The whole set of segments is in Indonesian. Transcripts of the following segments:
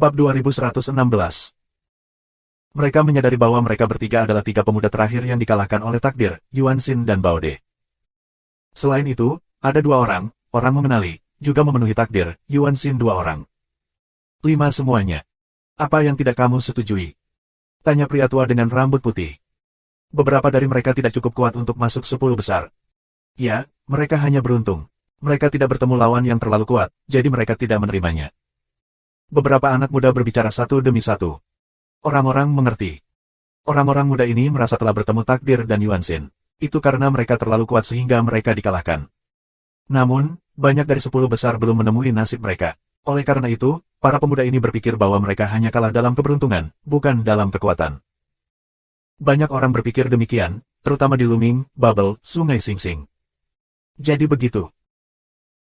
Bab 2116. Mereka menyadari bahwa mereka bertiga adalah tiga pemuda terakhir yang dikalahkan oleh takdir, Yuan Xin dan Bao De. Selain itu, ada dua orang mengenali, juga memenuhi takdir, Yuan Xin dua orang. 5 semuanya. Apa yang tidak kamu setujui? Tanya pria tua dengan rambut putih. Beberapa dari mereka tidak cukup kuat untuk masuk 10 besar. Ya, mereka hanya beruntung. Mereka tidak bertemu lawan yang terlalu kuat, jadi mereka tidak menerimanya. Beberapa anak muda berbicara satu demi satu. Orang-orang mengerti. Orang-orang muda ini merasa telah bertemu takdir dan Yuan Xin. Itu karena mereka terlalu kuat sehingga mereka dikalahkan. Namun, banyak dari 10 besar belum menemui nasib mereka. Oleh karena itu, para pemuda ini berpikir bahwa mereka hanya kalah dalam keberuntungan, bukan dalam kekuatan. Banyak orang berpikir demikian, terutama di Luming, Bubble, Sungai Singsing. Jadi begitu.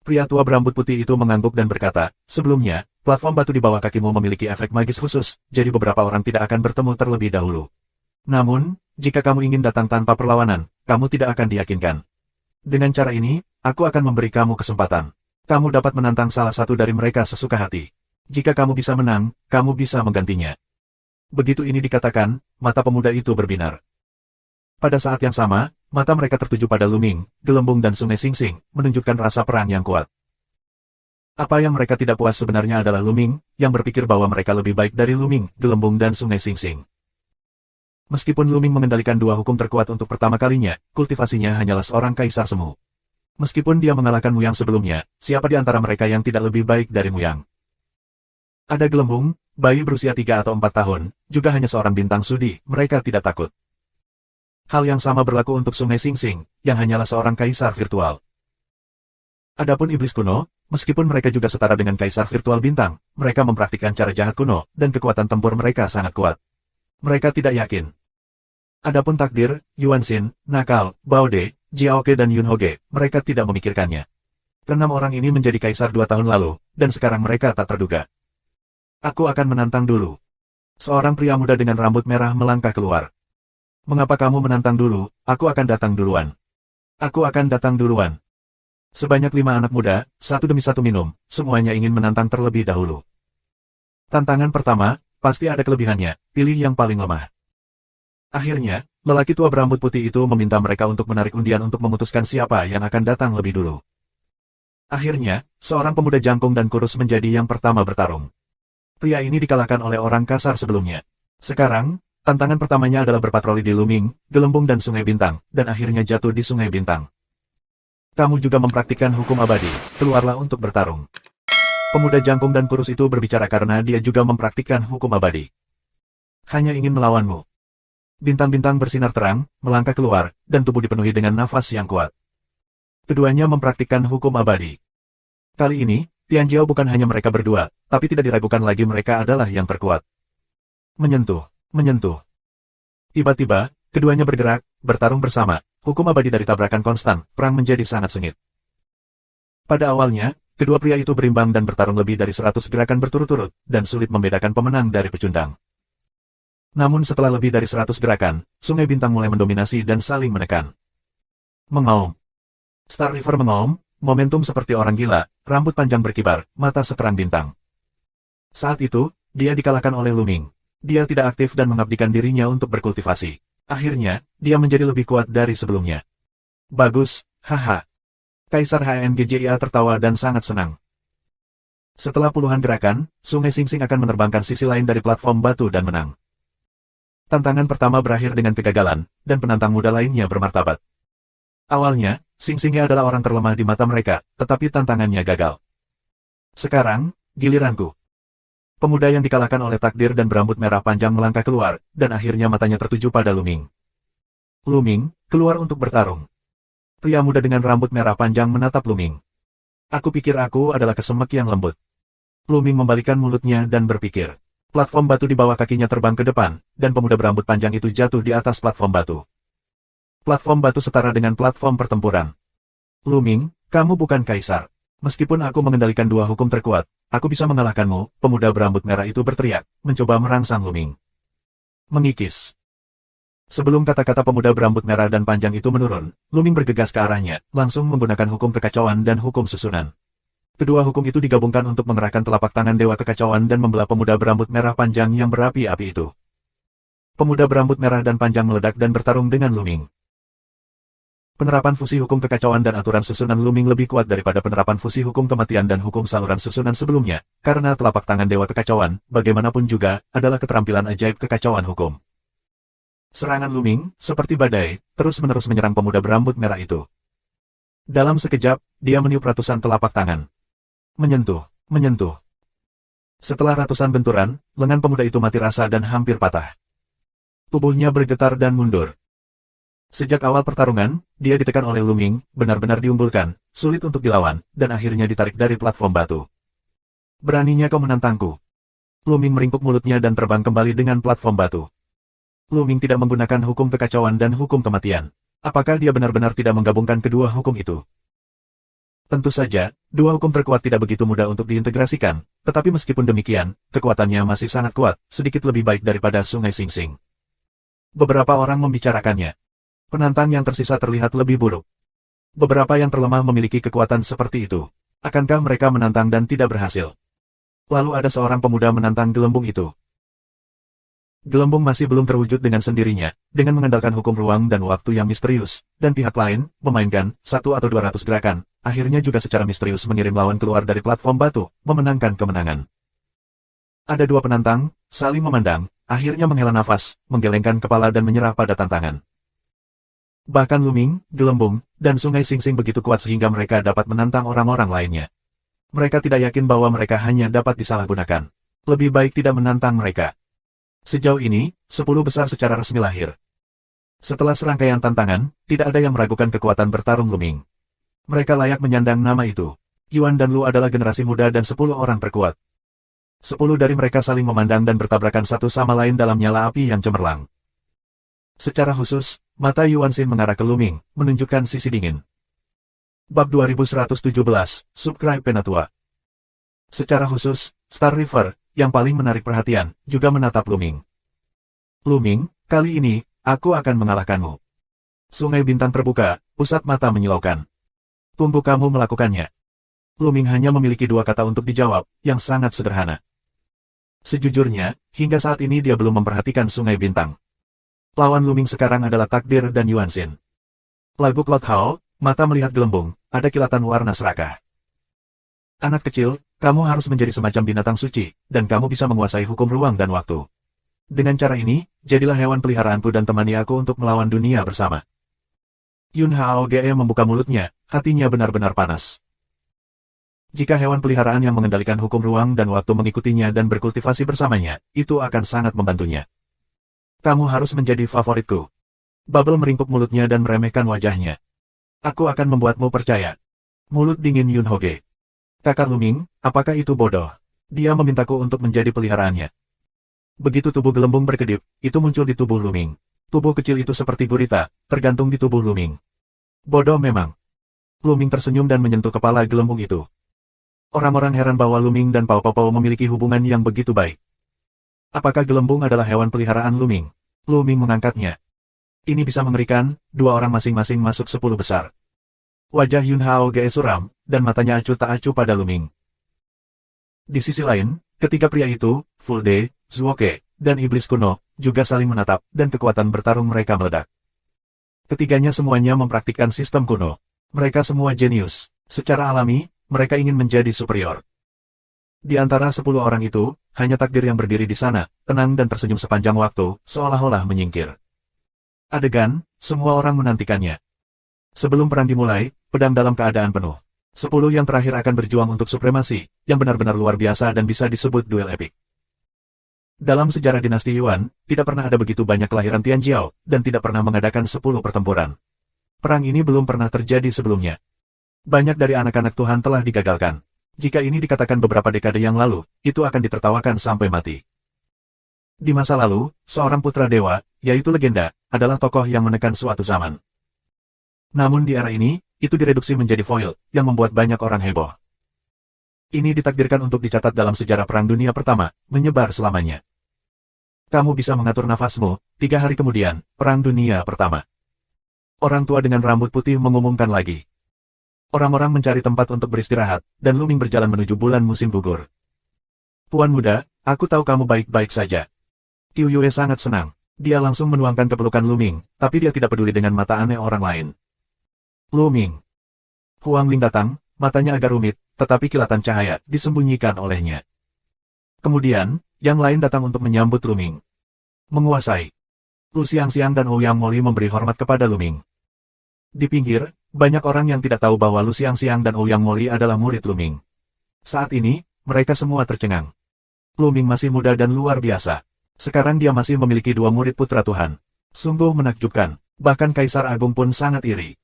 Pria tua berambut putih itu mengangguk dan berkata, sebelumnya, platform batu di bawah kakimu memiliki efek magis khusus, jadi beberapa orang tidak akan bertemu terlebih dahulu. Namun, jika kamu ingin datang tanpa perlawanan, kamu tidak akan diyakinkan. Dengan cara ini, aku akan memberi kamu kesempatan. Kamu dapat menantang salah satu dari mereka sesuka hati. Jika kamu bisa menang, kamu bisa menggantinya. Begitu ini dikatakan, mata pemuda itu berbinar. Pada saat yang sama, mata mereka tertuju pada Luming, Gelembung dan Sungai Singsing, menunjukkan rasa perang yang kuat. Apa yang mereka tidak puas sebenarnya adalah Luming, yang berpikir bahwa mereka lebih baik dari Luming, Gelembung dan Sungai Singsing. Meskipun Luming mengendalikan dua hukum terkuat untuk pertama kalinya, kultivasinya hanyalah seorang kaisar semu. Meskipun dia mengalahkan Muyang sebelumnya, siapa di antara mereka yang tidak lebih baik dari Muyang? Ada Gelembung, bayi berusia 3 atau 4 tahun, juga hanya seorang bintang sudi, mereka tidak takut. Hal yang sama berlaku untuk Sungai Singsing, yang hanyalah seorang kaisar virtual. Adapun iblis kuno, meskipun mereka juga setara dengan kaisar virtual bintang, mereka mempraktikkan cara jahat kuno, dan kekuatan tempur mereka sangat kuat. Mereka tidak yakin. Adapun takdir, Yuan Xin, Nakal, Bao De, Jiaoke dan Yun Hoge, mereka tidak memikirkannya. Keenam orang ini menjadi kaisar 2 tahun lalu, dan sekarang mereka tak terduga. Aku akan menantang dulu. Seorang pria muda dengan rambut merah melangkah keluar. Mengapa kamu menantang dulu? Aku akan datang duluan. Aku akan datang duluan. Sebanyak 5 anak muda, satu demi satu minum, semuanya ingin menantang terlebih dahulu. Tantangan pertama, pasti ada kelebihannya, pilih yang paling lemah. Akhirnya, lelaki tua berambut putih itu meminta mereka untuk menarik undian untuk memutuskan siapa yang akan datang lebih dulu. Akhirnya, seorang pemuda jangkung dan kurus menjadi yang pertama bertarung. Pria ini dikalahkan oleh orang kasar sebelumnya. Sekarang, tantangan pertamanya adalah berpatroli di Luming, Gelembung dan Sungai Bintang, dan akhirnya jatuh di Sungai Bintang. Kamu juga mempraktikkan hukum abadi, keluarlah untuk bertarung. Pemuda jangkung dan kurus itu berbicara karena dia juga mempraktikkan hukum abadi. Hanya ingin melawanmu. Bintang-bintang bersinar terang, melangkah keluar, dan tubuh dipenuhi dengan nafas yang kuat. Keduanya mempraktikkan hukum abadi. Kali ini, Tianjiao bukan hanya mereka berdua, tapi tidak diragukan lagi mereka adalah yang terkuat. Menyentuh. Tiba-tiba, keduanya bergerak, bertarung bersama, hukum abadi dari tabrakan konstan, perang menjadi sangat sengit. Pada awalnya, kedua pria itu berimbang dan bertarung lebih dari 100 gerakan berturut-turut, dan sulit membedakan pemenang dari pecundang. Namun setelah lebih dari 100 gerakan, Sungai Bintang mulai mendominasi dan saling menekan. Mengaum. Star River mengaum, momentum seperti orang gila, rambut panjang berkibar, mata seterang bintang. Saat itu, dia dikalahkan oleh Luming. Dia tidak aktif dan mengabdikan dirinya untuk berkultivasi. Akhirnya, dia menjadi lebih kuat dari sebelumnya. Bagus, haha. Kaisar HMGJIA tertawa dan sangat senang. Setelah puluhan gerakan, Sungai Singsing akan menerbangkan sisi lain dari platform batu dan menang. Tantangan pertama berakhir dengan kegagalan, dan penantang muda lainnya bermartabat. Awalnya, Singsingnya adalah orang terlemah di mata mereka, tetapi tantangannya gagal. Sekarang, giliranku. Pemuda yang dikalahkan oleh takdir dan berambut merah panjang melangkah keluar, dan akhirnya matanya tertuju pada Luming. Luming, keluar untuk bertarung. Pria muda dengan rambut merah panjang menatap Luming. Aku pikir aku adalah kesemek yang lembut. Luming membalikkan mulutnya dan berpikir. Platform batu di bawah kakinya terbang ke depan, dan pemuda berambut panjang itu jatuh di atas platform batu. Platform batu setara dengan platform pertempuran. Luming, kamu bukan kaisar. Meskipun aku mengendalikan dua hukum terkuat, aku bisa mengalahkanmu, pemuda berambut merah itu berteriak, mencoba merangsang Luming. Mengikis. Sebelum kata-kata pemuda berambut merah dan panjang itu menurun, Luming bergegas ke arahnya, langsung menggunakan hukum kekacauan dan hukum susunan. Kedua hukum itu digabungkan untuk mengerahkan telapak tangan Dewa Kekacauan dan membelah pemuda berambut merah panjang yang berapi-api itu. Pemuda berambut merah dan panjang meledak dan bertarung dengan Luming. Penerapan fusi hukum kekacauan dan aturan susunan Luming lebih kuat daripada penerapan fusi hukum kematian dan hukum saluran susunan sebelumnya, karena telapak tangan Dewa Kekacauan, bagaimanapun juga, adalah keterampilan ajaib kekacauan hukum. Serangan Luming, seperti badai, terus-menerus menyerang pemuda berambut merah itu. Dalam sekejap, dia meniup ratusan telapak tangan. Menyentuh, menyentuh. Setelah ratusan benturan, lengan pemuda itu mati rasa dan hampir patah. Tubuhnya bergetar dan mundur. Sejak awal pertarungan, dia ditekan oleh Luming, benar-benar diunggulkan, sulit untuk dilawan, dan akhirnya ditarik dari platform batu. Beraninya kau menantangku. Luming meringkuk mulutnya dan terbang kembali dengan platform batu. Luming tidak menggunakan hukum kekacauan dan hukum kematian. Apakah dia benar-benar tidak menggabungkan kedua hukum itu? Tentu saja, dua hukum terkuat tidak begitu mudah untuk diintegrasikan, tetapi meskipun demikian, kekuatannya masih sangat kuat, sedikit lebih baik daripada Sungai Singsing. Beberapa orang membicarakannya. Penantang yang tersisa terlihat lebih buruk. Beberapa yang terlemah memiliki kekuatan seperti itu. Akankah mereka menantang dan tidak berhasil? Lalu ada seorang pemuda menantang gelembung itu. Gelembung masih belum terwujud dengan sendirinya, dengan mengandalkan hukum ruang dan waktu yang misterius, dan pihak lain, memainkan 1 atau 200 gerakan, akhirnya juga secara misterius mengirim lawan keluar dari platform batu, memenangkan kemenangan. Ada dua penantang, saling memandang, akhirnya menghela nafas, menggelengkan kepala dan menyerah pada tantangan. Bahkan Luming, Gelembung, dan Sungai Singsing begitu kuat sehingga mereka dapat menantang orang-orang lainnya. Mereka tidak yakin bahwa mereka hanya dapat disalahgunakan. Lebih baik tidak menantang mereka. Sejauh ini, 10 besar secara resmi lahir. Setelah serangkaian tantangan, tidak ada yang meragukan kekuatan bertarung Luming. Mereka layak menyandang nama itu. Yuan dan Lu adalah generasi muda dan 10 orang terkuat. 10 dari mereka saling memandang dan bertabrakan satu sama lain dalam nyala api yang cemerlang. Secara khusus, mata Yuan Xin mengarah ke Luming, menunjukkan sisi dingin. Bab 2117, Subscribe Penatua. Secara khusus, Star River, yang paling menarik perhatian, juga menatap Luming. Luming, kali ini, aku akan mengalahkanmu. Sungai Bintang terbuka, pusat mata menyilaukan. Tunggu kamu melakukannya. Luming hanya memiliki dua kata untuk dijawab, yang sangat sederhana. Sejujurnya, hingga saat ini dia belum memperhatikan Sungai Bintang. Lawan Luming sekarang adalah Takdir dan Yuan Xin. Lagu Cloud Hao, mata melihat gelembung, ada kilatan warna serakah. Anak kecil, kamu harus menjadi semacam binatang suci, dan kamu bisa menguasai hukum ruang dan waktu. Dengan cara ini, jadilah hewan peliharaanku dan temani aku untuk melawan dunia bersama. Yun Hao Ge membuka mulutnya, hatinya benar-benar panas. Jika hewan peliharaan yang mengendalikan hukum ruang dan waktu mengikutinya dan berkultivasi bersamanya, itu akan sangat membantunya. Kamu harus menjadi favoritku. Bubble meringkuk mulutnya dan meremehkan wajahnya. Aku akan membuatmu percaya. Mulut dingin Yun Hoge. Kakak Luming, apakah itu bodoh? Dia memintaku untuk menjadi peliharaannya. Begitu tubuh gelembung berkedip, itu muncul di tubuh Luming. Tubuh kecil itu seperti gurita, tergantung di tubuh Luming. Bodoh memang. Luming tersenyum dan menyentuh kepala gelembung itu. Orang-orang heran bahwa Luming dan Pao Pao memiliki hubungan yang begitu baik. Apakah gelembung adalah hewan peliharaan Luming? Luming mengangkatnya. Ini bisa mengerikan, dua orang masing-masing masuk 10 besar. Wajah Yun Hao Ge suram, dan matanya acuh tak acuh pada Luming. Di sisi lain, ketiga pria itu, Full Day, Zuoke, dan Iblis Kuno, juga saling menatap, dan kekuatan bertarung mereka meledak. Ketiganya semuanya mempraktikkan sistem kuno. Mereka semua jenius. Secara alami, mereka ingin menjadi superior. Di antara 10 orang itu, hanya Takdir yang berdiri di sana, tenang dan tersenyum sepanjang waktu, seolah-olah menyingkir. Adegan, semua orang menantikannya. Sebelum perang dimulai, pedang dalam keadaan penuh. 10 yang terakhir akan berjuang untuk supremasi, yang benar-benar luar biasa dan bisa disebut duel epik. Dalam sejarah dinasti Yuan, tidak pernah ada begitu banyak kelahiran Tianjiao, dan tidak pernah mengadakan 10 pertempuran. Perang ini belum pernah terjadi sebelumnya. Banyak dari anak-anak Tuhan telah digagalkan. Jika ini dikatakan beberapa dekade yang lalu, itu akan ditertawakan sampai mati. Di masa lalu, seorang putra dewa, yaitu legenda, adalah tokoh yang menekan suatu zaman. Namun di era ini, itu direduksi menjadi foil, yang membuat banyak orang heboh. Ini ditakdirkan untuk dicatat dalam sejarah Perang Dunia Pertama, menyebar selamanya. Kamu bisa mengatur nafasmu, 3 hari kemudian, Perang Dunia Pertama. Orang tua dengan rambut putih mengumumkan lagi. Orang-orang mencari tempat untuk beristirahat, dan Luming berjalan menuju bulan musim gugur. Puan muda, aku tahu kamu baik-baik saja. Qiu Yue sangat senang. Dia langsung menuangkan kepelukan Luming, tapi dia tidak peduli dengan mata aneh orang lain. Luming. Huang Ling datang, matanya agak rumit, tetapi kilatan cahaya disembunyikan olehnya. Kemudian, yang lain datang untuk menyambut Luming. Menguasai. Lu Xiangxiang dan Ouyang Moli memberi hormat kepada Luming. Di pinggir, banyak orang yang tidak tahu bahwa Lu Xiangxiang dan Ouyang Moli adalah murid Luming. Saat ini, mereka semua tercengang. Luming masih muda dan luar biasa. Sekarang dia masih memiliki 2 murid putra Tuhan. Sungguh menakjubkan, bahkan Kaisar Agung pun sangat iri.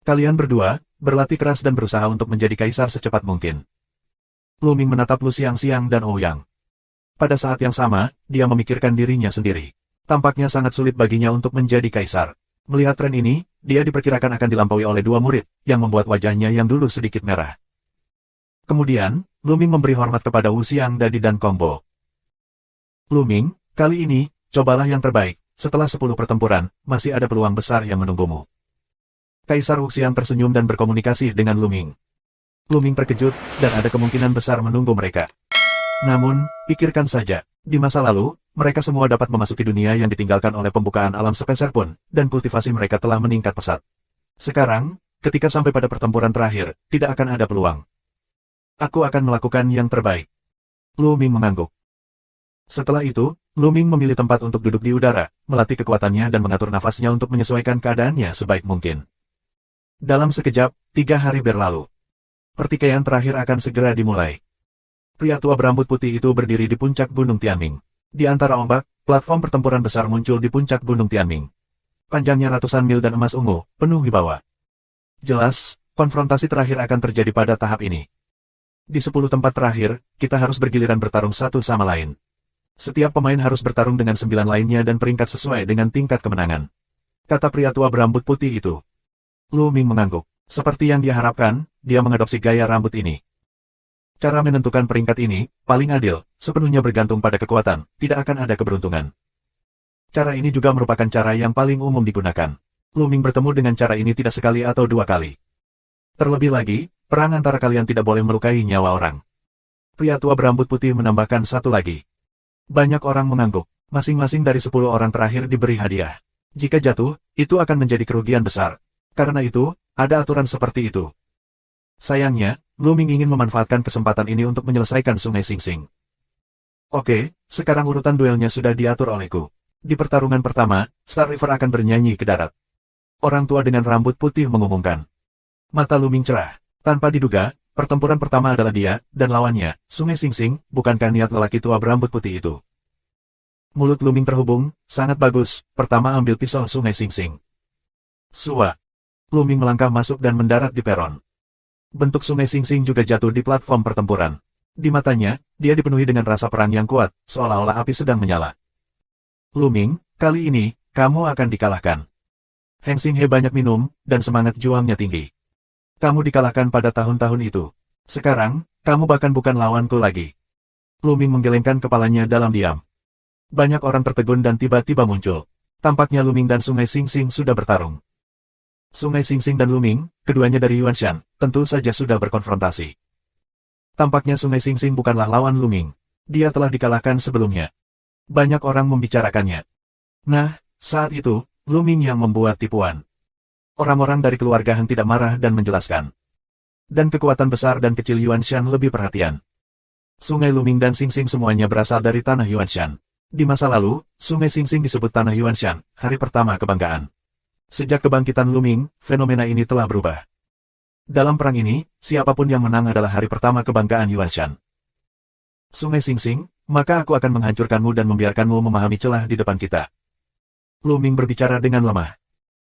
Kalian berdua, berlatih keras dan berusaha untuk menjadi kaisar secepat mungkin. Luming menatap Lu Xiangxiang dan Ouyang. Pada saat yang sama, dia memikirkan dirinya sendiri. Tampaknya sangat sulit baginya untuk menjadi kaisar. Melihat tren ini, dia diperkirakan akan dilampaui oleh 2 murid, yang membuat wajahnya yang dulu sedikit merah. Kemudian, Luming memberi hormat kepada Wu Xiangdadi dan Kong Bo. Luming, kali ini, cobalah yang terbaik. Setelah 10 pertempuran, masih ada peluang besar yang menunggumu. Kaisar Wuxian tersenyum dan berkomunikasi dengan Luming. Luming terkejut, dan ada kemungkinan besar menunggu mereka. Namun, pikirkan saja, di masa lalu, mereka semua dapat memasuki dunia yang ditinggalkan oleh pembukaan alam sepeser pun, dan kultivasi mereka telah meningkat pesat. Sekarang, ketika sampai pada pertempuran terakhir, tidak akan ada peluang. Aku akan melakukan yang terbaik. Luming mengangguk. Setelah itu, Luming memilih tempat untuk duduk di udara, melatih kekuatannya dan mengatur nafasnya untuk menyesuaikan keadaannya sebaik mungkin. Dalam sekejap, 3 hari berlalu. Pertikaian terakhir akan segera dimulai. Pria tua berambut putih itu berdiri di puncak Gunung Tianming. Di antara ombak, platform pertempuran besar muncul di puncak Gunung Tianming. Panjangnya ratusan mil dan emas ungu, penuh wibawa. Jelas, konfrontasi terakhir akan terjadi pada tahap ini. Di 10 tempat terakhir, kita harus bergiliran bertarung satu sama lain. Setiap pemain harus bertarung dengan 9 lainnya dan peringkat sesuai dengan tingkat kemenangan. Kata pria tua berambut putih itu. Luming mengangguk. Seperti yang dia harapkan, dia mengadopsi gaya rambut ini. Cara menentukan peringkat ini, paling adil, sepenuhnya bergantung pada kekuatan, tidak akan ada keberuntungan. Cara ini juga merupakan cara yang paling umum digunakan. Luming bertemu dengan cara ini tidak sekali atau 2 kali. Terlebih lagi, perang antara kalian tidak boleh melukai nyawa orang. Pria tua berambut putih menambahkan satu lagi. Banyak orang mengangguk. Masing-masing dari 10 orang terakhir diberi hadiah. Jika jatuh, itu akan menjadi kerugian besar. Karena itu, ada aturan seperti itu. Sayangnya, Luming ingin memanfaatkan kesempatan ini untuk menyelesaikan Sungai Singsing. Oke, sekarang urutan duelnya sudah diatur olehku. Di pertarungan pertama, Star River akan bernyanyi ke darat. Orang tua dengan rambut putih mengumumkan. Mata Luming cerah. Tanpa diduga, pertempuran pertama adalah dia, dan lawannya, Sungai Singsing, bukankah niat lelaki tua berambut putih itu? Mulut Luming terhubung, sangat bagus, pertama ambil pisau Sungai Singsing. Sua. Luming melangkah masuk dan mendarat di peron. Bentuk Sungai Singsing juga jatuh di platform pertempuran. Di matanya, dia dipenuhi dengan rasa perang yang kuat, seolah-olah api sedang menyala. Luming, kali ini, kamu akan dikalahkan. Heng Xinghe banyak minum, dan semangat juangnya tinggi. Kamu dikalahkan pada tahun-tahun itu. Sekarang, kamu bahkan bukan lawanku lagi. Luming menggelengkan kepalanya dalam diam. Banyak orang tertegun dan tiba-tiba muncul. Tampaknya Luming dan Sungai Singsing sudah bertarung. Sungai Singsing dan Luming, keduanya dari Yuanshan, tentu saja sudah berkonfrontasi. Tampaknya Sungai Singsing bukanlah lawan Luming. Dia telah dikalahkan sebelumnya. Banyak orang membicarakannya. Nah, saat itu, Luming yang membuat tipuan. Orang-orang dari keluarga Han tidak marah dan menjelaskan. Dan kekuatan besar dan kecil Yuanshan lebih perhatian. Sungai Luming dan Singsing semuanya berasal dari tanah Yuanshan. Di masa lalu, Sungai Singsing disebut tanah Yuanshan, hari pertama kebanggaan. Sejak kebangkitan Luming, fenomena ini telah berubah. Dalam perang ini, siapapun yang menang adalah hari pertama kebanggaan Yuanshan. Sungai Singsing, maka aku akan menghancurkanmu dan membiarkanmu memahami celah di depan kita. Luming berbicara dengan lemah.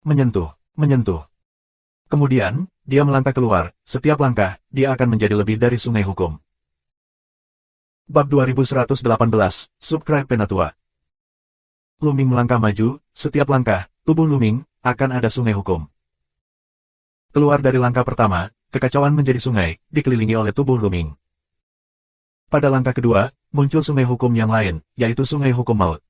Menyentuh. Kemudian, dia melangkah keluar, setiap langkah, dia akan menjadi lebih dari sungai hukum. Bab 2118, Subscribe Penatua. Luming melangkah maju, setiap langkah, tubuh Luming, akan ada sungai hukum. Keluar dari langkah pertama, kekacauan menjadi sungai, dikelilingi oleh tubuh Luming. Pada langkah kedua, muncul sungai hukum yang lain, yaitu sungai hukum maut.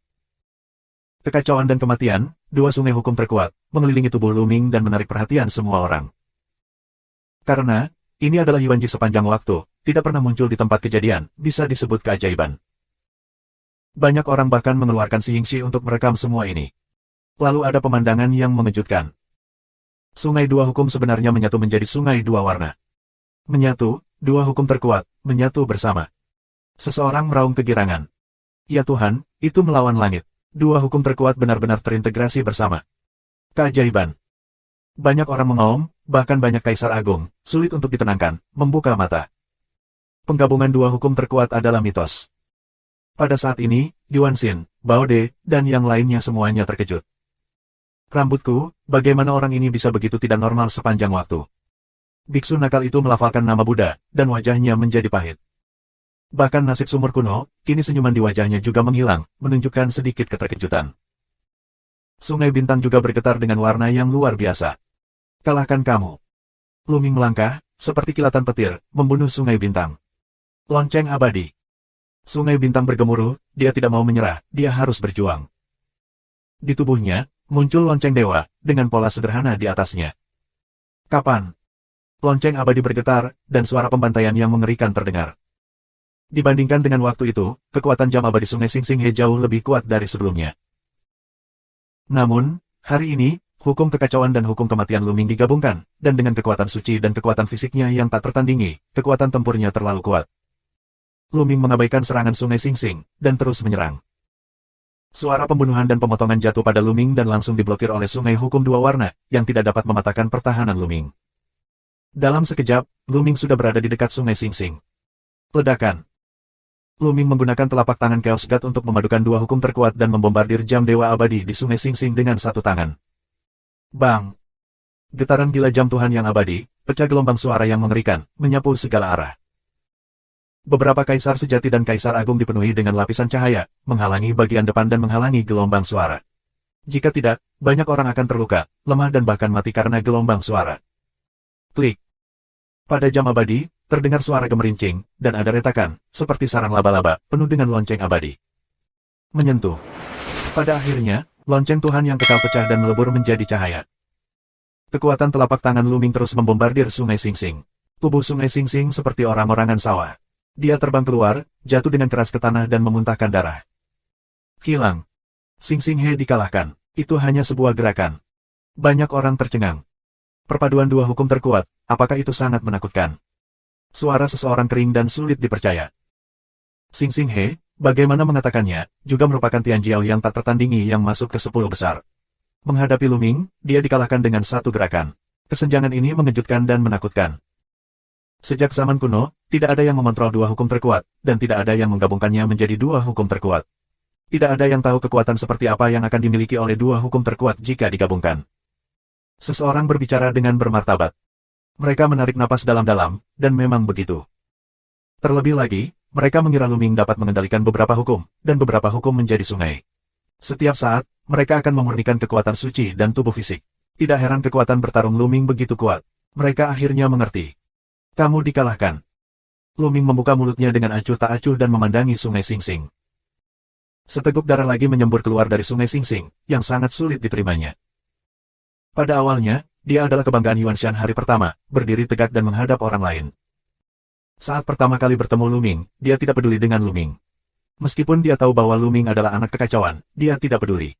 Kekacauan dan kematian, 2 sungai hukum terkuat, mengelilingi tubuh Luming dan menarik perhatian semua orang. Karena, ini adalah Yuanji sepanjang waktu, tidak pernah muncul di tempat kejadian, bisa disebut keajaiban. Banyak orang bahkan mengeluarkan Xingxi untuk merekam semua ini. Lalu ada pemandangan yang mengejutkan. Sungai dua hukum sebenarnya menyatu menjadi sungai dua warna. Menyatu, dua hukum terkuat, menyatu bersama. Seseorang meraung kegirangan. Ya Tuhan, itu melawan langit. Dua hukum terkuat benar-benar terintegrasi bersama. Keajaiban. Banyak orang mengaum, bahkan banyak kaisar agung, sulit untuk ditenangkan, membuka mata. Penggabungan dua hukum terkuat adalah mitos. Pada saat ini, Yuanxin, Bao De, dan yang lainnya semuanya terkejut. Rambutku, bagaimana orang ini bisa begitu tidak normal sepanjang waktu? Biksu nakal itu melafalkan nama Buddha, dan wajahnya menjadi pahit. Bahkan nasib sumur kuno, kini senyuman di wajahnya juga menghilang, menunjukkan sedikit keterkejutan. Sungai bintang juga bergetar dengan warna yang luar biasa. Kalahkan kamu. Luming melangkah, seperti kilatan petir, membunuh sungai bintang. Lonceng abadi. Sungai bintang bergemuruh, dia tidak mau menyerah, dia harus berjuang. Di tubuhnya, muncul lonceng dewa, dengan pola sederhana di atasnya. Kapan? Lonceng abadi bergetar, dan suara pembantaian yang mengerikan terdengar. Dibandingkan dengan waktu itu, kekuatan jam abadi Sungai Xingxing He jauh lebih kuat dari sebelumnya. Namun, hari ini, hukum kekacauan dan hukum kematian Luming digabungkan, dan dengan kekuatan suci dan kekuatan fisiknya yang tak tertandingi, kekuatan tempurnya terlalu kuat. Luming mengabaikan serangan Sungai Xingxing, dan terus menyerang. Suara pembunuhan dan pemotongan jatuh pada Luming dan langsung diblokir oleh Sungai Hukum Dua Warna, yang tidak dapat mematahkan pertahanan Luming. Dalam sekejap, Luming sudah berada di dekat Sungai Xingxing. Ledakan. Luming menggunakan telapak tangan Chaos God untuk memadukan dua hukum terkuat dan membombardir jam dewa abadi di Sungai Xingxing dengan satu tangan. Bang! Getaran gila jam Tuhan yang abadi, pecah gelombang suara yang mengerikan, menyapu segala arah. Beberapa kaisar sejati dan kaisar agung dipenuhi dengan lapisan cahaya, menghalangi bagian depan dan menghalangi gelombang suara. Jika tidak, banyak orang akan terluka, lemah dan bahkan mati karena gelombang suara. Klik. Pada jam abadi, terdengar suara gemerincing, dan ada retakan, seperti sarang laba-laba, penuh dengan lonceng abadi. Menyentuh. Pada akhirnya, lonceng Tuhan yang kekal pecah dan melebur menjadi cahaya. Kekuatan telapak tangan Luming terus membombardir Sungai Xingxing. Tubuh Sungai Xingxing seperti orang-orangan sawah. Dia terbang keluar, jatuh dengan keras ke tanah dan memuntahkan darah. Hilang. Xingxing He dikalahkan. Itu hanya sebuah gerakan. Banyak orang tercengang. Perpaduan dua hukum terkuat, apakah itu sangat menakutkan? Suara seseorang kering dan sulit dipercaya. Xingxing He, bagaimana mengatakannya, juga merupakan Tianjiao yang tak tertandingi yang masuk ke 10 besar. Menghadapi Luming, dia dikalahkan dengan satu gerakan. Kesenjangan ini mengejutkan dan menakutkan. Sejak zaman kuno, tidak ada yang mengontrol dua hukum terkuat, dan tidak ada yang menggabungkannya menjadi dua hukum terkuat. Tidak ada yang tahu kekuatan seperti apa yang akan dimiliki oleh dua hukum terkuat jika digabungkan. Seseorang berbicara dengan bermartabat. Mereka menarik napas dalam-dalam, dan memang begitu. Terlebih lagi, mereka mengira Luming dapat mengendalikan beberapa hukum, dan beberapa hukum menjadi sungai. Setiap saat, mereka akan memurnikan kekuatan suci dan tubuh fisik. Tidak heran kekuatan bertarung Luming begitu kuat. Mereka akhirnya mengerti. Kamu dikalahkan. Luming membuka mulutnya dengan acuh tak acuh dan memandangi Sungai Xingxing. Seteguk darah lagi menyembur keluar dari Sungai Xingxing, yang sangat sulit diterimanya. Pada awalnya, dia adalah kebanggaan Yuanshan hari pertama, berdiri tegak dan menghadap orang lain. Saat pertama kali bertemu Luming, dia tidak peduli dengan Luming. Meskipun dia tahu bahwa Luming adalah anak kekacauan, dia tidak peduli.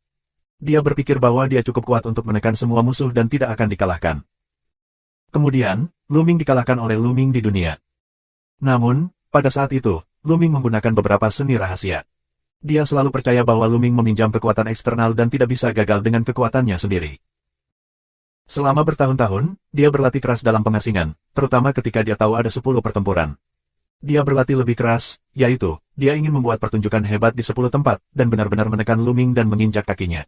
Dia berpikir bahwa dia cukup kuat untuk menekan semua musuh dan tidak akan dikalahkan. Kemudian, Luming dikalahkan oleh Luming di dunia. Namun, pada saat itu, Luming menggunakan beberapa seni rahasia. Dia selalu percaya bahwa Luming meminjam kekuatan eksternal dan tidak bisa gagal dengan kekuatannya sendiri. Selama bertahun-tahun, dia berlatih keras dalam pengasingan, terutama ketika dia tahu ada 10 pertempuran. Dia berlatih lebih keras, yaitu, dia ingin membuat pertunjukan hebat di 10 tempat, dan benar-benar menekan Luming dan menginjak kakinya.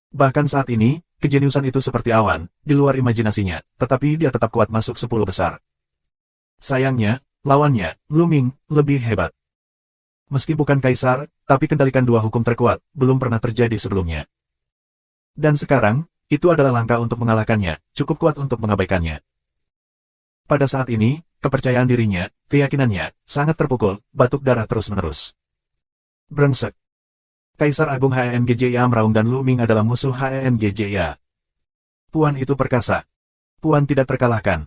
Bahkan saat ini, kejeniusan itu seperti awan, di luar imajinasinya, tetapi dia tetap kuat masuk 10 besar. Sayangnya, lawannya, Luming, lebih hebat. Meski bukan kaisar, tapi kendalikan dua hukum terkuat, belum pernah terjadi sebelumnya. Dan sekarang, itu adalah langkah untuk mengalahkannya, cukup kuat untuk mengabaikannya. Pada saat ini, kepercayaan dirinya, keyakinannya, sangat terpukul, batuk darah terus-menerus. Brengsek. Kaisar Agung HENGJIA meraung dan Luming adalah musuh HENGJIA. Puan itu perkasa. Puan tidak terkalahkan.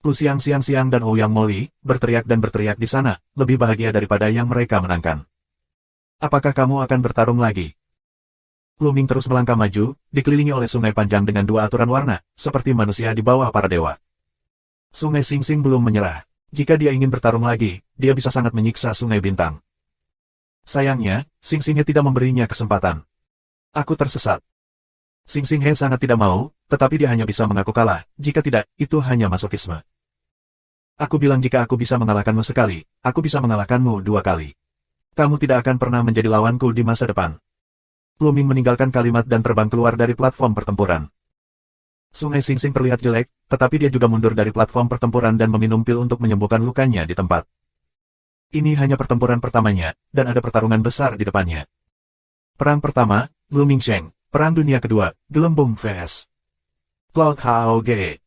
Siang-siang dan Ouyang Moli, berteriak dan berteriak di sana, lebih bahagia daripada yang mereka menangkan. Apakah kamu akan bertarung lagi? Lu Ming terus melangkah maju, dikelilingi oleh sungai panjang dengan dua aturan warna, seperti manusia di bawah para dewa. Sungai Sing Sing belum menyerah. Jika dia ingin bertarung lagi, dia bisa sangat menyiksa Sungai Bintang. Sayangnya, Sing Sing He tidak memberinya kesempatan. Aku tersesat. Sing Sing He sangat tidak mau, tetapi dia hanya bisa mengaku kalah, jika tidak, itu hanya masokisme. Aku bilang jika aku bisa mengalahkanmu sekali, aku bisa mengalahkanmu 2 kali. Kamu tidak akan pernah menjadi lawanku di masa depan. Lu Ming meninggalkan kalimat dan terbang keluar dari platform pertempuran. Sungai Sing Sing terlihat jelek, tetapi dia juga mundur dari platform pertempuran dan meminum pil untuk menyembuhkan lukanya di tempat. Ini hanya pertempuran pertamanya, dan ada pertarungan besar di depannya. Perang pertama, Lu Mingsheng. Perang Dunia Kedua, Gelembung vs. Cloud Hao-ge.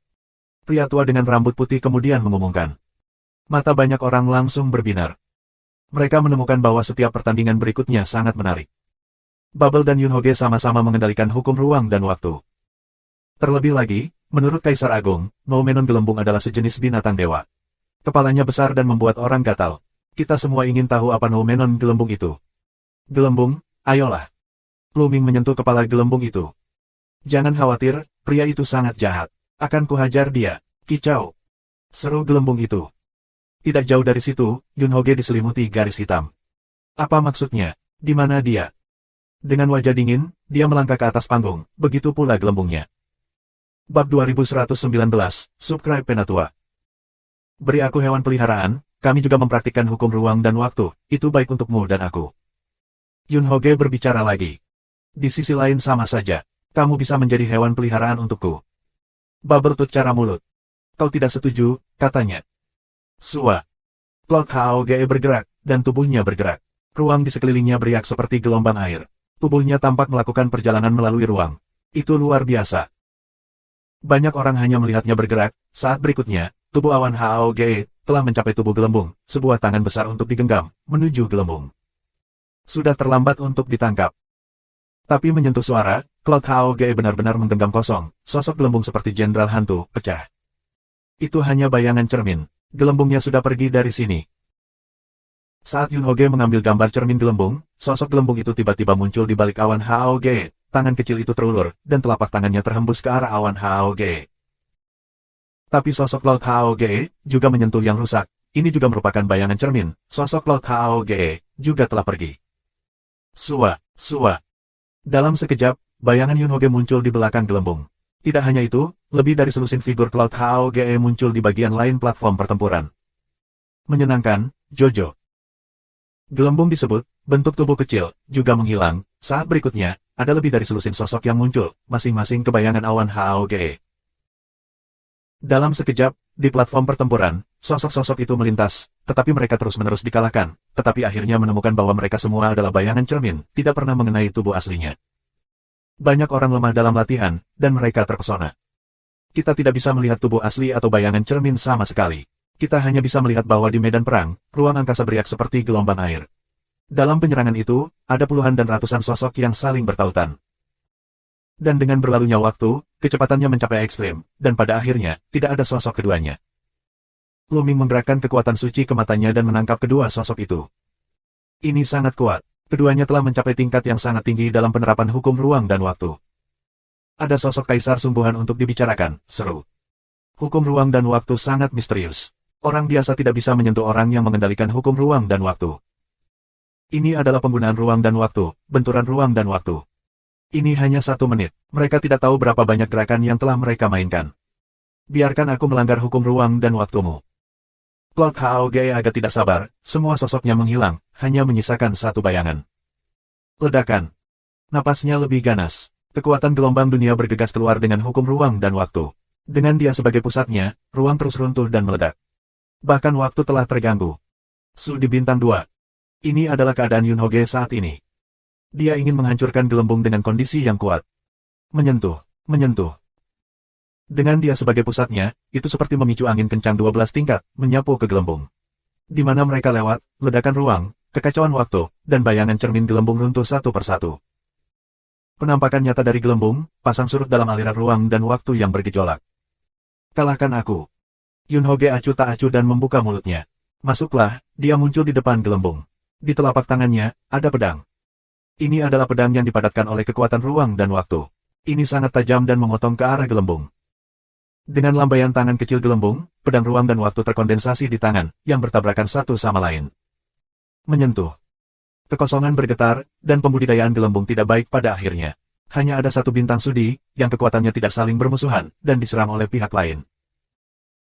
Pria tua dengan rambut putih kemudian mengumumkan. Mata banyak orang langsung berbinar. Mereka menemukan bahwa setiap pertandingan berikutnya sangat menarik. Bubble dan Yunhoge sama-sama mengendalikan hukum ruang dan waktu. Terlebih lagi, menurut Kaisar Agung, Noumenon Gelembung adalah sejenis binatang dewa. Kepalanya besar dan membuat orang gatal. Kita semua ingin tahu apa Noumenon Gelembung itu. Gelembung, ayolah. Lu Ming menyentuh kepala gelembung itu. Jangan khawatir, pria itu sangat jahat. Akan kuhajar dia. Kicau. Seru gelembung itu. Tidak jauh dari situ, Yunhoge diselimuti garis hitam. Apa maksudnya? Di mana dia? Dengan wajah dingin, dia melangkah ke atas panggung, begitu pula gelembungnya. Bab 2119, Subscribe Penatua. Beri aku hewan peliharaan, kami juga mempraktikkan hukum ruang dan waktu, itu baik untukmu dan aku. Yunhoge berbicara lagi. Di sisi lain sama saja, kamu bisa menjadi hewan peliharaan untukku. Bubble tut cara mulut. Kau tidak setuju, katanya. Sua. Cloud Hao-ge bergerak, dan tubuhnya bergerak. Ruang di sekelilingnya beriak seperti gelombang air. Tubuhnya tampak melakukan perjalanan melalui ruang. Itu luar biasa. Banyak orang hanya melihatnya bergerak, saat berikutnya, tubuh awan Hao-ge telah mencapai tubuh gelembung, sebuah tangan besar untuk digenggam, menuju gelembung. Sudah terlambat untuk ditangkap. Tapi menyentuh suara, Cloud Hao-ge benar-benar menggenggam kosong, sosok gelembung seperti jenderal hantu, pecah. Itu hanya bayangan cermin, gelembungnya sudah pergi dari sini. Saat Yunhoge mengambil gambar cermin gelembung, sosok gelembung itu tiba-tiba muncul di balik awan Hao-ge, tangan kecil itu terulur, dan telapak tangannya terhembus ke arah awan Hao-ge. Tapi sosok Cloud Hao-ge juga menyentuh yang rusak, ini juga merupakan bayangan cermin, sosok Cloud Hao-ge juga telah pergi. Sua. Dalam sekejap, bayangan Yunhoge muncul di belakang gelembung. Tidak hanya itu, lebih dari selusin figur Cloud Hao-ge muncul di bagian lain platform pertempuran. Menyenangkan, Jojo. Gelembung disebut, bentuk tubuh kecil, juga menghilang, saat berikutnya, ada lebih dari selusin sosok yang muncul, masing-masing kebayangan awan Hao-ge. Dalam sekejap, di platform pertempuran, sosok-sosok itu melintas, tetapi mereka terus-menerus dikalahkan, tetapi akhirnya menemukan bahwa mereka semua adalah bayangan cermin, tidak pernah mengenai tubuh aslinya. Banyak orang lemah dalam latihan, dan mereka terpesona. Kita tidak bisa melihat tubuh asli atau bayangan cermin sama sekali. Kita hanya bisa melihat bahwa di medan perang, ruang angkasa beriak seperti gelombang air. Dalam penyerangan itu, ada puluhan dan ratusan sosok yang saling bertautan. Dan dengan berlalunya waktu, kecepatannya mencapai ekstrim, dan pada akhirnya, tidak ada sosok keduanya. Lu Ming menggerakkan kekuatan suci ke matanya dan menangkap kedua sosok itu. Ini sangat kuat. Keduanya telah mencapai tingkat yang sangat tinggi dalam penerapan hukum ruang dan waktu. Ada sosok kaisar sungguhan untuk dibicarakan, seru. Hukum ruang dan waktu sangat misterius. Orang biasa tidak bisa menyentuh orang yang mengendalikan hukum ruang dan waktu. Ini adalah penggunaan ruang dan waktu, benturan ruang dan waktu. Ini hanya 1 menit. Mereka tidak tahu berapa banyak gerakan yang telah mereka mainkan. Biarkan aku melanggar hukum ruang dan waktumu. Cloud Hao-ge agak tidak sabar, semua sosoknya menghilang, hanya menyisakan satu bayangan. Ledakan. Napasnya lebih ganas. Kekuatan gelombang dunia bergegas keluar dengan hukum ruang dan waktu. Dengan dia sebagai pusatnya, ruang terus runtuh dan meledak. Bahkan waktu telah terganggu. Su di bintang 2. Ini adalah keadaan Yunhoge saat ini. Dia ingin menghancurkan gelembung dengan kondisi yang kuat. Menyentuh. Dengan dia sebagai pusatnya, itu seperti memicu angin kencang 12 tingkat, menyapu ke gelembung. Di mana mereka lewat, ledakan ruang, kekacauan waktu, dan bayangan cermin gelembung runtuh satu persatu. Penampakan nyata dari gelembung, pasang surut dalam aliran ruang dan waktu yang bergejolak. Kalahkan aku. Yun Hoge acuh tak acuh dan membuka mulutnya. Masuklah, dia muncul di depan gelembung. Di telapak tangannya, ada pedang. Ini adalah pedang yang dipadatkan oleh kekuatan ruang dan waktu. Ini sangat tajam dan memotong ke arah gelembung. Dengan lambaian tangan kecil gelembung, pedang ruang dan waktu terkondensasi di tangan, yang bertabrakan satu sama lain. Menyentuh. Kekosongan bergetar, dan pembudidayaan gelembung tidak baik pada akhirnya. Hanya ada satu bintang sudi, yang kekuatannya tidak saling bermusuhan, dan diserang oleh pihak lain.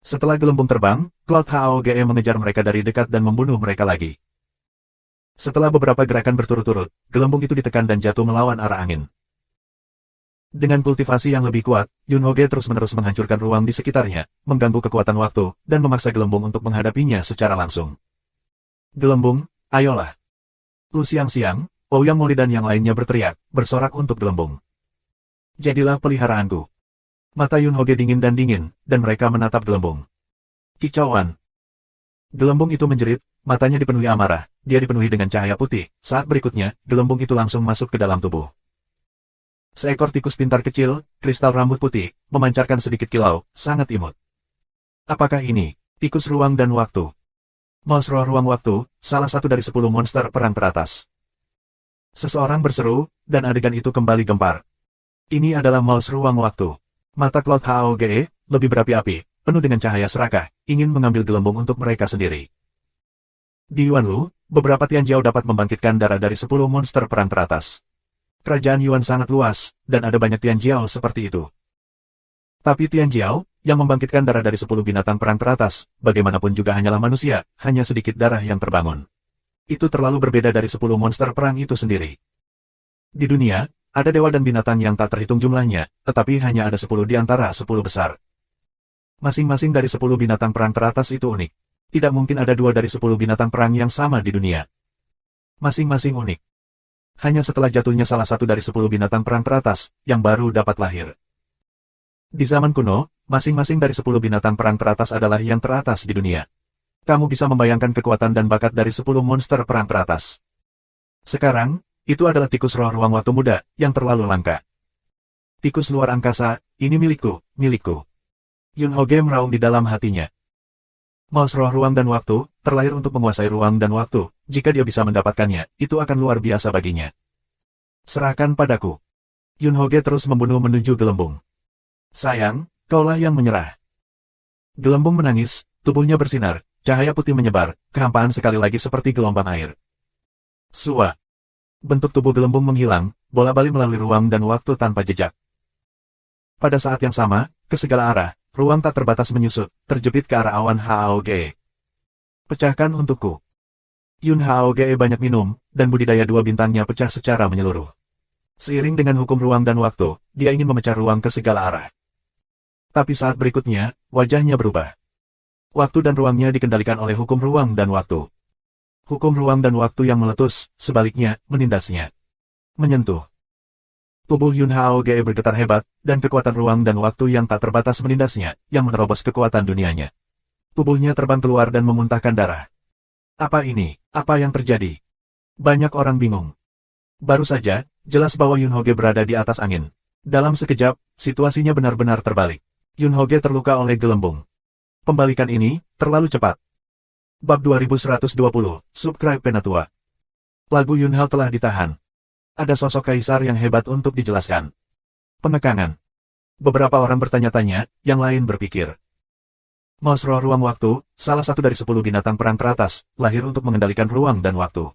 Setelah gelembung terbang, Cloud HAOGE mengejar mereka dari dekat dan membunuh mereka lagi. Setelah beberapa gerakan berturut-turut, gelembung itu ditekan dan jatuh melawan arah angin. Dengan kultivasi yang lebih kuat, Yun Hoge terus-menerus menghancurkan ruang di sekitarnya, mengganggu kekuatan waktu, dan memaksa gelembung untuk menghadapinya secara langsung. Gelembung, ayolah. Lu siang-siang, Ouyang Moli dan yang lainnya berteriak, bersorak untuk gelembung. Jadilah peliharaanku. Mata Yun Hoge dingin, dan mereka menatap gelembung. Kicauan. Gelembung itu menjerit, matanya dipenuhi amarah, dia dipenuhi dengan cahaya putih. Saat berikutnya, gelembung itu langsung masuk ke dalam tubuh. Seekor tikus pintar kecil, kristal rambut putih, memancarkan sedikit kilau, sangat imut. Apakah ini tikus ruang dan waktu? Mouse roh ruang waktu, salah satu dari 10 monster perang teratas. Seseorang berseru, dan adegan itu kembali gempar. Ini adalah mouse ruang waktu. Mata Cloud HAOGE, lebih berapi-api, penuh dengan cahaya serakah, ingin mengambil gelembung untuk mereka sendiri. Di Yuanlu, beberapa Tianjiao dapat membangkitkan darah dari 10 monster perang teratas. Kerajaan Yuan sangat luas, dan ada banyak Tianjiao seperti itu. Tapi Tianjiao, yang membangkitkan darah dari 10 binatang perang teratas, bagaimanapun juga hanyalah manusia, hanya sedikit darah yang terbangun. Itu terlalu berbeda dari 10 monster perang itu sendiri. Di dunia, ada dewa dan binatang yang tak terhitung jumlahnya, tetapi hanya ada 10 di antara 10 besar. Masing-masing dari 10 binatang perang teratas itu unik. Tidak mungkin ada 2 dari 10 binatang perang yang sama di dunia. Masing-masing unik. Hanya setelah jatuhnya salah satu dari 10 binatang perang teratas, yang baru dapat lahir. Di zaman kuno, masing-masing dari 10 binatang perang teratas adalah yang teratas di dunia. Kamu bisa membayangkan kekuatan dan bakat dari 10 monster perang teratas. Sekarang, itu adalah tikus roh ruang waktu muda, yang terlalu langka. Tikus luar angkasa, ini milikku, milikku. Yun Hoge meraung di dalam hatinya. Mouse roh ruang dan waktu, terlahir untuk menguasai ruang dan waktu, jika dia bisa mendapatkannya, itu akan luar biasa baginya. Serahkan padaku. Yun Hoge terus membunuh menuju gelembung. Sayang, kaulah yang menyerah. Gelembung menangis, tubuhnya bersinar, cahaya putih menyebar, kehampaan sekali lagi seperti gelombang air. Sua. Bentuk tubuh gelembung menghilang, bola-balik melalui ruang dan waktu tanpa jejak. Pada saat yang sama, ke segala arah, ruang tak terbatas menyusut, terjepit ke arah awan HAOGE. Pecahkan untukku. Yun HAOGE banyak minum, dan budidaya 2 bintangnya pecah secara menyeluruh. Seiring dengan hukum ruang dan waktu, dia ingin memecah ruang ke segala arah. Tapi saat berikutnya, wajahnya berubah. Waktu dan ruangnya dikendalikan oleh hukum ruang dan waktu. Hukum ruang dan waktu yang meletus, sebaliknya, menindasnya. Menyentuh. Tubuh Yun HAOGE bergetar hebat, dan kekuatan ruang dan waktu yang tak terbatas menindasnya, yang menerobos kekuatan dunianya. Tubuhnya terbang keluar dan memuntahkan darah. Apa ini? Apa yang terjadi? Banyak orang bingung. Baru saja, jelas bahwa Yun Hoge berada di atas angin. Dalam sekejap, situasinya benar-benar terbalik. Yun Hoge terluka oleh gelembung. Pembalikan ini, terlalu cepat. Bab 2120, Subscribe Penatua. Lagu Yunhao telah ditahan. Ada sosok kaisar yang hebat untuk dijelaskan. Penekangan. Beberapa orang bertanya-tanya, yang lain berpikir. Mouse roh ruang waktu, salah satu dari 10 binatang perang teratas, lahir untuk mengendalikan ruang dan waktu.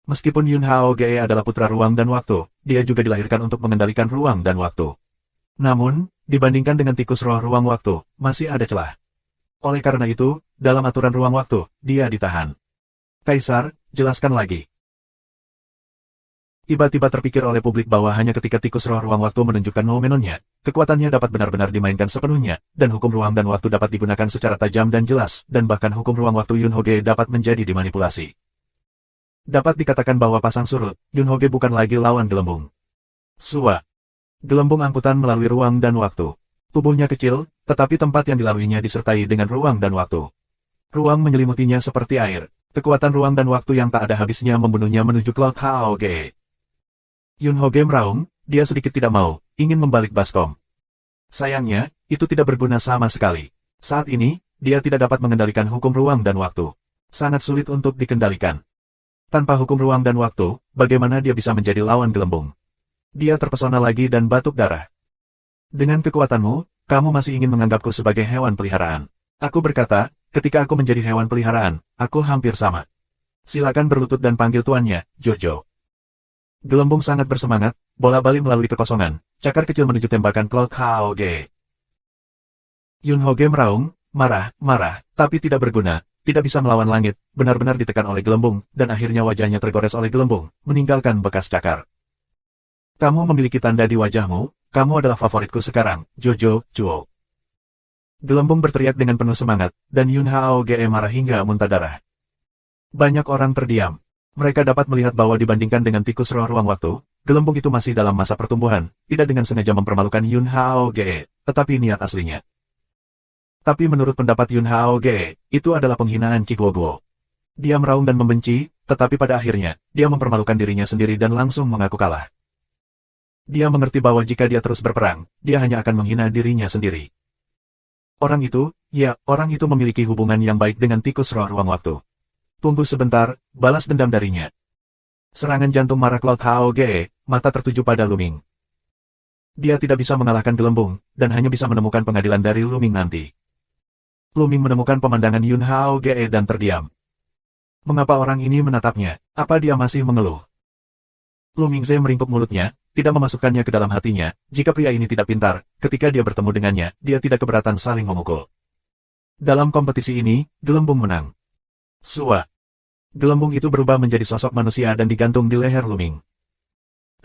Meskipun Yun HAOGE adalah putra ruang dan waktu, dia juga dilahirkan untuk mengendalikan ruang dan waktu. Namun, dibandingkan dengan tikus roh ruang waktu, masih ada celah. Oleh karena itu, dalam aturan ruang waktu, dia ditahan. Kaisar, jelaskan lagi. Tiba-tiba terpikir oleh publik bahwa hanya ketika tikus roh ruang waktu menunjukkan momenonnya, kekuatannya dapat benar-benar dimainkan sepenuhnya, dan hukum ruang dan waktu dapat digunakan secara tajam dan jelas, dan bahkan hukum ruang waktu Yun Hoge dapat menjadi dimanipulasi. Dapat dikatakan bahwa pasang surut, Yun Hoge bukan lagi lawan gelembung. Sua. Gelembung angkutan melalui ruang dan waktu. Tubuhnya kecil, tetapi tempat yang dilaluinya disertai dengan ruang dan waktu. Ruang menyelimutinya seperti air. Kekuatan ruang dan waktu yang tak ada habisnya membunuhnya menuju Cloud HAOGE. Yun Hoge meraung, dia sedikit tidak ingin membalik baskom. Sayangnya, itu tidak berguna sama sekali. Saat ini, dia tidak dapat mengendalikan hukum ruang dan waktu. Sangat sulit untuk dikendalikan. Tanpa hukum ruang dan waktu, bagaimana dia bisa menjadi lawan gelembung? Dia terpesona lagi dan batuk darah. Dengan kekuatanmu, kamu masih ingin menganggapku sebagai hewan peliharaan. Aku berkata, ketika aku menjadi hewan peliharaan, aku hampir sama. Silakan berlutut dan panggil tuannya, Jojo. Gelembung sangat bersemangat, bola balik melalui kekosongan, cakar kecil menuju tembakan Cloud Haoge. Yun Hoge meraung, marah, tapi tidak berguna, tidak bisa melawan langit, benar-benar ditekan oleh gelembung, dan akhirnya wajahnya tergores oleh gelembung, meninggalkan bekas cakar. Kamu memiliki tanda di wajahmu, kamu adalah favoritku sekarang, Jojo, Chuo. Gelembung berteriak dengan penuh semangat, dan Yun Haoge marah hingga muntah darah. Banyak orang terdiam. Mereka dapat melihat bahwa dibandingkan dengan tikus roh ruang waktu, gelembung itu masih dalam masa pertumbuhan, tidak dengan sengaja mempermalukan Yun Haoge, tetapi niat aslinya. Tapi menurut pendapat Yun Haoge, itu adalah penghinaan Ciguoguo. Dia meraung dan membenci, tetapi pada akhirnya, dia mempermalukan dirinya sendiri dan langsung mengaku kalah. Dia mengerti bahwa jika dia terus berperang, dia hanya akan menghina dirinya sendiri. Orang itu memiliki hubungan yang baik dengan tikus roh ruang waktu. Tunggu sebentar, balas dendam darinya. Serangan jantung marah Cloud Haoge, mata tertuju pada Luming. Dia tidak bisa mengalahkan gelembung, dan hanya bisa menemukan pengadilan dari Luming nanti. Luming menemukan pemandangan Yun Haoge dan terdiam. Mengapa orang ini menatapnya? Apa dia masih mengeluh? Lumingze meringkuk mulutnya, tidak memasukkannya ke dalam hatinya. Jika pria ini tidak pintar, ketika dia bertemu dengannya, dia tidak keberatan saling memukul. Dalam kompetisi ini, gelembung menang. Sua. Gelembung itu berubah menjadi sosok manusia dan digantung di leher Luming.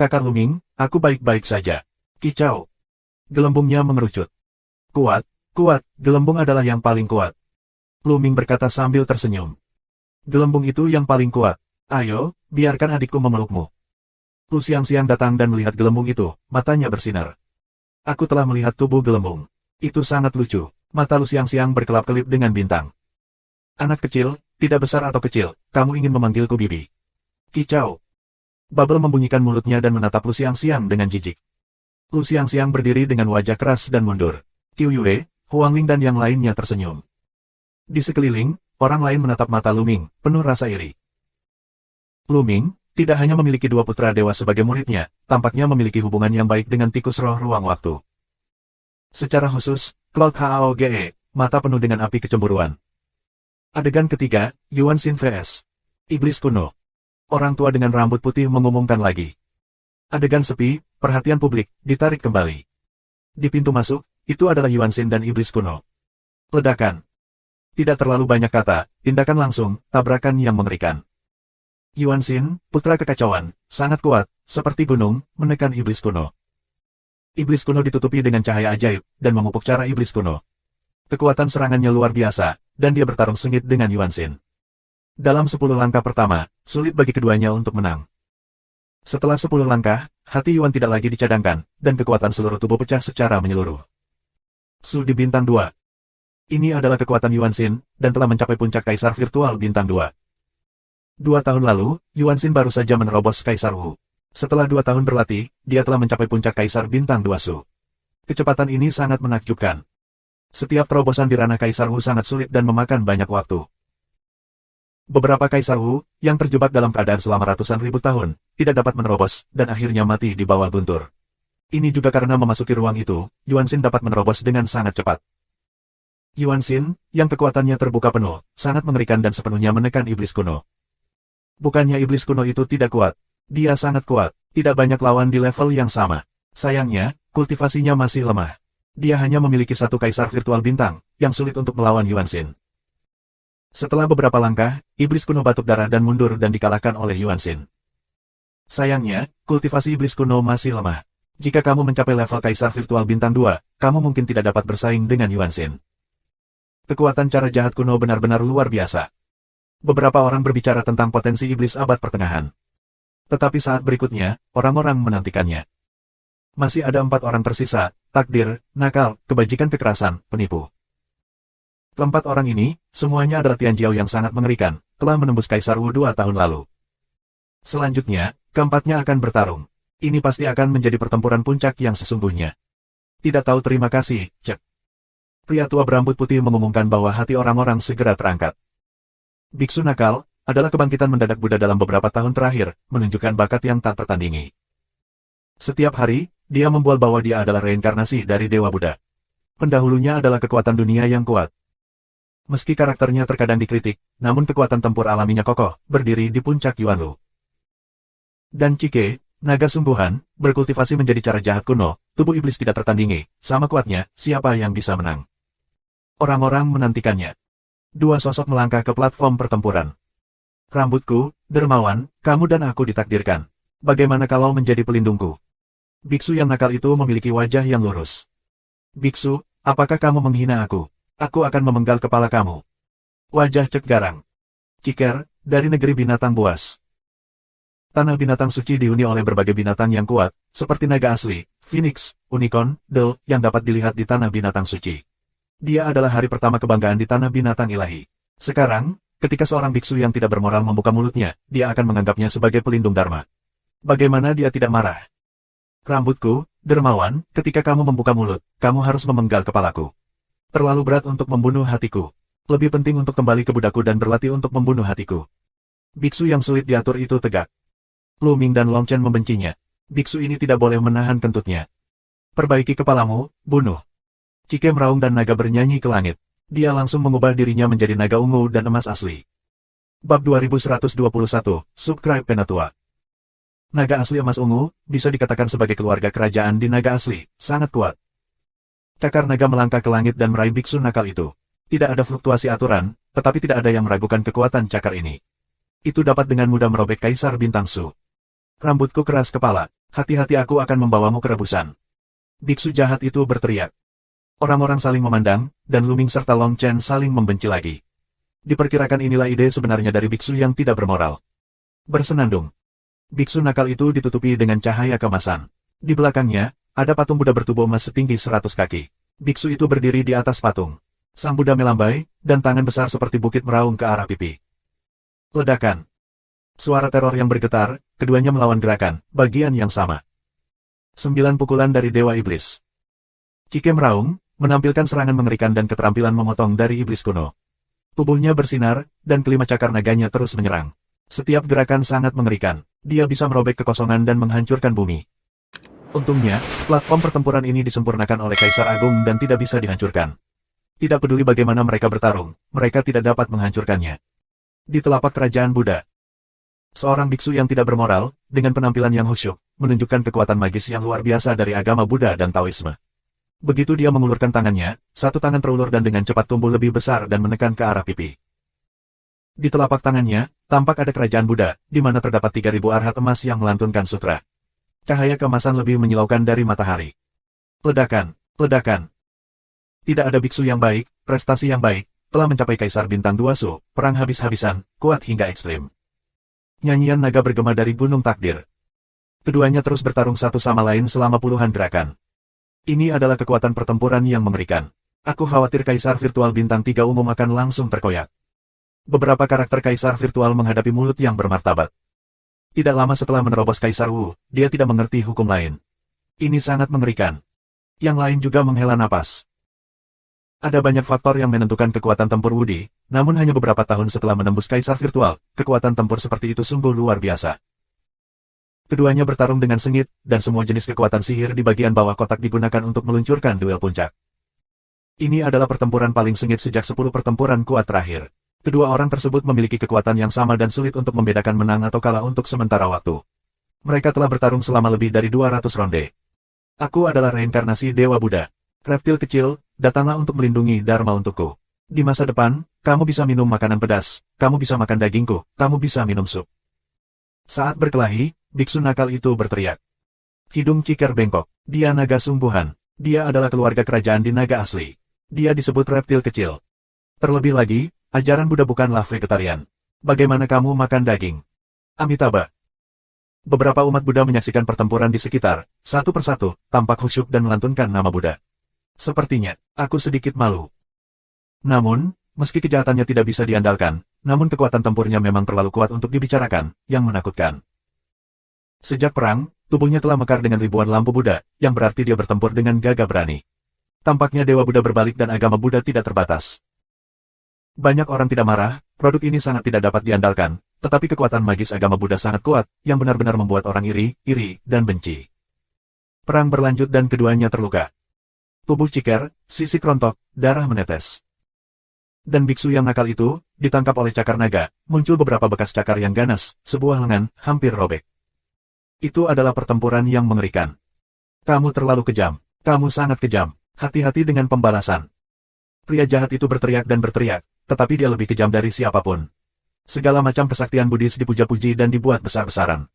Kakak Luming, aku baik-baik saja. Kicau. Gelembungnya mengerucut. Kuat, gelembung adalah yang paling kuat. Luming berkata sambil tersenyum. Gelembung itu yang paling kuat. Ayo, biarkan adikku memelukmu. Lu Xiangxiang datang dan melihat gelembung itu, matanya bersinar. Aku telah melihat tubuh gelembung. Itu sangat lucu. Mata Lu Xiangxiang berkelap-kelip dengan bintang. Anak kecil, tidak besar atau kecil, kamu ingin memanggilku bibi. Kicau. Bubble membunyikan mulutnya dan menatap Lu Xiangxiang dengan jijik. Lu Xiangxiang berdiri dengan wajah keras dan mundur. Qiu Yue, Huang Ling dan yang lainnya tersenyum. Di sekeliling, orang lain menatap mata Luming, penuh rasa iri. Luming, tidak hanya memiliki dua putra dewa sebagai muridnya, tampaknya memiliki hubungan yang baik dengan tikus roh ruang waktu. Secara khusus, Cloud Haoge, mata penuh dengan api kecemburuan. Adegan ketiga, Yuan Xin vs. Iblis kuno. Orang tua dengan rambut putih mengumumkan lagi. Adegan sepi, perhatian publik, ditarik kembali. Di pintu masuk, itu adalah Yuan Xin dan Iblis kuno. Ledakan. Tidak terlalu banyak kata, tindakan langsung, tabrakan yang mengerikan. Yuan Xin, putra kekacauan, sangat kuat, seperti gunung, menekan Iblis kuno. Iblis kuno ditutupi dengan cahaya ajaib, dan memupuk cara Iblis kuno. Kekuatan serangannya luar biasa, dan dia bertarung sengit dengan Yuan Xin. Dalam 10 langkah pertama, sulit bagi keduanya untuk menang. Setelah 10 langkah, hati Yuan tidak lagi dicadangkan, dan kekuatan seluruh tubuh pecah secara menyeluruh. Su di bintang 2. Ini adalah kekuatan Yuan Xin, dan telah mencapai puncak Kaisar Virtual bintang 2. 2 tahun lalu, Yuan Xin baru saja menerobos Kaisar Wu. Setelah 2 tahun berlatih, dia telah mencapai puncak Kaisar bintang 2 Su. Kecepatan ini sangat menakjubkan. Setiap terobosan di ranah Kaisar Wu sangat sulit dan memakan banyak waktu. Beberapa Kaisar Wu, yang terjebak dalam keadaan selama ratusan ribu tahun, tidak dapat menerobos, dan akhirnya mati di bawah guntur. Ini juga karena memasuki ruang itu, Yuan Xin dapat menerobos dengan sangat cepat. Yuan Xin, yang kekuatannya terbuka penuh, sangat mengerikan dan sepenuhnya menekan iblis kuno. Bukannya iblis kuno itu tidak kuat. Dia sangat kuat, tidak banyak lawan di level yang sama. Sayangnya, kultivasinya masih lemah. Dia hanya memiliki satu kaisar virtual bintang, yang sulit untuk melawan Yuan Xin. Setelah beberapa langkah, iblis kuno batuk darah dan mundur dan dikalahkan oleh Yuan Xin. Sayangnya, kultivasi iblis kuno masih lemah. Jika kamu mencapai level kaisar virtual bintang 2, kamu mungkin tidak dapat bersaing dengan Yuan Xin. Kekuatan cara jahat kuno benar-benar luar biasa. Beberapa orang berbicara tentang potensi iblis abad pertengahan. Tetapi saat berikutnya, orang-orang menantikannya. Masih ada 4 orang tersisa, takdir, nakal, kebajikan kekerasan, penipu. Keempat orang ini, semuanya adalah Tianjiao yang sangat mengerikan, telah menembus Kaisar Wu 2 tahun lalu. Selanjutnya, keempatnya akan bertarung. Ini pasti akan menjadi pertempuran puncak yang sesungguhnya. Tidak tahu terima kasih, Cek. Pria tua berambut putih mengumumkan bahwa hati orang-orang segera terangkat. Biksu nakal adalah kebangkitan mendadak Buddha dalam beberapa tahun terakhir, menunjukkan bakat yang tak tertandingi. Setiap hari, dia membual bahwa dia adalah reinkarnasi dari Dewa Buddha. Pendahulunya adalah kekuatan dunia yang kuat. Meski karakternya terkadang dikritik, namun kekuatan tempur alaminya kokoh, berdiri di puncak Yuanlu. Dan Cike, naga sungguhan, berkultivasi menjadi cara jahat kuno, tubuh iblis tidak tertandingi, sama kuatnya, siapa yang bisa menang? Orang-orang menantikannya. Dua sosok melangkah ke platform pertempuran. Rambutku, dermawan, kamu dan aku ditakdirkan. Bagaimana kalau menjadi pelindungku? Biksu yang nakal itu memiliki wajah yang lurus. Biksu, apakah kamu menghina aku? Aku akan memenggal kepala kamu. Wajah Cek garang. Ciker, dari negeri binatang buas. Tanah binatang suci dihuni oleh berbagai binatang yang kuat, seperti naga asli, phoenix, unicorn, del, yang dapat dilihat di tanah binatang suci. Dia adalah hari pertama kebanggaan di tanah binatang ilahi. Sekarang, ketika seorang biksu yang tidak bermoral membuka mulutnya, dia akan menganggapnya sebagai pelindung dharma. Bagaimana dia tidak marah? Rambutku, dermawan, ketika kamu membuka mulut, kamu harus memenggal kepalaku. Terlalu berat untuk membunuh hatiku. Lebih penting untuk kembali ke budaku dan berlatih untuk membunuh hatiku. Biksu yang sulit diatur itu tegak. Lu Ming dan Long Chen membencinya. Biksu ini tidak boleh menahan kentutnya. Perbaiki kepalamu, bunuh. Cike meraung dan naga bernyanyi ke langit. Dia langsung mengubah dirinya menjadi naga ungu dan emas asli. Bab 2121, Subscribe Penatua. Naga asli emas ungu, bisa dikatakan sebagai keluarga kerajaan di naga asli, sangat kuat. Cakar naga melangkah ke langit dan meraih biksu nakal itu. Tidak ada fluktuasi aturan, tetapi tidak ada yang meragukan kekuatan cakar ini. Itu dapat dengan mudah merobek Kaisar Bintang Su. Rambutku keras kepala, hati-hati aku akan membawamu ke rebusan. Biksu jahat itu berteriak. Orang-orang saling memandang, dan Lu Ming serta Long Chen saling membenci lagi. Diperkirakan inilah ide sebenarnya dari biksu yang tidak bermoral. Bersenandung. Biksu nakal itu ditutupi dengan cahaya kemasan. Di belakangnya, ada patung Buddha bertubuh emas setinggi 100 kaki. Biksu itu berdiri di atas patung. Sang Buddha melambai, dan tangan besar seperti bukit meraung ke arah pipi. Ledakan. Suara teror yang bergetar, keduanya melawan gerakan, bagian yang sama. 9 pukulan dari Dewa Iblis. Cike meraung, menampilkan serangan mengerikan dan keterampilan memotong dari iblis kuno. Tubuhnya bersinar, dan kelima cakar naganya terus menyerang. Setiap gerakan sangat mengerikan. Dia bisa merobek kekosongan dan menghancurkan bumi. Untungnya, platform pertempuran ini disempurnakan oleh Kaisar Agung dan tidak bisa dihancurkan. Tidak peduli bagaimana mereka bertarung, mereka tidak dapat menghancurkannya. Di telapak kerajaan Buddha, seorang biksu yang tidak bermoral, dengan penampilan yang khusyuk, menunjukkan kekuatan magis yang luar biasa dari agama Buddha dan Taoisme. Begitu dia mengulurkan tangannya, satu tangan terulur dan dengan cepat tumbuh lebih besar dan menekan ke arah pipi. Di telapak tangannya, tampak ada kerajaan Buddha, di mana terdapat 3.000 arhat emas yang melantunkan sutra. Cahaya kemasan lebih menyilaukan dari matahari. Ledakan, ledakan. Tidak ada biksu yang baik, prestasi yang baik, telah mencapai Kaisar Bintang 2 Su, perang habis-habisan, kuat hingga ekstrim. Nyanyian naga bergema dari Gunung Takdir. Keduanya terus bertarung satu sama lain selama puluhan gerakan. Ini adalah kekuatan pertempuran yang mengerikan. Aku khawatir Kaisar Virtual Bintang 3 umum akan langsung terkoyak. Beberapa karakter Kaisar Virtual menghadapi mulut yang bermartabat. Tidak lama setelah menerobos Kaisar Wu, dia tidak mengerti hukum lain. Ini sangat mengerikan. Yang lain juga menghela napas. Ada banyak faktor yang menentukan kekuatan tempur Wudi, namun hanya beberapa tahun setelah menembus Kaisar Virtual, kekuatan tempur seperti itu sungguh luar biasa. Keduanya bertarung dengan sengit, dan semua jenis kekuatan sihir di bagian bawah kotak digunakan untuk meluncurkan duel puncak. Ini adalah pertempuran paling sengit sejak 10 pertempuran kuat terakhir. Kedua orang tersebut memiliki kekuatan yang sama dan sulit untuk membedakan menang atau kalah untuk sementara waktu. Mereka telah bertarung selama lebih dari 200 ronde. Aku adalah reinkarnasi Dewa Buddha. Reptil kecil, datanglah untuk melindungi Dharma untukku. Di masa depan, kamu bisa minum makanan pedas, kamu bisa makan dagingku, kamu bisa minum sup. Saat berkelahi, biksu nakal itu berteriak. Hidung Ciker bengkok. Dia naga sungguhan. Dia adalah keluarga kerajaan di naga asli. Dia disebut reptil kecil. Terlebih lagi, ajaran Buddha bukanlah vegetarian. Bagaimana kamu makan daging? Amitabha. Beberapa umat Buddha menyaksikan pertempuran di sekitar, satu persatu, tampak khusyuk dan melantunkan nama Buddha. Sepertinya, aku sedikit malu. Namun, meski kejahatannya tidak bisa diandalkan, namun kekuatan tempurnya memang terlalu kuat untuk dibicarakan, yang menakutkan. Sejak perang, tubuhnya telah mekar dengan ribuan lampu Buddha, yang berarti dia bertempur dengan gagah berani. Tampaknya Dewa Buddha berbalik dan agama Buddha tidak terbatas. Banyak orang tidak marah, produk ini sangat tidak dapat diandalkan, tetapi kekuatan magis agama Buddha sangat kuat, yang benar-benar membuat orang iri, dan benci. Perang berlanjut dan keduanya terluka. Tubuh Ciker, sisik rontok, darah menetes. Dan biksu yang nakal itu, ditangkap oleh cakar naga, muncul beberapa bekas cakar yang ganas, sebuah lengan, hampir robek. Itu adalah pertempuran yang mengerikan. Kamu terlalu kejam, kamu sangat kejam, hati-hati dengan pembalasan. Pria jahat itu berteriak dan berteriak, tetapi dia lebih kejam dari siapapun. Segala macam kesaktian Buddhis dipuja-puji dan dibuat besar-besaran.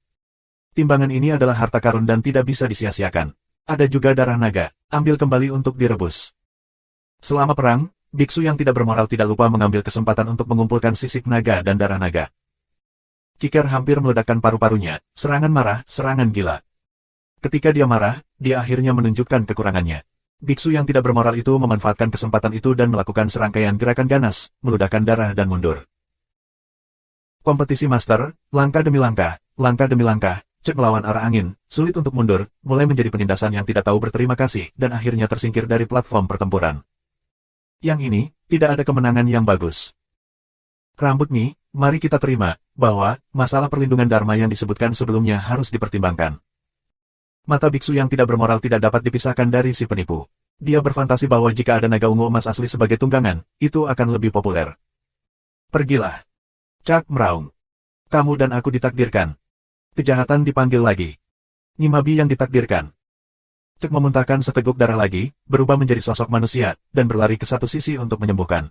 Timbangan ini adalah harta karun dan tidak bisa disia-siakan. Ada juga darah naga, ambil kembali untuk direbus. Selama perang, biksu yang tidak bermoral tidak lupa mengambil kesempatan untuk mengumpulkan sisik naga dan darah naga. Ciker hampir meledakkan paru-parunya, serangan marah, serangan gila. Ketika dia marah, dia akhirnya menunjukkan kekurangannya. Biksu yang tidak bermoral itu memanfaatkan kesempatan itu dan melakukan serangkaian gerakan ganas, meludahkan darah dan mundur. Kompetisi master, langkah demi langkah Cek melawan arah angin, sulit untuk mundur, mulai menjadi penindasan yang tidak tahu berterima kasih, dan akhirnya tersingkir dari platform pertempuran. Yang ini, tidak ada kemenangan yang bagus. Rambut Mi, mari kita terima, bahwa, masalah perlindungan Dharma yang disebutkan sebelumnya harus dipertimbangkan. Mata biksu yang tidak bermoral tidak dapat dipisahkan dari si penipu. Dia berfantasi bahwa jika ada naga ungu emas asli sebagai tunggangan, itu akan lebih populer. Pergilah. Cak meraung. Kamu dan aku ditakdirkan. Kejahatan dipanggil lagi. Nyimabi yang ditakdirkan. Cek memuntahkan seteguk darah lagi, berubah menjadi sosok manusia, dan berlari ke satu sisi untuk menyembuhkan.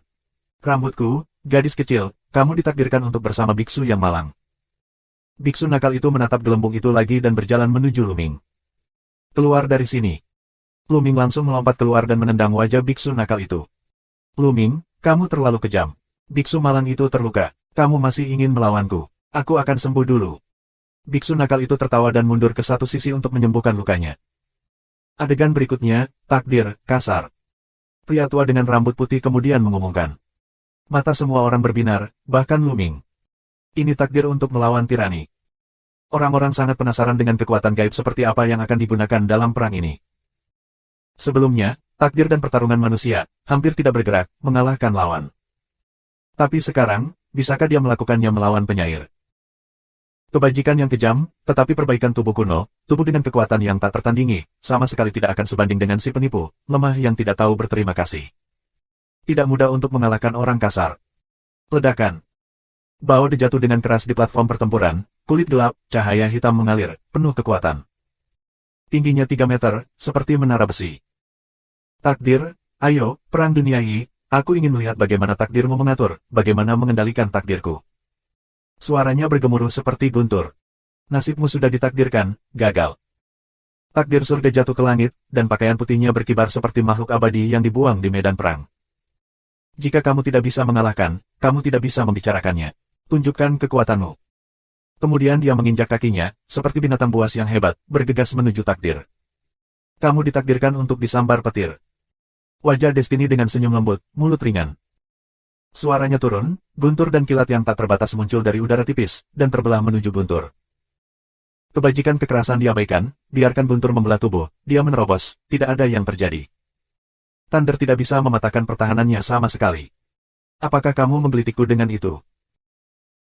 Rambutku, gadis kecil, kamu ditakdirkan untuk bersama biksu yang malang. Biksu nakal itu menatap gelembung itu lagi dan berjalan menuju Luming. Keluar dari sini. Luming langsung melompat keluar dan menendang wajah biksu nakal itu. Luming, kamu terlalu kejam. Biksu malang itu terluka. Kamu masih ingin melawanku. Aku akan sembuh dulu. Biksu nakal itu tertawa dan mundur ke satu sisi untuk menyembuhkan lukanya. Adegan berikutnya, takdir, kasar. Pria tua dengan rambut putih kemudian mengumumkan. Mata semua orang berbinar, bahkan Luming. Ini takdir untuk melawan tirani. Orang-orang sangat penasaran dengan kekuatan gaib seperti apa yang akan digunakan dalam perang ini. Sebelumnya, takdir dan pertarungan manusia, hampir tidak bergerak, mengalahkan lawan. Tapi sekarang, bisakah dia melakukannya melawan penyair? Kebajikan yang kejam, tetapi perbaikan tubuh kuno, tubuh dengan kekuatan yang tak tertandingi, sama sekali tidak akan sebanding dengan si penipu, lemah yang tidak tahu berterima kasih. Tidak mudah untuk mengalahkan orang kasar. Ledakan. Bao De jatuh dengan keras di platform pertempuran, kulit gelap, cahaya hitam mengalir, penuh kekuatan. Tingginya 3 meter, seperti menara besi. Takdir, ayo, perang duniai, aku ingin melihat bagaimana takdirmu mengatur, bagaimana mengendalikan takdirku. Suaranya bergemuruh seperti guntur. Nasibmu sudah ditakdirkan, gagal. Takdir surga jatuh ke langit, dan pakaian putihnya berkibar seperti makhluk abadi yang dibuang di medan perang. Jika kamu tidak bisa mengalahkan, kamu tidak bisa membicarakannya. Tunjukkan kekuatanmu. Kemudian dia menginjak kakinya, seperti binatang buas yang hebat, bergegas menuju takdir. Kamu ditakdirkan untuk disambar petir. Wajah Destiny dengan senyum lembut, mulut ringan. Suaranya turun, guntur dan kilat yang tak terbatas muncul dari udara tipis, dan terbelah menuju guntur. Kebajikan kekerasan diabaikan, biarkan guntur membelah tubuh, dia menerobos, tidak ada yang terjadi. Thunder tidak bisa mematahkan pertahanannya sama sekali. Apakah kamu menggelitikku dengan itu?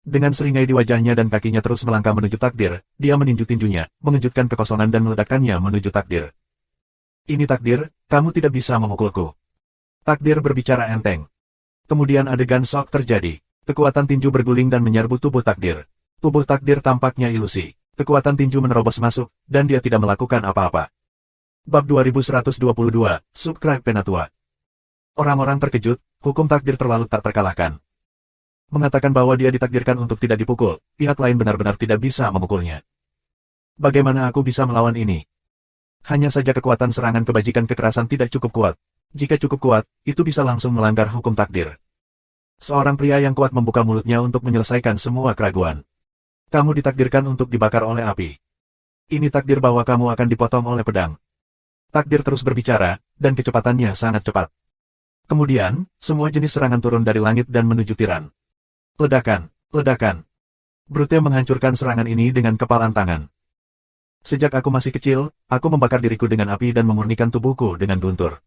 Dengan seringai di wajahnya dan kakinya terus melangkah menuju takdir, dia meninju tinjunya, mengejutkan kekosongan dan meledakkannya menuju takdir. Ini takdir, kamu tidak bisa memukulku. Takdir berbicara enteng. Kemudian adegan shock terjadi. Kekuatan tinju berguling dan menyerbu tubuh takdir. Tubuh takdir tampaknya ilusi. Kekuatan tinju menerobos masuk, dan dia tidak melakukan apa-apa. Bab 2122, Subscribe Penatua. Orang-orang terkejut, hukum takdir terlalu tak terkalahkan. Mengatakan bahwa dia ditakdirkan untuk tidak dipukul, pihak lain benar-benar tidak bisa memukulnya. Bagaimana aku bisa melawan ini? Hanya saja kekuatan serangan kebajikan kekerasan tidak cukup kuat. Jika cukup kuat, itu bisa langsung melanggar hukum takdir. Seorang pria yang kuat membuka mulutnya untuk menyelesaikan semua keraguan. Kamu ditakdirkan untuk dibakar oleh api. Ini takdir bahwa kamu akan dipotong oleh pedang. Takdir terus berbicara, dan kecepatannya sangat cepat. Kemudian, semua jenis serangan turun dari langit dan menuju tiran. Ledakan, ledakan. Brute menghancurkan serangan ini dengan kepalan tangan. Sejak aku masih kecil, aku membakar diriku dengan api dan memurnikan tubuhku dengan guntur.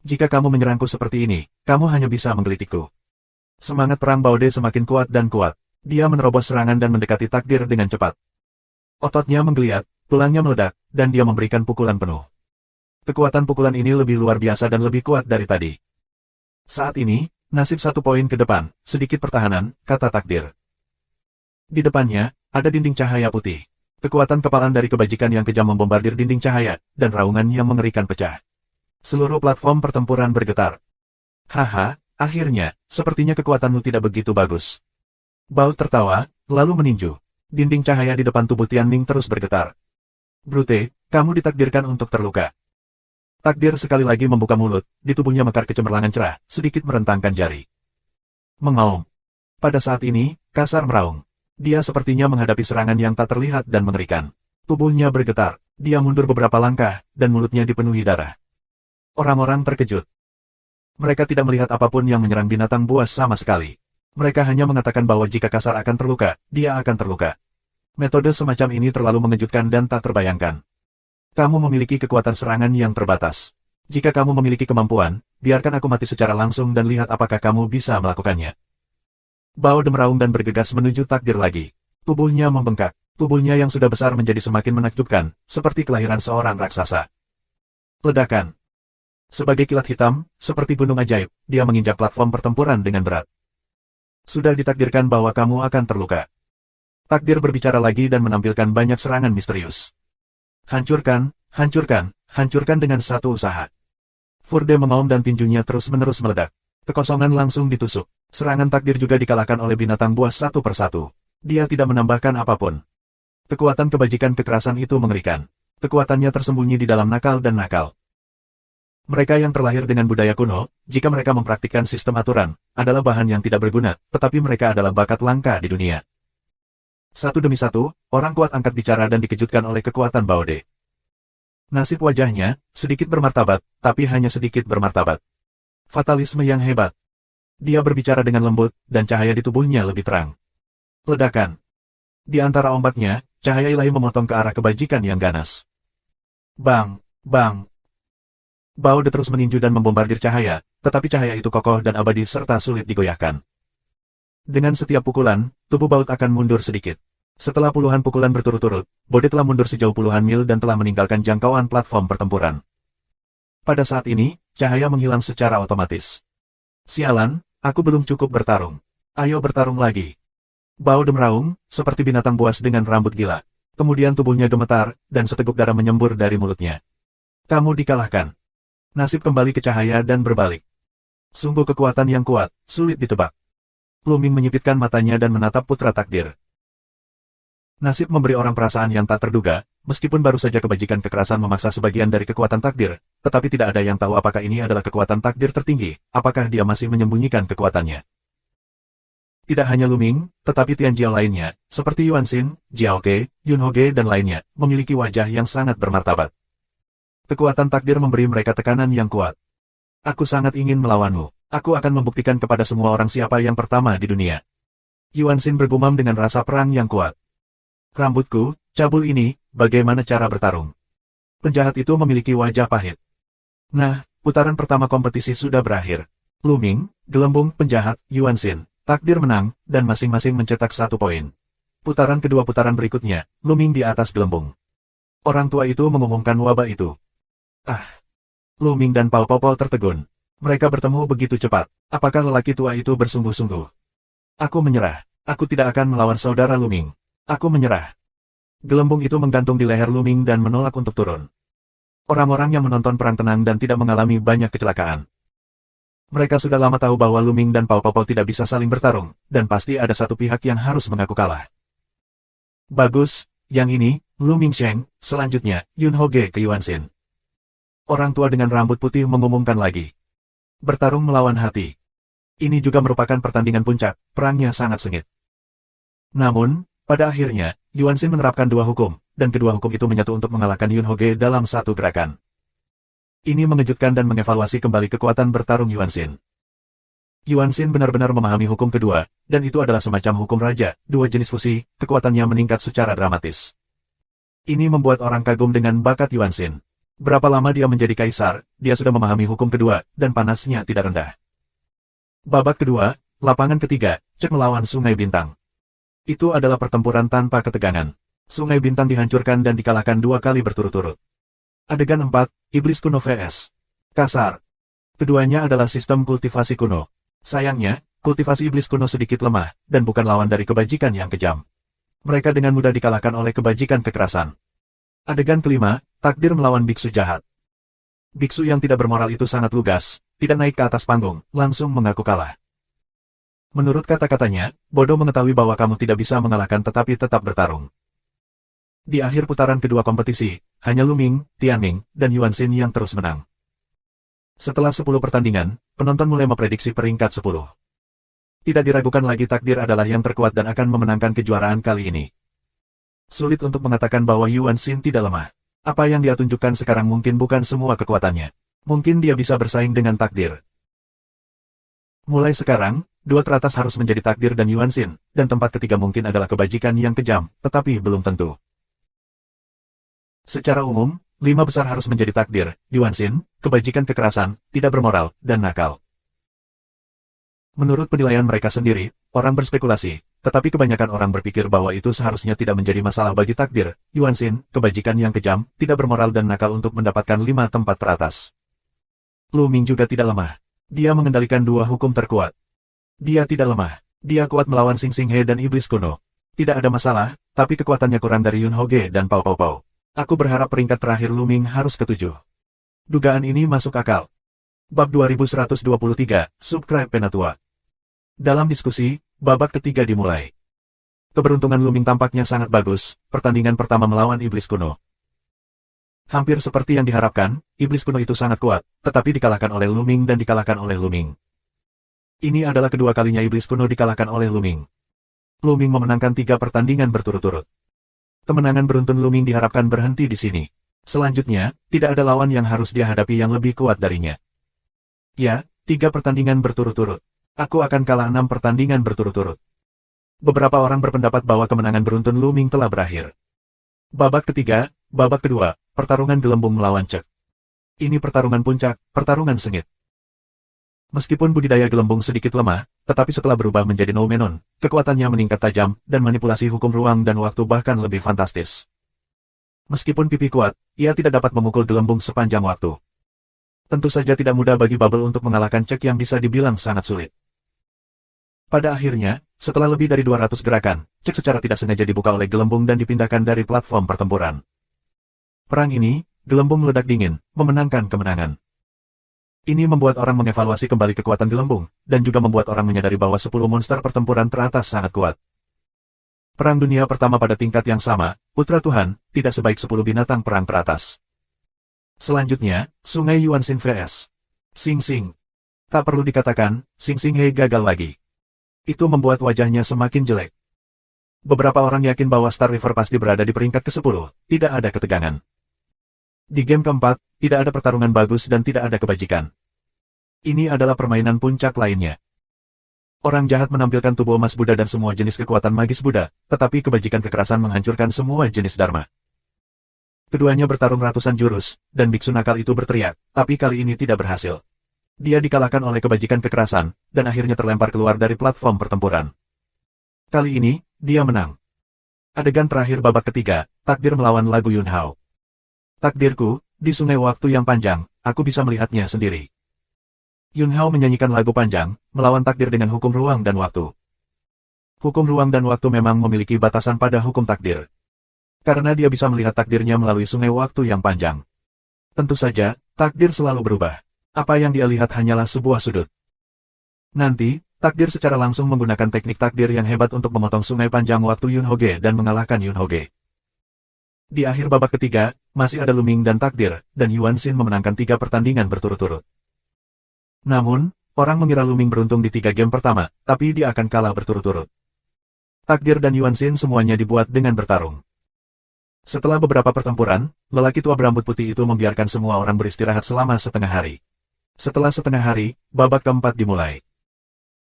Jika kamu menyerangku seperti ini, kamu hanya bisa menggelitikku. Semangat perang Baude semakin kuat dan kuat. Dia menerobos serangan dan mendekati takdir dengan cepat. Ototnya menggeliat, tulangnya meledak, dan dia memberikan pukulan penuh. Kekuatan pukulan ini lebih luar biasa dan lebih kuat dari tadi. Saat ini, nasib 1 poin ke depan, sedikit pertahanan, kata takdir. Di depannya, ada dinding cahaya putih. Kekuatan kepalan dari kebajikan yang kejam membombardir dinding cahaya, dan raungan yang mengerikan pecah. Seluruh platform pertempuran bergetar. Haha, akhirnya, sepertinya kekuatanmu tidak begitu bagus. Bao tertawa, lalu meninju. Dinding cahaya di depan tubuh Tianming terus bergetar. Brute, kamu ditakdirkan untuk terluka. Takdir sekali lagi membuka mulut, di tubuhnya mekar kecemerlangan cerah, sedikit merentangkan jari. Mengaum. Pada saat ini, kasar meraung. Dia sepertinya menghadapi serangan yang tak terlihat dan mengerikan. Tubuhnya bergetar, dia mundur beberapa langkah, dan mulutnya dipenuhi darah. Orang-orang terkejut. Mereka tidak melihat apapun yang menyerang binatang buas sama sekali. Mereka hanya mengatakan bahwa jika kasar akan terluka, dia akan terluka. Metode semacam ini terlalu mengejutkan dan tak terbayangkan. Kamu memiliki kekuatan serangan yang terbatas. Jika kamu memiliki kemampuan, biarkan aku mati secara langsung dan lihat apakah kamu bisa melakukannya. Bao demeraung dan bergegas menuju takdir lagi. Tubuhnya membengkak. Tubuhnya yang sudah besar menjadi semakin menakjubkan, seperti kelahiran seorang raksasa. Ledakan. Sebagai kilat hitam, seperti gunung ajaib, dia menginjak platform pertempuran dengan berat. Sudah ditakdirkan bahwa kamu akan terluka. Takdir berbicara lagi dan menampilkan banyak serangan misterius. Hancurkan, hancurkan, hancurkan dengan satu usaha. Furde mengaum dan tinjunya terus-menerus meledak. Kekosongan langsung ditusuk. Serangan takdir juga dikalahkan oleh binatang buas satu persatu. Dia tidak menambahkan apapun. Kekuatan kebajikan kekerasan itu mengerikan. Kekuatannya tersembunyi di dalam nakal dan nakal. Mereka yang terlahir dengan budaya kuno, jika mereka mempraktikkan sistem aturan, adalah bahan yang tidak berguna, tetapi mereka adalah bakat langka di dunia. Satu demi satu, orang kuat angkat bicara dan dikejutkan oleh kekuatan Baude. Nasib wajahnya, sedikit bermartabat, tapi hanya sedikit bermartabat. Fatalisme yang hebat. Dia berbicara dengan lembut, dan cahaya di tubuhnya lebih terang. Ledakan. Di antara ombaknya, cahaya ilahi memotong ke arah kebajikan yang ganas. Bang, bang. Baude terus meninju dan membombardir cahaya, tetapi cahaya itu kokoh dan abadi serta sulit digoyahkan. Dengan setiap pukulan, tubuh Baut akan mundur sedikit. Setelah puluhan pukulan berturut-turut, Baude telah mundur sejauh puluhan mil dan telah meninggalkan jangkauan platform pertempuran. Pada saat ini, cahaya menghilang secara otomatis. Sialan, aku belum cukup bertarung. Ayo bertarung lagi. Baude meraung, seperti binatang buas dengan rambut gila. Kemudian tubuhnya gemetar, dan seteguk darah menyembur dari mulutnya. Kamu dikalahkan. Nasib kembali ke cahaya dan berbalik. Sungguh kekuatan yang kuat, sulit ditebak. Luming menyipitkan matanya dan menatap putra takdir. Nasib memberi orang perasaan yang tak terduga, meskipun baru saja kebajikan kekerasan memaksa sebagian dari kekuatan takdir, tetapi tidak ada yang tahu apakah ini adalah kekuatan takdir tertinggi, apakah dia masih menyembunyikan kekuatannya. Tidak hanya Luming, tetapi Tian Jiao lainnya, seperti Yuan Xin, Jiao Ke, Yun Hoge dan lainnya, memiliki wajah yang sangat bermartabat. Kekuatan takdir memberi mereka tekanan yang kuat. Aku sangat ingin melawanmu. Aku akan membuktikan kepada semua orang siapa yang pertama di dunia. Yuan Xin bergumam dengan rasa perang yang kuat. Rambutku, cabul ini, bagaimana cara bertarung? Penjahat itu memiliki wajah pahit. Nah, putaran pertama kompetisi sudah berakhir. Luming, Gelembung, penjahat, Yuan Xin, takdir menang, dan masing-masing mencetak 1 poin. Putaran kedua putaran berikutnya, Luming di atas Gelembung. Orang tua itu mengumumkan wabah itu. Luming dan Pao Pao tertegun. Mereka bertemu begitu cepat. Apakah lelaki tua itu bersungguh-sungguh? Aku menyerah. Aku tidak akan melawan saudara Luming. Aku menyerah. Gelembung itu menggantung di leher Luming dan menolak untuk turun. Orang-orang yang menonton perang tenang dan tidak mengalami banyak kecelakaan. Mereka sudah lama tahu bahwa Luming dan Pao Pao tidak bisa saling bertarung, dan pasti ada satu pihak yang harus mengaku kalah. Bagus, yang ini, Luming Sheng, selanjutnya, Yun Hoge ke Yuan Xin. Orang tua dengan rambut putih mengumumkan lagi. Bertarung melawan hati. Ini juga merupakan pertandingan puncak, perangnya sangat sengit. Namun, pada akhirnya, Yuan Xin menerapkan 2 hukum, dan kedua hukum itu menyatu untuk mengalahkan Yun Hoge dalam satu gerakan. Ini mengejutkan dan mengevaluasi kembali kekuatan bertarung Yuan Xin. Yuan Xin benar-benar memahami hukum kedua, dan itu adalah semacam hukum raja, 2 jenis fusi, kekuatannya meningkat secara dramatis. Ini membuat orang kagum dengan bakat Yuan Xin. Berapa lama dia menjadi kaisar, dia sudah memahami hukum kedua, dan panasnya tidak rendah. Babak kedua, lapangan ketiga, Cek melawan Sungai Bintang. Itu adalah pertempuran tanpa ketegangan. Sungai Bintang dihancurkan dan dikalahkan 2 kali berturut-turut. Adegan 4, Iblis Kuno vs. Kasar. Keduanya adalah sistem kultivasi kuno. Sayangnya, kultivasi iblis kuno sedikit lemah, dan bukan lawan dari kebajikan yang kejam. Mereka dengan mudah dikalahkan oleh kebajikan kekerasan. Adegan kelima, takdir melawan biksu jahat. Biksu yang tidak bermoral itu sangat lugas, tidak naik ke atas panggung, langsung mengaku kalah. Menurut kata-katanya, bodoh mengetahui bahwa kamu tidak bisa mengalahkan tetapi tetap bertarung. Di akhir putaran kedua kompetisi, hanya Lu Ming, Tianming, dan Yuan Xin yang terus menang. Setelah 10 pertandingan, penonton mulai memprediksi peringkat 10. Tidak diragukan lagi takdir adalah yang terkuat dan akan memenangkan kejuaraan kali ini. Sulit untuk mengatakan bahwa Yuan Xin tidak lemah. Apa yang dia tunjukkan sekarang mungkin bukan semua kekuatannya. Mungkin dia bisa bersaing dengan takdir. Mulai sekarang, 2 teratas harus menjadi takdir dan Yuan Xin, dan tempat ketiga mungkin adalah kebajikan yang kejam, tetapi belum tentu. Secara umum, 5 besar harus menjadi takdir, Yuan Xin, kebajikan kekerasan, tidak bermoral, dan nakal. Menurut penilaian mereka sendiri, orang berspekulasi, tetapi kebanyakan orang berpikir bahwa itu seharusnya tidak menjadi masalah bagi takdir, Yuan Xin, kebajikan yang kejam, tidak bermoral dan nakal untuk mendapatkan 5 tempat teratas. Lu Ming juga tidak lemah. Dia mengendalikan 2 hukum terkuat. Dia tidak lemah. Dia kuat melawan Xing Xing He dan Iblis Kuno. Tidak ada masalah, tapi kekuatannya kurang dari Yun Hoge dan Pao Pao Pao. Aku berharap peringkat terakhir Lu Ming harus ke-7. Dugaan ini masuk akal. Bab 2123, Subscribe Penatua. Dalam diskusi, babak ketiga dimulai. Keberuntungan Lu Ming tampaknya sangat bagus, pertandingan pertama melawan Iblis Kuno. Hampir seperti yang diharapkan, Iblis Kuno itu sangat kuat, tetapi dikalahkan oleh Lu Ming dan dikalahkan oleh Lu Ming. Ini adalah kedua kalinya Iblis Kuno dikalahkan oleh Lu Ming. Lu Ming memenangkan 3 pertandingan berturut-turut. Kemenangan beruntun Lu Ming diharapkan berhenti di sini. Selanjutnya, tidak ada lawan yang harus dia hadapi yang lebih kuat darinya. Ya, 3 pertandingan berturut-turut. Aku akan kalah 6 pertandingan berturut-turut. Beberapa orang berpendapat bahwa kemenangan beruntun Lu Ming telah berakhir. Babak ketiga, babak kedua, pertarungan gelembung melawan Cek. Ini pertarungan puncak, pertarungan sengit. Meskipun budidaya gelembung sedikit lemah, tetapi setelah berubah menjadi Noumenon, kekuatannya meningkat tajam, dan manipulasi hukum ruang dan waktu bahkan lebih fantastis. Meskipun pipi kuat, ia tidak dapat memukul gelembung sepanjang waktu. Tentu saja tidak mudah bagi Bubble untuk mengalahkan Cek yang bisa dibilang sangat sulit. Pada akhirnya, setelah lebih dari 200 gerakan, Cek secara tidak sengaja dibuka oleh gelembung dan dipindahkan dari platform pertempuran. Perang ini, gelembung meledak dingin, memenangkan kemenangan. Ini membuat orang mengevaluasi kembali kekuatan gelembung, dan juga membuat orang menyadari bahwa 10 monster pertempuran teratas sangat kuat. Perang dunia pertama pada tingkat yang sama, Putra Tuhan, tidak sebaik 10 binatang perang teratas. Selanjutnya, Sungai Yuan Xin vs. Xing Xing. Tak perlu dikatakan, Xing Xing He gagal lagi. Itu membuat wajahnya semakin jelek. Beberapa orang yakin bahwa Star River pasti berada di peringkat ke-10, tidak ada ketegangan. Di game keempat, tidak ada pertarungan bagus dan tidak ada kebajikan. Ini adalah permainan puncak lainnya. Orang jahat menampilkan tubuh emas Buddha dan semua jenis kekuatan magis Buddha, tetapi kebajikan kekerasan menghancurkan semua jenis Dharma. Keduanya bertarung ratusan jurus, dan biksu nakal itu berteriak, tapi kali ini tidak berhasil. Dia dikalahkan oleh kebajikan kekerasan, dan akhirnya terlempar keluar dari platform pertempuran. Kali ini, dia menang. Adegan terakhir babak ketiga, takdir melawan lagu Yun Hao. Takdirku, di sungai waktu yang panjang, aku bisa melihatnya sendiri. Yun Hao menyanyikan lagu panjang, melawan takdir dengan hukum ruang dan waktu. Hukum ruang dan waktu memang memiliki batasan pada hukum takdir. Karena dia bisa melihat takdirnya melalui sungai waktu yang panjang. Tentu saja, takdir selalu berubah. Apa yang dia lihat hanyalah sebuah sudut. Nanti, takdir secara langsung menggunakan teknik takdir yang hebat untuk memotong sungai panjang waktu Yun Hoge dan mengalahkan Yun Hoge. Di akhir babak ketiga, masih ada Lu Ming dan takdir, dan Yuan Xin memenangkan 3 pertandingan berturut-turut. Namun, orang mengira Lu Ming beruntung di 3 game pertama, tapi dia akan kalah berturut-turut. Takdir dan Yuan Xin semuanya dibuat dengan bertarung. Setelah beberapa pertempuran, lelaki tua berambut putih itu membiarkan semua orang beristirahat selama setengah hari. Setelah setengah hari, babak keempat dimulai.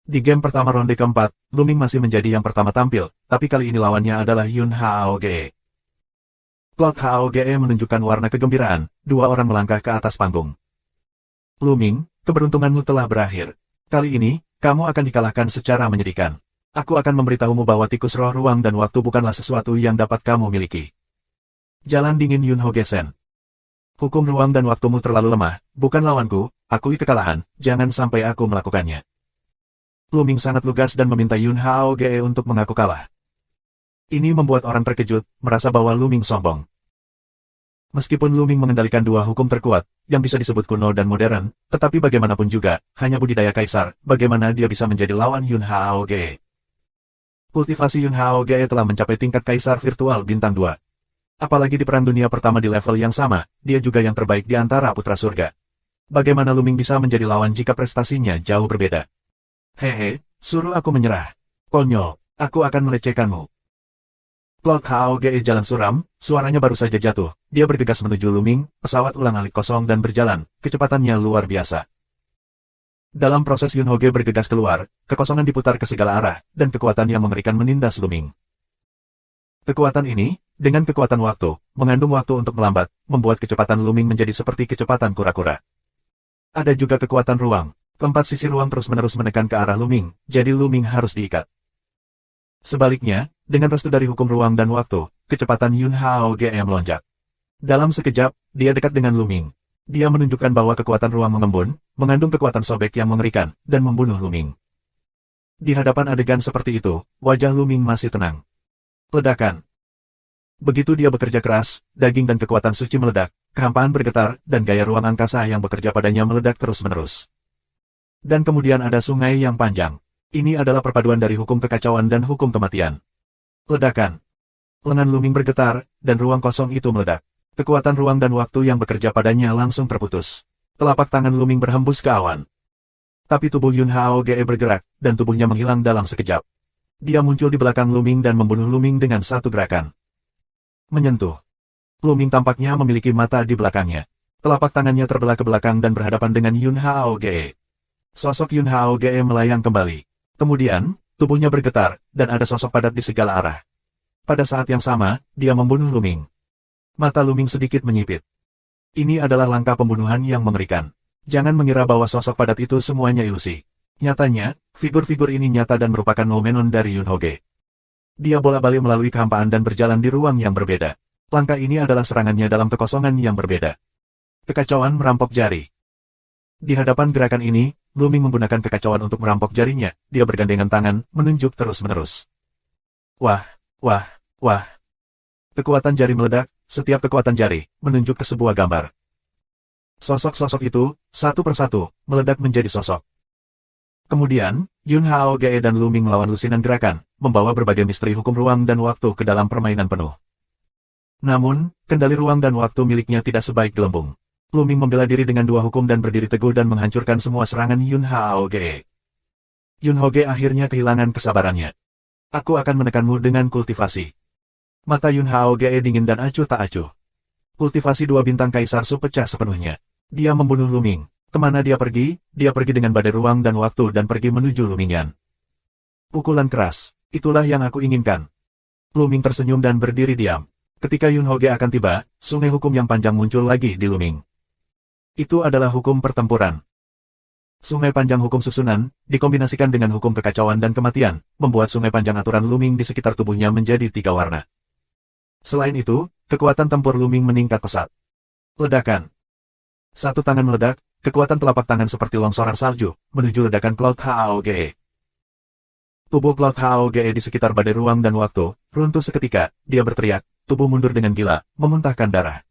Di game pertama ronde keempat, Lu Ming masih menjadi yang pertama tampil, tapi kali ini lawannya adalah Yun Hao Ge. Cloud HOGE menunjukkan warna kegembiraan, dua orang melangkah ke atas panggung. Luming, keberuntunganmu telah berakhir. Kali ini, kamu akan dikalahkan secara menyedihkan. Aku akan memberitahumu bahwa tikus roh ruang dan waktu bukanlah sesuatu yang dapat kamu miliki. Jalan dingin Yunho Gesen. Hukum ruang dan waktumu terlalu lemah, bukan lawanku, akui kekalahan, jangan sampai aku melakukannya. Luming sangat lugas dan meminta Yunho Ge untuk mengaku kalah. Ini membuat orang terkejut, merasa bahwa Luming sombong. Meskipun Luming mengendalikan dua hukum terkuat, yang bisa disebut kuno dan modern, tetapi bagaimanapun juga, hanya budidaya kaisar, bagaimana dia bisa menjadi lawan Yunho Ge. Kultivasi Yunho Ge telah mencapai tingkat kaisar virtual bintang 2. Apalagi di Perang Dunia Pertama di level yang sama, dia juga yang terbaik di antara putra surga. Bagaimana Luming bisa menjadi lawan jika prestasinya jauh berbeda? Hehe, suruh aku menyerah. Konyol, aku akan melecehkanmu. Cloud HOGE jalan suram, suaranya baru saja jatuh. Dia bergegas menuju Luming, pesawat ulang-alik kosong dan berjalan, kecepatannya luar biasa. Dalam proses Yunho Ge bergegas keluar, kekosongan diputar ke segala arah, dan kekuatan yang mengerikan menindas Luming. Kekuatan ini, dengan kekuatan waktu, mengandung waktu untuk melambat, membuat kecepatan Luming menjadi seperti kecepatan kura-kura. Ada juga kekuatan ruang. Keempat sisi ruang terus-menerus menekan ke arah Luming, jadi Luming harus diikat. Sebaliknya, dengan restu dari hukum ruang dan waktu, kecepatan Yunho Ge melonjak. Dalam sekejap, dia dekat dengan Luming. Dia menunjukkan bahwa kekuatan ruang mengembun, mengandung kekuatan sobek yang mengerikan, dan membunuh Luming. Di hadapan adegan seperti itu, wajah Luming masih tenang. Ledakan. Begitu dia bekerja keras, daging dan kekuatan suci meledak, kehampaan bergetar, dan gaya ruang angkasa yang bekerja padanya meledak terus-menerus. Dan kemudian ada sungai yang panjang. Ini adalah perpaduan dari hukum kekacauan dan hukum kematian. Ledakan. Lengan Luming bergetar, dan ruang kosong itu meledak. Kekuatan ruang dan waktu yang bekerja padanya langsung terputus. Telapak tangan Luming berhembus ke awan. Tapi tubuh Yunho Ge bergerak, dan tubuhnya menghilang dalam sekejap. Dia muncul di belakang Luming dan membunuh Luming dengan satu gerakan. Menyentuh. Luming tampaknya memiliki mata di belakangnya. Telapak tangannya terbelah ke belakang dan berhadapan dengan Yunho Ge. Sosok Yunho Ge melayang kembali. Kemudian, tubuhnya bergetar, dan ada sosok padat di segala arah. Pada saat yang sama, dia membunuh Luming. Mata Luming sedikit menyipit. Ini adalah langkah pembunuhan yang mengerikan. Jangan mengira bahwa sosok padat itu semuanya ilusi. Nyatanya, figur-figur ini nyata dan merupakan Noumenon dari Yunho Ge. Dia bolak-balik melalui kehampaan dan berjalan di ruang yang berbeda. Langkah ini adalah serangannya dalam kekosongan yang berbeda. Kekacauan merampok jari. Di hadapan gerakan ini, Luming menggunakan kekacauan untuk merampok jarinya. Dia bergandengan tangan, menunjuk terus-menerus. Wah, wah, wah. Kekuatan jari meledak, setiap kekuatan jari, menunjuk ke sebuah gambar. Sosok-sosok itu, satu persatu, meledak menjadi sosok. Kemudian, Yunho Ge dan Luming melawan lusinan gerakan, membawa berbagai misteri hukum ruang dan waktu ke dalam permainan penuh. Namun, kendali ruang dan waktu miliknya tidak sebaik gelembung. Luming membela diri dengan dua hukum dan berdiri teguh dan menghancurkan semua serangan Yunho Ge. Yunho Ge akhirnya kehilangan kesabarannya. Aku akan menekanmu dengan kultivasi. Mata Yunho Ge dingin dan acuh tak acuh. Kultivasi dua bintang kaisar Su pecah sepenuhnya. Dia membunuh Luming. Kemana dia pergi? Dia pergi dengan badai ruang dan waktu dan pergi menuju Lumingan. Pukulan keras. Itulah yang aku inginkan. Luming tersenyum dan berdiri diam. Ketika Yunho Ge akan tiba, sungai hukum yang panjang muncul lagi di Luming. Itu adalah hukum pertempuran. Sungai panjang hukum susunan, dikombinasikan dengan hukum kekacauan dan kematian, membuat sungai panjang aturan Luming di sekitar tubuhnya menjadi 3 warna. Selain itu, kekuatan tempur Luming meningkat pesat. Ledakan. Satu tangan meledak, kekuatan telapak tangan seperti longsoran salju, menuju ledakan Cloud HOGE. Tubuh Cloud HOGE di sekitar badai ruang dan waktu, runtuh seketika, dia berteriak, tubuh mundur dengan gila, memuntahkan darah.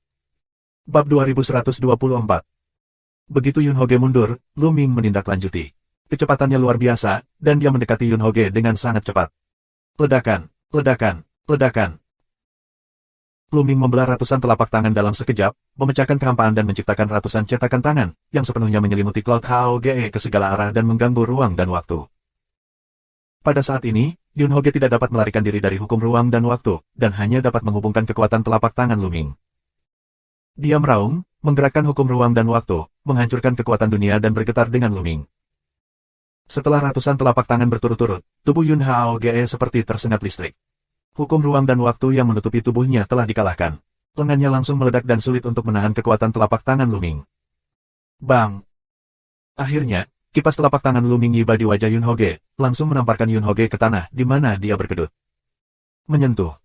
Bab 2124. Begitu Yunho Ge mundur, Luming menindaklanjuti. Kecepatannya luar biasa, dan dia mendekati Yunho Ge dengan sangat cepat. Ledakan, ledakan, ledakan. Luming membelah ratusan telapak tangan dalam sekejap, memecahkan kehampaan dan menciptakan ratusan cetakan tangan, yang sepenuhnya menyelimuti Cloud HOGE ke segala arah dan mengganggu ruang dan waktu. Pada saat ini, Yunho Ge tidak dapat melarikan diri dari hukum ruang dan waktu, dan hanya dapat menghubungkan kekuatan telapak tangan Luming. Dia meraung, menggerakkan hukum ruang dan waktu, menghancurkan kekuatan dunia dan bergetar dengan Luming. Setelah ratusan telapak tangan berturut-turut, tubuh Yunho Ge seperti tersengat listrik. Hukum ruang dan waktu yang menutupi tubuhnya telah dikalahkan. Lengannya langsung meledak dan sulit untuk menahan kekuatan telapak tangan Luming. Bang! Akhirnya, kipas telapak tangan Luming tiba di wajah Yun Hoge, langsung menamparkan Yun Hoge ke tanah di mana dia berkedut. Menyentuh.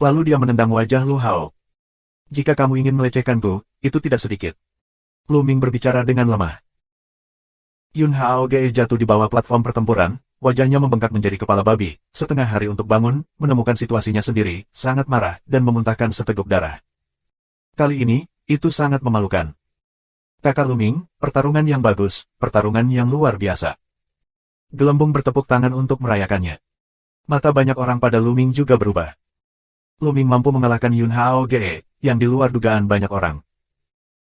Lalu dia menendang wajah Lu Hao. Jika kamu ingin melecehkanku, itu tidak sedikit. Luming berbicara dengan lemah. Yun Hao Ge jatuh di bawah platform pertempuran, wajahnya membengkak menjadi kepala babi, setengah hari untuk bangun, menemukan situasinya sendiri, sangat marah, dan memuntahkan seteguk darah. Kali ini, itu sangat memalukan. Kakak Luming, pertarungan yang bagus, pertarungan yang luar biasa. Gelembung bertepuk tangan untuk merayakannya. Mata banyak orang pada Luming juga berubah. Luming mampu mengalahkan Yun Hao Ge, yang di luar dugaan banyak orang.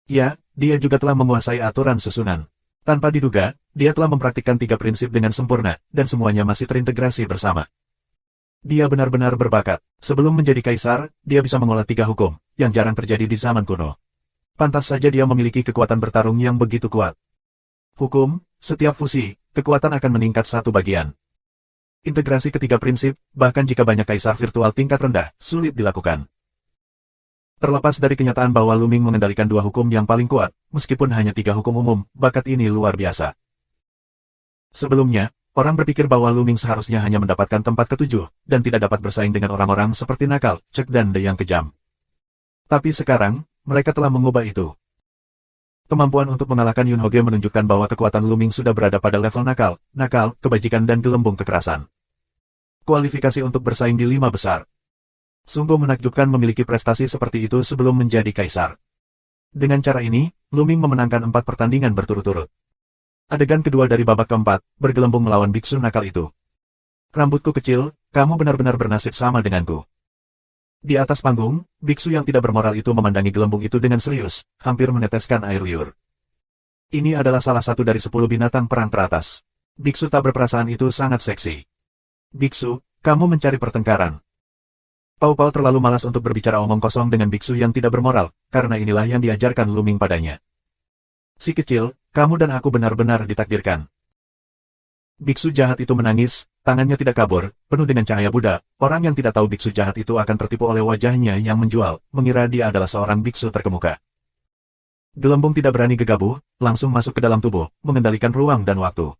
Ya, dia juga telah menguasai aturan susunan. Tanpa diduga, dia telah mempraktikkan 3 prinsip dengan sempurna, dan semuanya masih terintegrasi bersama. Dia benar-benar berbakat. Sebelum menjadi kaisar, dia bisa mengolah 3 hukum, yang jarang terjadi di zaman kuno. Pantas saja dia memiliki kekuatan bertarung yang begitu kuat. Hukum, setiap fusi, kekuatan akan meningkat 1 bagian. Integrasi ketiga prinsip, bahkan jika banyak kaisar virtual tingkat rendah, sulit dilakukan. Terlepas dari kenyataan bahwa Luming mengendalikan 2 hukum yang paling kuat, meskipun hanya 3 hukum umum, bakat ini luar biasa. Sebelumnya, orang berpikir bahwa Luming seharusnya hanya mendapatkan tempat ke-7, dan tidak dapat bersaing dengan orang-orang seperti Nakal, Cek dan The yang kejam. Tapi sekarang, mereka telah mengubah itu. Kemampuan untuk mengalahkan Yun Hoge menunjukkan bahwa kekuatan Luming sudah berada pada level nakal, kebajikan dan gelembung kekerasan. Kualifikasi untuk bersaing di 5 besar. Sungguh menakjubkan memiliki prestasi seperti itu sebelum menjadi kaisar. Dengan cara ini, Luming memenangkan 4 pertandingan berturut-turut. Adegan kedua dari babak keempat, bergelembung melawan biksu nakal itu. Rambutku kecil, kamu benar-benar bernasib sama denganku. Di atas panggung, biksu yang tidak bermoral itu memandangi gelembung itu dengan serius, hampir meneteskan air liur. Ini adalah salah satu dari 10 binatang perang teratas. Biksu tak berperasaan itu sangat seksi. Biksu, kamu mencari pertengkaran. Pau Pau terlalu malas untuk berbicara omong kosong dengan biksu yang tidak bermoral, karena inilah yang diajarkan Luming padanya. Si kecil, kamu dan aku benar-benar ditakdirkan. Biksu jahat itu menangis, tangannya tidak kabur, penuh dengan cahaya Buddha. Orang yang tidak tahu biksu jahat itu akan tertipu oleh wajahnya yang menjual, mengira dia adalah seorang biksu terkemuka. Gelembung tidak berani gegabah, langsung masuk ke dalam tubuh, mengendalikan ruang dan waktu.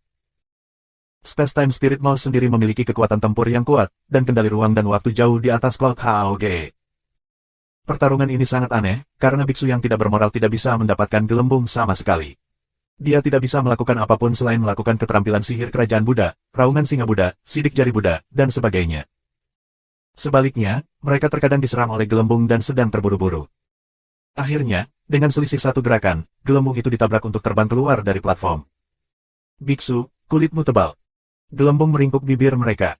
Space Time Spirit Mouse sendiri memiliki kekuatan tempur yang kuat, dan kendali ruang dan waktu jauh di atas Cloud Hao Ge. Pertarungan ini sangat aneh, karena biksu yang tidak bermoral tidak bisa mendapatkan gelembung sama sekali. Dia tidak bisa melakukan apapun selain melakukan keterampilan sihir kerajaan Buddha, raungan singa Buddha, sidik jari Buddha, dan sebagainya. Sebaliknya, mereka terkadang diserang oleh gelembung dan sedang terburu-buru. Akhirnya, dengan selisih 1 gerakan, gelembung itu ditabrak untuk terbang keluar dari platform. Biksu, kulitmu tebal. Gelembung meringkuk bibir mereka.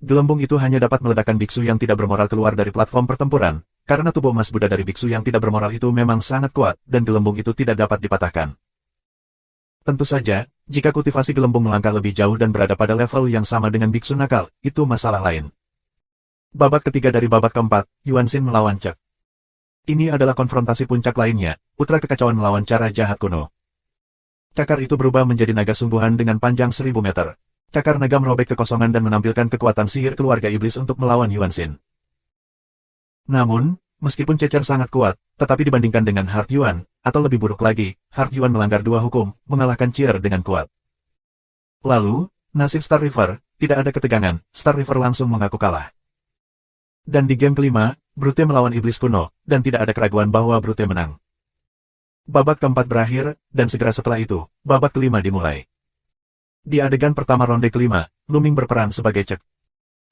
Gelembung itu hanya dapat meledakkan biksu yang tidak bermoral keluar dari platform pertempuran, karena tubuh emas Buddha dari biksu yang tidak bermoral itu memang sangat kuat, dan gelembung itu tidak dapat dipatahkan. Tentu saja, jika kultivasi gelembung melangkah lebih jauh dan berada pada level yang sama dengan biksu nakal, itu masalah lain. Babak ketiga dari babak keempat, Yuanxin melawan Cek. Ini adalah konfrontasi puncak lainnya, putra kekacauan melawan cara jahat kuno. Cakar itu berubah menjadi naga sungguhan dengan panjang 1000 meter. Cakar naga merobek kekosongan dan menampilkan kekuatan sihir keluarga iblis untuk melawan Yuanxin. Namun, meskipun cecer sangat kuat, tetapi dibandingkan dengan Heart Yuan, atau lebih buruk lagi, Heart Yuan melanggar 2 hukum, mengalahkan Cier dengan kuat. Lalu, nasib Star River, tidak ada ketegangan, Star River langsung mengaku kalah. Dan di game kelima, Brute melawan iblis kuno, dan tidak ada keraguan bahwa Brute menang. Babak keempat berakhir, dan segera setelah itu, babak kelima dimulai. Di adegan pertama ronde kelima, Luming berperan sebagai Cek.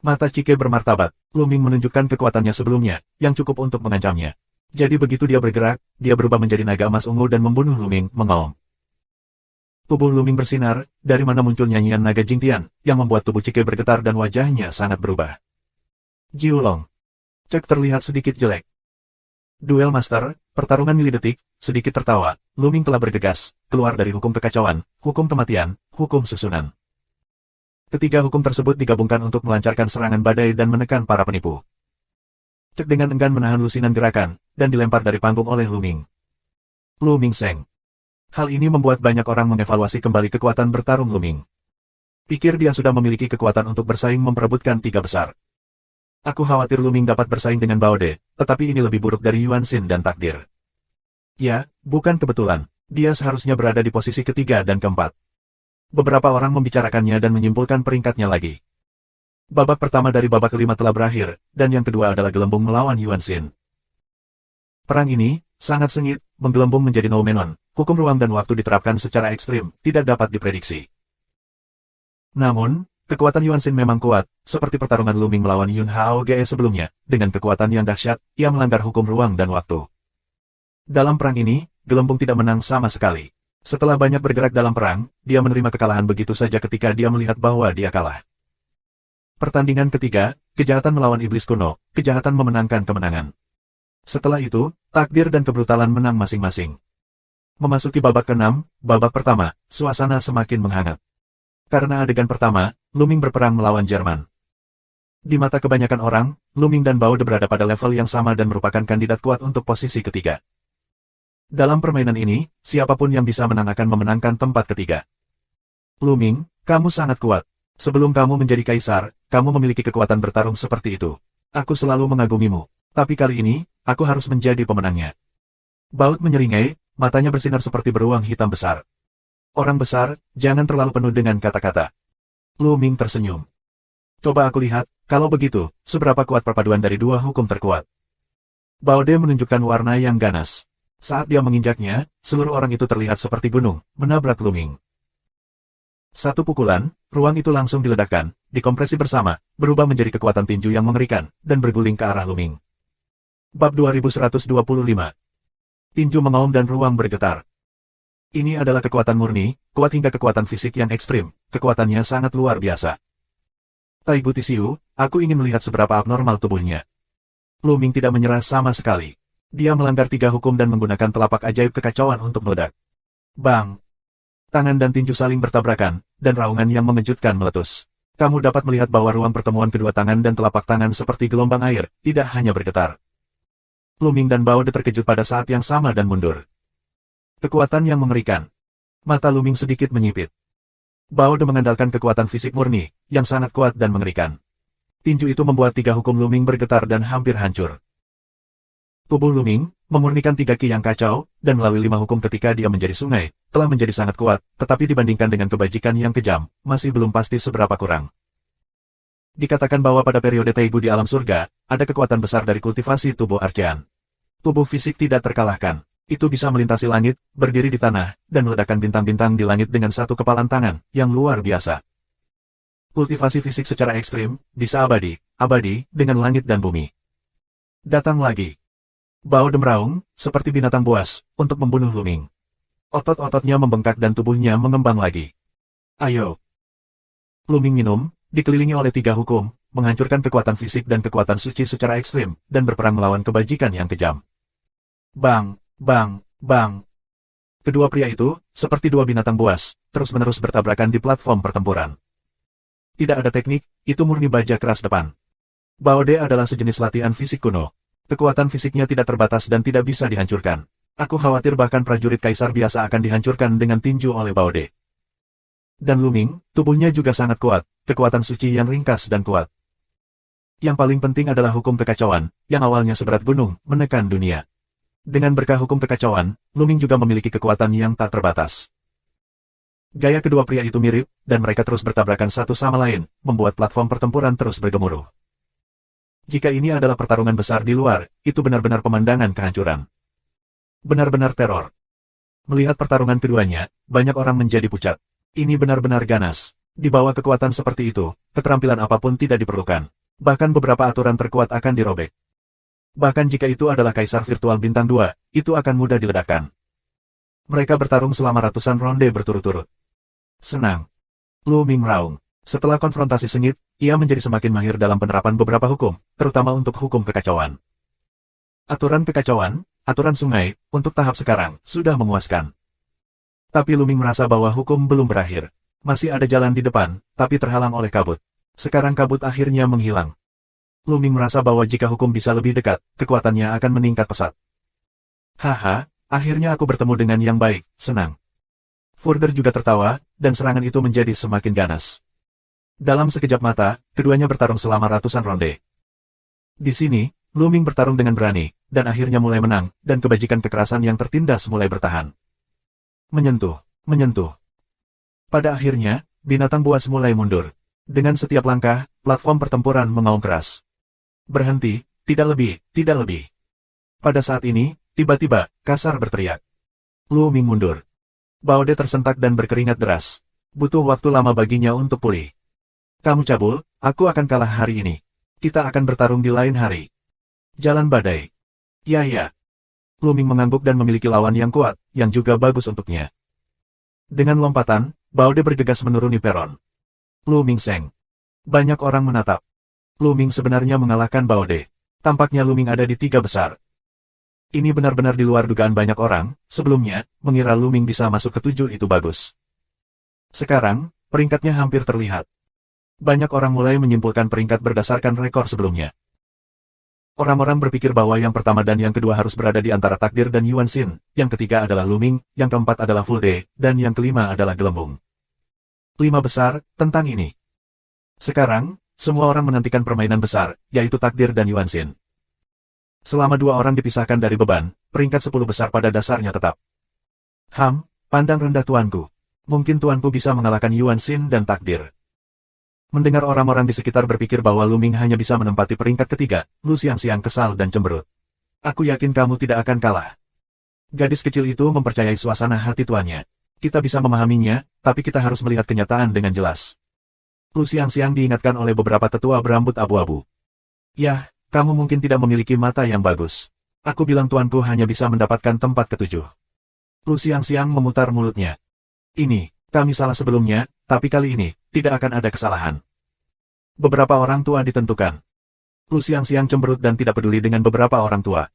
Mata Cike bermartabat, Luming menunjukkan kekuatannya sebelumnya, yang cukup untuk mengancamnya. Jadi begitu dia bergerak, dia berubah menjadi naga emas ungu dan membunuh Luming, mengaum. Tubuh Luming bersinar, dari mana muncul nyanyian naga Jingtian, yang membuat tubuh Cike bergetar dan wajahnya sangat berubah. Jiulong. Cek terlihat sedikit jelek. Duel Master, pertarungan milidetik, sedikit tertawa, Luming telah bergegas, keluar dari hukum kekacauan, hukum kematian, hukum susunan. Ketiga hukum tersebut digabungkan untuk melancarkan serangan badai dan menekan para penipu. Cek dengan enggan menahan lusinan gerakan, dan dilempar dari panggung oleh Luming. Luming Seng. Hal ini membuat banyak orang mengevaluasi kembali kekuatan bertarung Luming. Pikir dia sudah memiliki kekuatan untuk bersaing memperebutkan 3 besar. Aku khawatir Luming dapat bersaing dengan Baode, tetapi ini lebih buruk dari Yuan Xin dan takdir. Ya, bukan kebetulan. Dia seharusnya berada di posisi ketiga dan keempat. Beberapa orang membicarakannya dan menyimpulkan peringkatnya lagi. Babak pertama dari babak kelima telah berakhir, dan yang kedua adalah gelembung melawan Yuan Xin. Perang ini sangat sengit, menggelembung menjadi noumenon. Hukum ruang dan waktu diterapkan secara ekstrim, tidak dapat diprediksi. Namun, kekuatan Yuan Xin memang kuat, seperti pertarungan Luming melawan Yun Hao Ge sebelumnya. Dengan kekuatan yang dahsyat, ia melanggar hukum ruang dan waktu. Dalam perang ini, gelembung tidak menang sama sekali. Setelah banyak bergerak dalam perang, dia menerima kekalahan begitu saja ketika dia melihat bahwa dia kalah. Pertandingan ketiga, kejahatan melawan iblis kuno, kejahatan memenangkan kemenangan. Setelah itu, takdir dan kebrutalan menang masing-masing. Memasuki babak ke-6, babak pertama, suasana semakin menghangat. Karena adegan pertama, Luming berperang melawan Jerman. Di mata kebanyakan orang, Luming dan Baode berada pada level yang sama dan merupakan kandidat kuat untuk posisi ketiga. Dalam permainan ini, siapapun yang bisa menang akan memenangkan tempat ketiga. Luming, kamu sangat kuat. Sebelum kamu menjadi kaisar, kamu memiliki kekuatan bertarung seperti itu. Aku selalu mengagumimu. Tapi kali ini, aku harus menjadi pemenangnya. Baud menyeringai, matanya bersinar seperti beruang hitam besar. Orang besar, jangan terlalu penuh dengan kata-kata. Luming tersenyum. Coba aku lihat, kalau begitu, seberapa kuat perpaduan dari dua hukum terkuat. Baode menunjukkan warna yang ganas. Saat dia menginjaknya, seluruh orang itu terlihat seperti gunung, menabrak Luming. Satu pukulan, ruang itu langsung diledakkan, dikompresi bersama, berubah menjadi kekuatan tinju yang mengerikan, dan berguling ke arah Luming. Bab 2125. Tinju mengaum dan ruang bergetar. Ini adalah kekuatan murni, kuat hingga kekuatan fisik yang ekstrim, kekuatannya sangat luar biasa. Taibu Tisiu, aku ingin melihat seberapa abnormal tubuhnya. Luming tidak menyerah sama sekali. Dia melanggar tiga hukum dan menggunakan telapak ajaib kekacauan untuk meledak. Bang! Tangan dan tinju saling bertabrakan, dan raungan yang mengejutkan meletus. Kamu dapat melihat bahwa ruang pertemuan kedua tangan dan telapak tangan seperti gelombang air, tidak hanya bergetar. Luming dan Baode terkejut pada saat yang sama dan mundur. Kekuatan yang mengerikan. Mata Luming sedikit menyipit. Baode mengandalkan kekuatan fisik murni, yang sangat kuat dan mengerikan. Tinju itu membuat tiga hukum Luming bergetar dan hampir hancur. Tubuh Luming, memurnikan tiga ki yang kacau, dan melalui lima hukum ketika dia menjadi sungai, telah menjadi sangat kuat, tetapi dibandingkan dengan kebajikan yang kejam, masih belum pasti seberapa kurang. Dikatakan bahwa pada periode Taibu di alam surga, ada kekuatan besar dari kultivasi tubuh Archean. Tubuh fisik tidak terkalahkan. Itu bisa melintasi langit, berdiri di tanah, dan meledakkan bintang-bintang di langit dengan satu kepalan tangan, yang luar biasa. Kultivasi fisik secara ekstrim, bisa abadi, dengan langit dan bumi. Datang lagi. Baode meraung, seperti binatang buas, untuk membunuh Luming. Otot-ototnya membengkak dan tubuhnya mengembang lagi. Ayo. Luming minum, dikelilingi oleh tiga hukum, menghancurkan kekuatan fisik dan kekuatan suci secara ekstrim, dan berperang melawan kebajikan yang kejam. Bang, bang, bang. Kedua pria itu, seperti dua binatang buas, terus-menerus bertabrakan di platform pertempuran. Tidak ada teknik, itu murni baja keras depan. Baode adalah sejenis latihan fisik kuno. Kekuatan fisiknya tidak terbatas dan tidak bisa dihancurkan. Aku khawatir bahkan prajurit kaisar biasa akan dihancurkan dengan tinju oleh Baode. Dan Luming, tubuhnya juga sangat kuat, kekuatan suci yang ringkas dan kuat. Yang paling penting adalah hukum kekacauan, yang awalnya seberat gunung, menekan dunia. Dengan berkah hukum kekacauan, Luming juga memiliki kekuatan yang tak terbatas. Gaya kedua pria itu mirip, dan mereka terus bertabrakan satu sama lain, membuat platform pertempuran terus bergemuruh. Jika ini adalah pertarungan besar di luar, itu benar-benar pemandangan kehancuran. Benar-benar teror. Melihat pertarungan keduanya, banyak orang menjadi pucat. Ini benar-benar ganas. Di bawah kekuatan seperti itu, keterampilan apapun tidak diperlukan. Bahkan beberapa aturan terkuat akan dirobek. Bahkan jika itu adalah kaisar virtual bintang 2, itu akan mudah diledakkan. Mereka bertarung selama ratusan ronde berturut-turut. Senang. Luming meraung. Setelah konfrontasi sengit, ia menjadi semakin mahir dalam penerapan beberapa hukum, terutama untuk hukum kekacauan. Aturan kekacauan, aturan sungai, untuk tahap sekarang, sudah memuaskan. Tapi Luming merasa bahwa hukum belum berakhir. Masih ada jalan di depan, tapi terhalang oleh kabut. Sekarang kabut akhirnya menghilang. Luming merasa bahwa jika hukum bisa lebih dekat, kekuatannya akan meningkat pesat. Haha, akhirnya aku bertemu dengan yang baik, senang. Further juga tertawa, dan serangan itu menjadi semakin ganas. Dalam sekejap mata, keduanya bertarung selama ratusan ronde. Di sini, Lu Ming bertarung dengan berani, dan akhirnya mulai menang, dan kebajikan kekerasan yang tertindas mulai bertahan. Menyentuh, menyentuh. Pada akhirnya, binatang buas mulai mundur. Dengan setiap langkah, platform pertempuran mengaum keras. Berhenti, tidak lebih, tidak lebih. Pada saat ini, tiba-tiba, Kasar berteriak. Lu Ming mundur. Baode tersentak dan berkeringat deras. Butuh waktu lama baginya untuk pulih. Kamu cabul, aku akan kalah hari ini. Kita akan bertarung di lain hari. Jalan badai. Ya ya. Lu Ming mengangguk dan memiliki lawan yang kuat, yang juga bagus untuknya. Dengan lompatan, Baode bergegas menuruni peron. Lu Ming Seng. Banyak orang menatap. Lu Ming sebenarnya mengalahkan Baode. Tampaknya Lu Ming ada di 3 besar. Ini benar-benar di luar dugaan banyak orang, sebelumnya, mengira Lu Ming bisa masuk ke 7 itu bagus. Sekarang, peringkatnya hampir terlihat. Banyak orang mulai menyimpulkan peringkat berdasarkan rekor sebelumnya. Orang-orang berpikir bahwa yang pertama dan yang kedua harus berada di antara Takdir dan Yuan Xin, yang ketiga adalah Lu Ming, yang keempat adalah Full Day, dan yang kelima adalah Gelembung. 5 besar, tentang ini. Sekarang, semua orang menantikan permainan besar, yaitu Takdir dan Yuan Xin. Selama 2 orang dipisahkan dari beban, peringkat 10 besar pada dasarnya tetap. Pandang rendah tuanku. Mungkin tuanku bisa mengalahkan Yuan Xin dan Takdir. Mendengar orang-orang di sekitar berpikir bahwa Lu Ming hanya bisa menempati peringkat ketiga, Lu Xiangxiang kesal dan cemberut. Aku yakin kamu tidak akan kalah. Gadis kecil itu mempercayai suasana hati tuannya. Kita bisa memahaminya, tapi kita harus melihat kenyataan dengan jelas. Lu Xiangxiang diingatkan oleh beberapa tetua berambut abu-abu. Yah, kamu mungkin tidak memiliki mata yang bagus. Aku bilang tuanku hanya bisa mendapatkan tempat ke-7. Lu Xiangxiang memutar mulutnya. Ini, kami salah sebelumnya, tapi kali ini, tidak akan ada kesalahan. Beberapa orang tua ditentukan. Lu Xiangxiang cemberut dan tidak peduli dengan beberapa orang tua.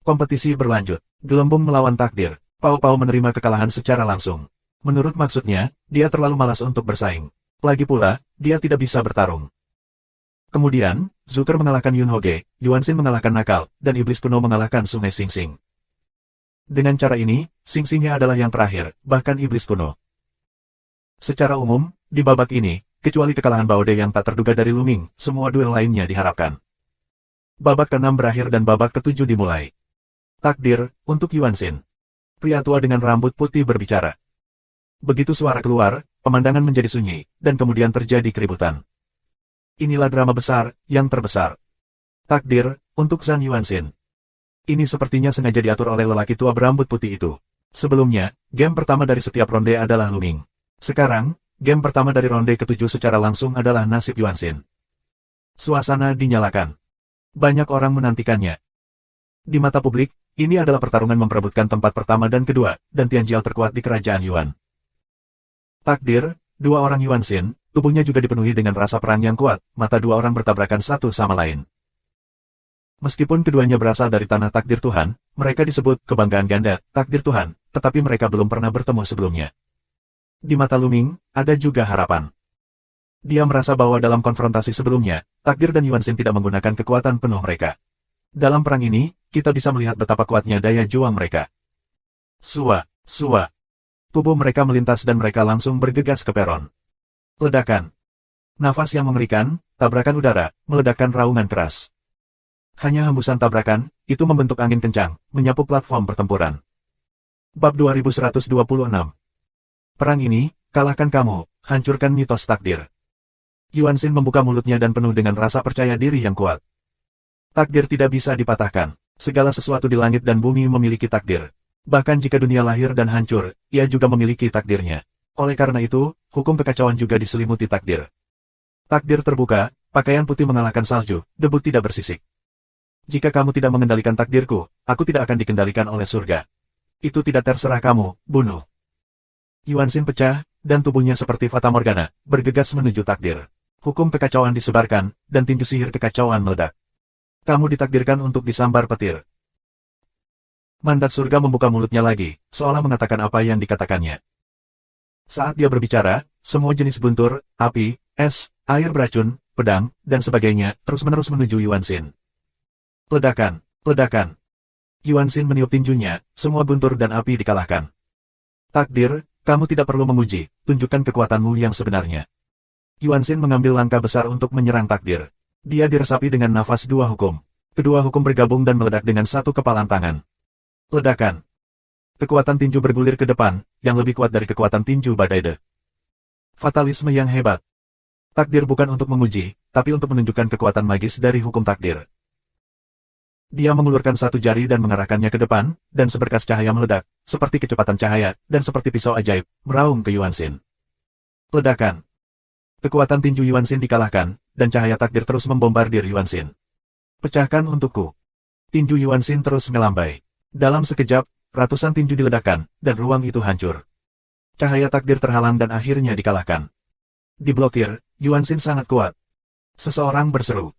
Kompetisi berlanjut. Gelembung melawan Takdir. Pao Pao menerima kekalahan secara langsung. Menurut maksudnya, dia terlalu malas untuk bersaing. Lagi pula, dia tidak bisa bertarung. Kemudian, Zucker mengalahkan Yun Hoge, Yuan Xin mengalahkan Nakal, dan Iblis Kuno mengalahkan Sungai Sing Sing. Dengan cara ini, Sing Singnya adalah yang terakhir, bahkan Iblis Kuno. Secara umum, di babak ini, kecuali kekalahan Baode yang tak terduga dari Lu Ming, semua duel lainnya diharapkan. Babak ke-6 berakhir dan babak ke-7 dimulai. Takdir, untuk Yuan Xin. Pria tua dengan rambut putih berbicara. Begitu suara keluar, pemandangan menjadi sunyi, dan kemudian terjadi keributan. Inilah drama besar, yang terbesar. Takdir, untuk Zhang Yuan Xin. Ini sepertinya sengaja diatur oleh lelaki tua berambut putih itu. Sebelumnya, game pertama dari setiap ronde adalah Lu Ming. Sekarang, game pertama dari ronde ke-7 secara langsung adalah nasib Yuan Xin. Suasana dinyalakan. Banyak orang menantikannya. Di mata publik, ini adalah pertarungan memperebutkan tempat pertama dan kedua, dan Tianjiao terkuat di kerajaan Yuan. Takdir, 2 orang Yuan Xin, tubuhnya juga dipenuhi dengan rasa perang yang kuat, mata 2 orang bertabrakan satu sama lain. Meskipun keduanya berasal dari tanah takdir Tuhan, mereka disebut kebanggaan ganda, takdir Tuhan, tetapi mereka belum pernah bertemu sebelumnya. Di mata Lu Ming, ada juga harapan. Dia merasa bahwa dalam konfrontasi sebelumnya, Takdir dan Yuan Xin tidak menggunakan kekuatan penuh mereka. Dalam perang ini, kita bisa melihat betapa kuatnya daya juang mereka. Sua. Tubuh mereka melintas dan mereka langsung bergegas ke peron. Ledakan. Nafas yang mengerikan, tabrakan udara, meledakkan raungan keras. Hanya hembusan tabrakan, itu membentuk angin kencang, menyapu platform pertempuran. Bab 2126. Perang ini, kalahkan kamu, hancurkan mitos takdir. Yuan Xin membuka mulutnya dan penuh dengan rasa percaya diri yang kuat. Takdir tidak bisa dipatahkan. Segala sesuatu di langit dan bumi memiliki takdir. Bahkan jika dunia lahir dan hancur, ia juga memiliki takdirnya. Oleh karena itu, hukum kekacauan juga diselimuti takdir. Takdir terbuka, pakaian putih mengalahkan salju, debu tidak bersisik. Jika kamu tidak mengendalikan takdirku, aku tidak akan dikendalikan oleh surga. Itu tidak terserah kamu, bunuh. Yuan Xin pecah, dan tubuhnya seperti Fata Morgana, bergegas menuju takdir. Hukum kekacauan disebarkan, dan tinju sihir kekacauan meledak. Kamu ditakdirkan untuk disambar petir. Mandat surga membuka mulutnya lagi, seolah mengatakan apa yang dikatakannya. Saat dia berbicara, semua jenis buntur, api, es, air beracun, pedang, dan sebagainya, terus-menerus menuju Yuan Xin. Ledakan. Yuan Xin meniup tinjunya, semua buntur dan api dikalahkan. Takdir, kamu tidak perlu menguji, tunjukkan kekuatanmu yang sebenarnya. Yuan Xin mengambil langkah besar untuk menyerang takdir. Dia diresapi dengan nafas dua hukum. Kedua hukum bergabung dan meledak dengan satu kepalan tangan. Ledakan. Kekuatan tinju bergulir ke depan, yang lebih kuat dari kekuatan tinju badai de. Fatalisme yang hebat. Takdir bukan untuk menguji, tapi untuk menunjukkan kekuatan magis dari hukum takdir. Dia mengulurkan satu jari dan mengarahkannya ke depan, dan seberkas cahaya meledak, seperti kecepatan cahaya, dan seperti pisau ajaib, meraung ke Yuanxin. Ledakan. Kekuatan tinju Yuanxin dikalahkan, dan cahaya takdir terus membombardir Yuanxin. Pecahkan untukku. Tinju Yuanxin terus melambai. Dalam sekejap, ratusan tinju diledakkan, dan ruang itu hancur. Cahaya takdir terhalang dan akhirnya dikalahkan. Diblokir, Yuanxin sangat kuat. Seseorang berseru.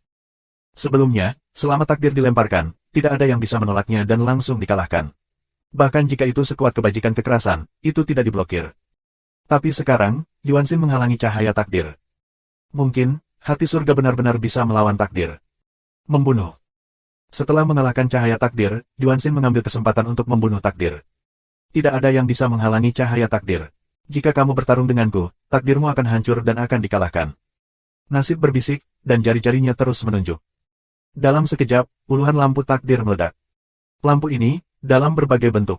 Sebelumnya, selama takdir dilemparkan, tidak ada yang bisa menolaknya dan langsung dikalahkan. Bahkan jika itu sekuat kebajikan kekerasan, itu tidak diblokir. Tapi sekarang, Yuanxin menghalangi cahaya takdir. Mungkin, hati surga benar-benar bisa melawan takdir. Membunuh. Setelah mengalahkan cahaya takdir, Yuanxin mengambil kesempatan untuk membunuh takdir. Tidak ada yang bisa menghalangi cahaya takdir. Jika kamu bertarung denganku, takdirmu akan hancur dan akan dikalahkan. Nasib berbisik, dan jari-jarinya terus menunjuk. Dalam sekejap, puluhan lampu takdir meledak. Lampu ini, dalam berbagai bentuk.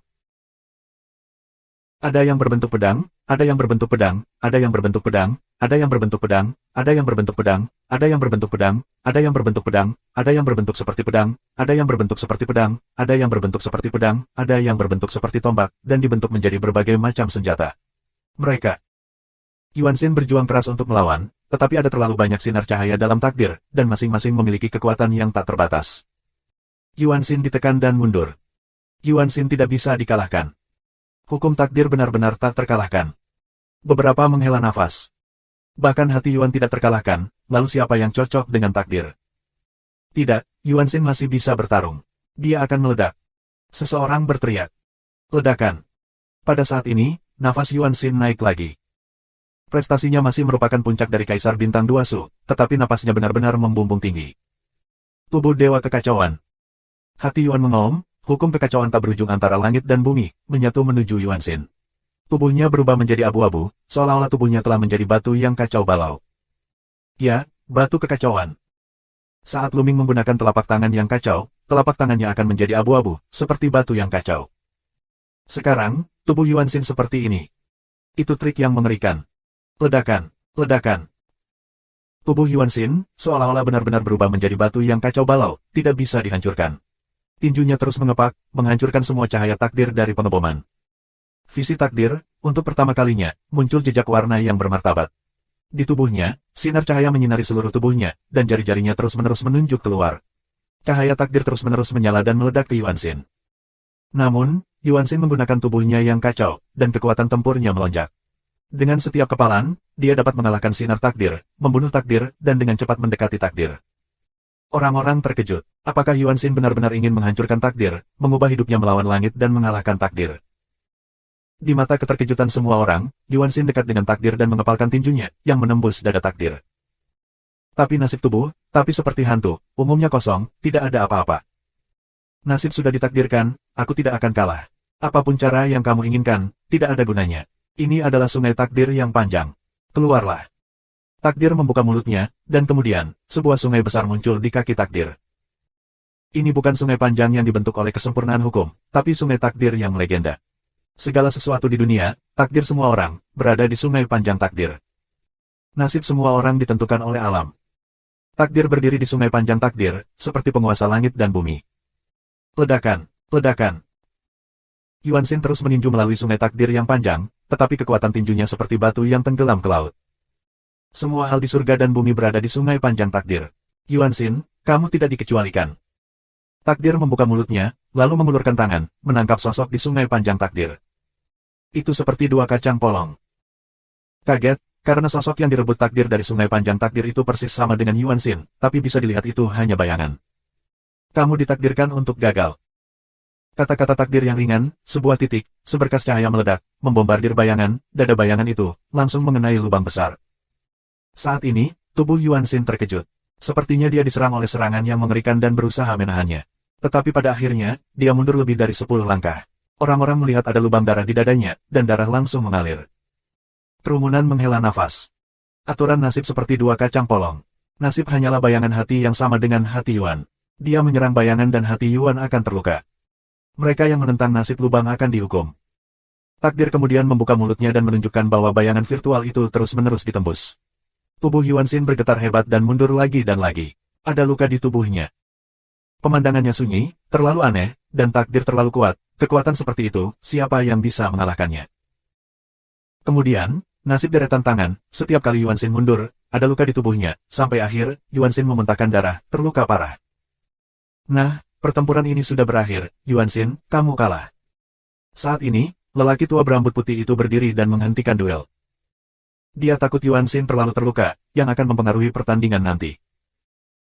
Ada yang berbentuk pedang, ada yang berbentuk pedang, ada yang berbentuk pedang, ada yang berbentuk pedang, ada yang berbentuk pedang, ada yang berbentuk pedang, ada yang berbentuk pedang, ada yang berbentuk seperti pedang, ada yang berbentuk seperti pedang, ada yang berbentuk seperti pedang, ada yang berbentuk seperti tombak, dan dibentuk menjadi berbagai macam senjata. Mereka. Yuanxin berjuang keras untuk melawan, tetapi ada terlalu banyak sinar cahaya dalam takdir, dan masing-masing memiliki kekuatan yang tak terbatas. Yuanxin ditekan dan mundur. Yuanxin tidak bisa dikalahkan. Hukum takdir benar-benar tak terkalahkan. Beberapa menghela nafas. Bahkan hati Yuan tidak terkalahkan, lalu siapa yang cocok dengan takdir? Tidak, Yuanxin masih bisa bertarung. Dia akan meledak. Seseorang berteriak. Ledakan. Pada saat ini, nafas Yuanxin naik lagi. Prestasinya masih merupakan puncak dari Kaisar Bintang 2 Su, tetapi napasnya benar-benar membumbung tinggi. Tubuh Dewa Kekacauan. Hati Yuan mengaum, hukum kekacauan tak berujung antara langit dan bumi, menyatu menuju Yuanxin. Tubuhnya berubah menjadi abu-abu, seolah-olah tubuhnya telah menjadi batu yang kacau balau. Ya, batu kekacauan. Saat Luming menggunakan telapak tangan yang kacau, telapak tangannya akan menjadi abu-abu, seperti batu yang kacau. Sekarang, tubuh Yuanxin seperti ini. Itu trik yang mengerikan. Ledakan, ledakan. Tubuh Yuanxin, seolah-olah benar-benar berubah menjadi batu yang kacau balau, tidak bisa dihancurkan. Tinjunya terus mengepak, menghancurkan semua cahaya takdir dari pengeboman. Visi takdir, untuk pertama kalinya, muncul jejak warna yang bermartabat. Di tubuhnya, sinar cahaya menyinari seluruh tubuhnya, dan jari-jarinya terus-menerus menunjuk keluar. Cahaya takdir terus-menerus menyala dan meledak ke Yuanxin. Namun, Yuanxin menggunakan tubuhnya yang kacau, dan kekuatan tempurnya melonjak. Dengan setiap kepalan, dia dapat mengalahkan sinar takdir, membunuh takdir, dan dengan cepat mendekati takdir. Orang-orang terkejut. Apakah Yuanxin benar-benar ingin menghancurkan takdir, mengubah hidupnya melawan langit dan mengalahkan takdir? Di mata keterkejutan semua orang, Yuanxin dekat dengan takdir dan mengepalkan tinjunya, yang menembus dada takdir. Tapi nasib tubuh, tapi seperti hantu, umumnya kosong, tidak ada apa-apa. Nasib sudah ditakdirkan, aku tidak akan kalah. Apapun cara yang kamu inginkan, tidak ada gunanya. Ini adalah sungai takdir yang panjang. Keluarlah. Takdir membuka mulutnya, dan kemudian, sebuah sungai besar muncul di kaki takdir. Ini bukan sungai panjang yang dibentuk oleh kesempurnaan hukum, tapi sungai takdir yang legenda. Segala sesuatu di dunia, takdir semua orang, berada di sungai panjang takdir. Nasib semua orang ditentukan oleh alam. Takdir berdiri di sungai panjang takdir, seperti penguasa langit dan bumi. Ledakan, ledakan. Yuanxin terus meninju melalui sungai takdir yang panjang, tetapi kekuatan tinjunya seperti batu yang tenggelam ke laut. Semua hal di surga dan bumi berada di sungai panjang takdir. Yuanxin, kamu tidak dikecualikan. Takdir membuka mulutnya, lalu mengulurkan tangan, menangkap sosok di sungai panjang takdir. Itu seperti dua kacang polong. Kaget, karena sosok yang direbut takdir dari sungai panjang takdir itu persis sama dengan Yuanxin, tapi bisa dilihat itu hanya bayangan. Kamu ditakdirkan untuk gagal. Kata-kata takdir yang ringan, sebuah titik, seberkas cahaya meledak, membombardir bayangan, dada bayangan itu, langsung mengenai lubang besar. Saat ini, tubuh Yuanxin terkejut. Sepertinya dia diserang oleh serangan yang mengerikan dan berusaha menahannya. Tetapi pada akhirnya, dia mundur lebih dari 10 langkah. Orang-orang melihat ada lubang darah di dadanya, dan darah langsung mengalir. Kerumunan menghela nafas. Aturan nasib seperti dua kacang polong. Nasib hanyalah bayangan hati yang sama dengan hati Yuan. Dia menyerang bayangan dan hati Yuan akan terluka. Mereka yang menentang nasib lubang akan dihukum. Takdir kemudian membuka mulutnya dan menunjukkan bahwa bayangan virtual itu terus-menerus ditembus. Tubuh Yuanxin bergetar hebat dan mundur lagi dan lagi. Ada luka di tubuhnya. Pemandangannya sunyi, terlalu aneh, dan takdir terlalu kuat. Kekuatan seperti itu, siapa yang bisa mengalahkannya? Kemudian, nasib deretan tangan, setiap kali Yuanxin mundur, ada luka di tubuhnya, sampai akhir, Yuanxin memuntahkan darah, terluka parah. Nah, pertempuran ini sudah berakhir, Yuanxin, kamu kalah. Saat ini, lelaki tua berambut putih itu berdiri dan menghentikan duel. Dia takut Yuanxin terlalu terluka, yang akan mempengaruhi pertandingan nanti.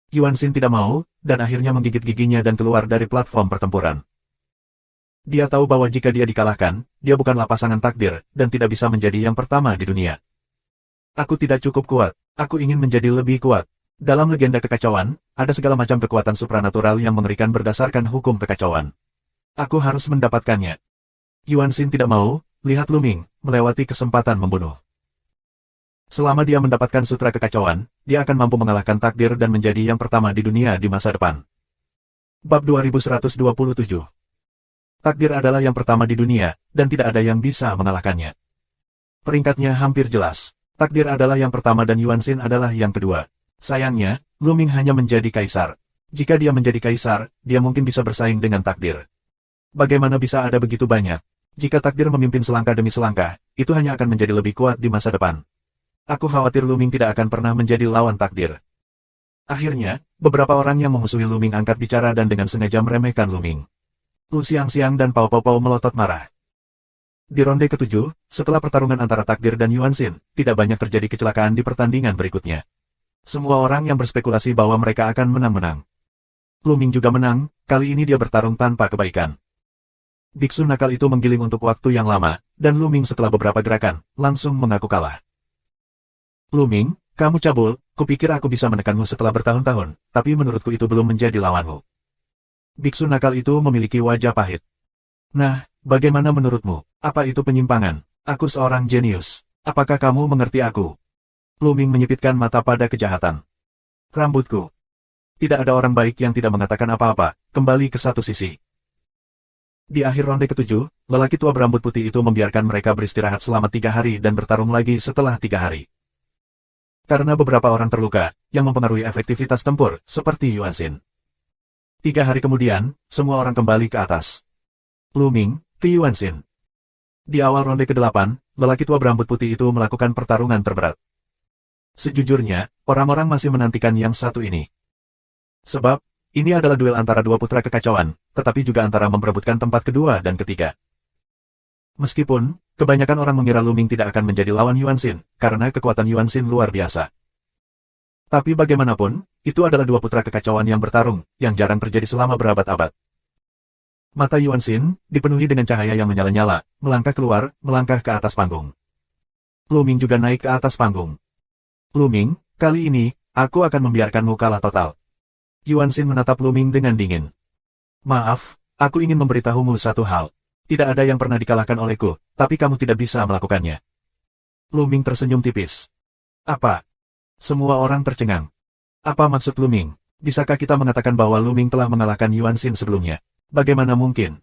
Yuanxin tidak mau, dan akhirnya menggigit giginya dan keluar dari platform pertempuran. Dia tahu bahwa jika dia dikalahkan, dia bukanlah pasangan takdir, dan tidak bisa menjadi yang pertama di dunia. Aku tidak cukup kuat, aku ingin menjadi lebih kuat. Dalam legenda kekacauan, ada segala macam kekuatan supranatural yang mengerikan berdasarkan hukum kekacauan. Aku harus mendapatkannya. Yuanxin tidak mau, lihat Luming, melewati kesempatan membunuh. Selama dia mendapatkan sutra kekacauan, dia akan mampu mengalahkan takdir dan menjadi yang pertama di dunia di masa depan. Bab 2127. Takdir adalah yang pertama di dunia, dan tidak ada yang bisa mengalahkannya. Peringkatnya hampir jelas. Takdir adalah yang pertama dan Yuanxin adalah yang kedua. Sayangnya, Luming hanya menjadi kaisar. Jika dia menjadi kaisar, dia mungkin bisa bersaing dengan takdir. Bagaimana bisa ada begitu banyak? Jika takdir memimpin selangkah demi selangkah, itu hanya akan menjadi lebih kuat di masa depan. Aku khawatir Luming tidak akan pernah menjadi lawan takdir. Akhirnya, beberapa orang yang memusuhi Luming angkat bicara dan dengan sengaja meremehkan Luming. Lu Xiangxiang dan Pao Pao melotot marah. Di ronde ke-7, setelah pertarungan antara takdir dan Yuanxin, tidak banyak terjadi kecelakaan di pertandingan berikutnya. Semua orang yang berspekulasi bahwa mereka akan menang-menang. Luming juga menang, kali ini dia bertarung tanpa kebaikan. Biksu nakal itu menggiling untuk waktu yang lama, dan Luming setelah beberapa gerakan, langsung mengaku kalah. Luming, kamu cabul, kupikir aku bisa menekanmu setelah bertahun-tahun, tapi menurutku itu belum menjadi lawanmu. Biksu nakal itu memiliki wajah pahit. Nah, bagaimana menurutmu? Apa itu penyimpangan? Aku seorang jenius. Apakah kamu mengerti aku? Luming menyipitkan mata pada kejahatan. Rambutku. Tidak ada orang baik yang tidak mengatakan apa-apa, kembali ke satu sisi. Di akhir ronde ke-7, lelaki tua berambut putih itu membiarkan mereka beristirahat selama 3 hari dan bertarung lagi setelah 3 hari. Karena beberapa orang terluka, yang mempengaruhi efektivitas tempur, seperti Yuanxin. 3 hari kemudian, semua orang kembali ke atas. Luming, ke Yuanxin. Di awal ronde ke-8, lelaki tua berambut putih itu melakukan pertarungan terberat. Sejujurnya, orang-orang masih menantikan yang satu ini. Sebab, ini adalah duel antara dua putra kekacauan, tetapi juga antara memperebutkan tempat kedua dan ketiga. Meskipun, kebanyakan orang mengira Luming tidak akan menjadi lawan Yuanxin, karena kekuatan Yuanxin luar biasa. Tapi bagaimanapun, itu adalah dua putra kekacauan yang bertarung, yang jarang terjadi selama berabad-abad. Mata Yuanxin dipenuhi dengan cahaya yang menyala-nyala, melangkah keluar, melangkah ke atas panggung. Luming juga naik ke atas panggung. Luming, kali ini, aku akan membiarkanmu kalah total. Yuanxin menatap Luming dengan dingin. Maaf, aku ingin memberitahumu satu hal. Tidak ada yang pernah dikalahkan olehku, tapi kamu tidak bisa melakukannya. Luming tersenyum tipis. Apa? Semua orang tercengang. Apa maksud Luming? Bisakah kita mengatakan bahwa Luming telah mengalahkan Yuanxin sebelumnya? Bagaimana mungkin?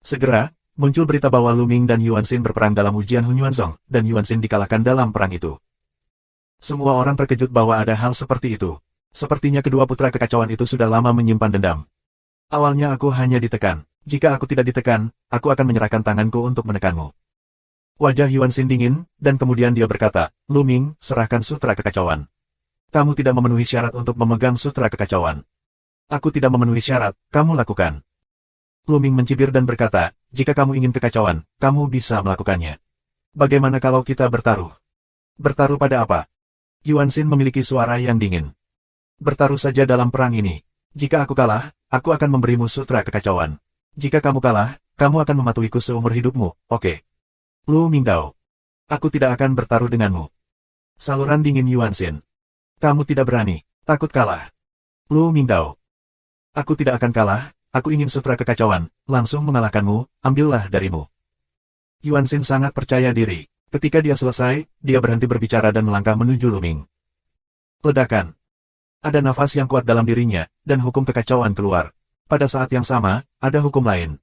Segera, muncul berita bahwa Luming dan Yuanxin berperang dalam ujian Hunyuanzong, dan Yuanxin dikalahkan dalam perang itu. Semua orang terkejut bahwa ada hal seperti itu. Sepertinya kedua putra kekacauan itu sudah lama menyimpan dendam. Awalnya aku hanya ditekan. Jika aku tidak ditekan, aku akan menyerahkan tanganku untuk menekanmu. Wajah Yuanxin dingin, dan kemudian dia berkata, Luming, serahkan sutra kekacauan. Kamu tidak memenuhi syarat untuk memegang sutra kekacauan. Aku tidak memenuhi syarat, kamu lakukan. Luming mencibir dan berkata, jika kamu ingin kekacauan, kamu bisa melakukannya. Bagaimana kalau kita bertaruh? Bertaruh pada apa? Yuanxin memiliki suara yang dingin. Bertaruh saja dalam perang ini. Jika aku kalah, aku akan memberimu sutra kekacauan. Jika kamu kalah, kamu akan mematuhiku seumur hidupmu, oke? Lu Mingdao. Aku tidak akan bertaruh denganmu. Saluran dingin Yuanxin. Kamu tidak berani, takut kalah. Lu Mingdao. Aku tidak akan kalah, aku ingin sutra kekacauan, langsung mengalahkanmu, ambillah darimu. Yuanxin sangat percaya diri. Ketika dia selesai, dia berhenti berbicara dan melangkah menuju Luming. Ledakan. Ada nafas yang kuat dalam dirinya, dan hukum kekacauan keluar. Pada saat yang sama, ada hukum lain.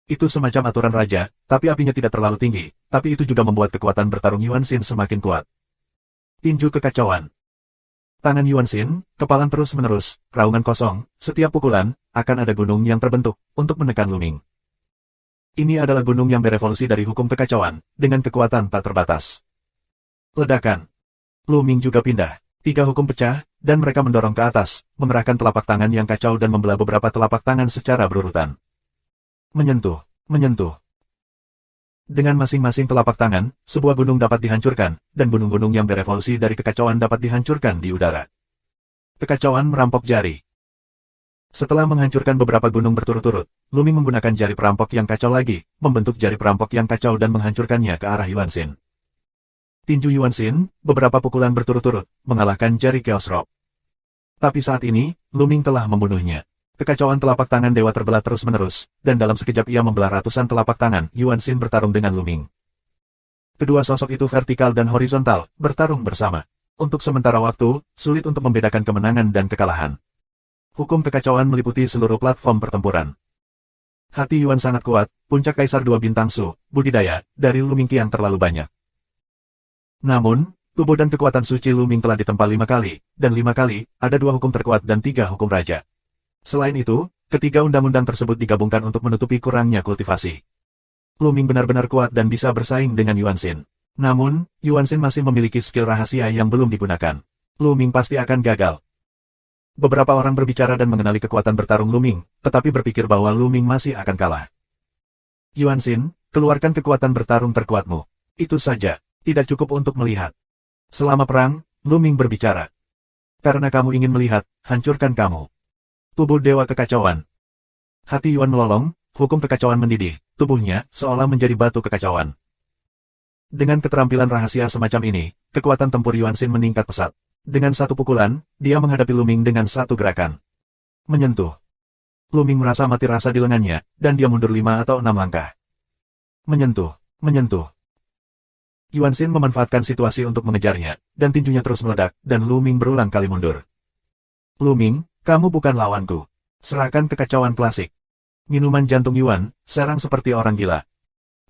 Itu semacam aturan raja, tapi apinya tidak terlalu tinggi, tapi itu juga membuat kekuatan bertarung Yuan Xin semakin kuat. Tinju kekacauan. Tangan Yuan Xin, kepalan terus-menerus, raungan kosong, setiap pukulan, akan ada gunung yang terbentuk, untuk menekan Luming. Ini adalah gunung yang berevolusi dari hukum kekacauan, dengan kekuatan tak terbatas. Ledakan. Luming juga pindah. 3 hukum pecah, dan mereka mendorong ke atas, mengerahkan telapak tangan yang kacau dan membelah beberapa telapak tangan secara berurutan. Menyentuh, menyentuh. Dengan masing-masing telapak tangan, sebuah gunung dapat dihancurkan, dan gunung-gunung yang berevolusi dari kekacauan dapat dihancurkan di udara. Kekacauan merampok jari. Setelah menghancurkan beberapa gunung berturut-turut, Luming menggunakan jari perampok yang kacau lagi, membentuk jari perampok yang kacau dan menghancurkannya ke arah Yuan Xin. Tinju Yuan Xin, beberapa pukulan berturut-turut, mengalahkan jari Chaos Rock. Tapi saat ini, Luming telah membunuhnya. Kekacauan telapak tangan dewa terbelah terus-menerus, dan dalam sekejap ia membelah ratusan telapak tangan, Yuan Xin bertarung dengan Luming. Kedua sosok itu vertikal dan horizontal, bertarung bersama. Untuk sementara waktu, sulit untuk membedakan kemenangan dan kekalahan. Hukum kekacauan meliputi seluruh platform pertempuran. Hati Yuan sangat kuat, puncak Kaisar 2 bintang Su, budidaya, dari Luming Qiang terlalu banyak. Namun, tubuh dan kekuatan suci Luming telah ditempa 5 kali, dan 5 kali, ada 2 hukum terkuat dan 3 hukum raja. Selain itu, ketiga undang-undang tersebut digabungkan untuk menutupi kurangnya kultivasi. Luming benar-benar kuat dan bisa bersaing dengan Yuan Xin. Namun, Yuan Xin masih memiliki skill rahasia yang belum digunakan. Luming pasti akan gagal. Beberapa orang berbicara dan mengenali kekuatan bertarung Luming, tetapi berpikir bahwa Luming masih akan kalah. Yuan Xin, keluarkan kekuatan bertarung terkuatmu. Itu saja. Tidak cukup untuk melihat. Selama perang, Luming berbicara. Karena kamu ingin melihat, hancurkan kamu. Tubuh Dewa Kekacauan. Hati Yuan melolong, hukum kekacauan mendidih, tubuhnya seolah menjadi batu kekacauan. Dengan keterampilan rahasia semacam ini, kekuatan tempur Yuan Xin meningkat pesat. Dengan satu pukulan, dia menghadapi Luming dengan satu gerakan. Menyentuh. Luming merasa mati rasa di lengannya, dan dia mundur 5 atau 6 langkah. Menyentuh, menyentuh. Yuan Xin memanfaatkan situasi untuk mengejarnya, dan tinjunya terus meledak, dan Luming berulang kali mundur. Luming, kamu bukan lawanku. Serahkan kekacauan klasik. Minuman jantung Yuan, serang seperti orang gila.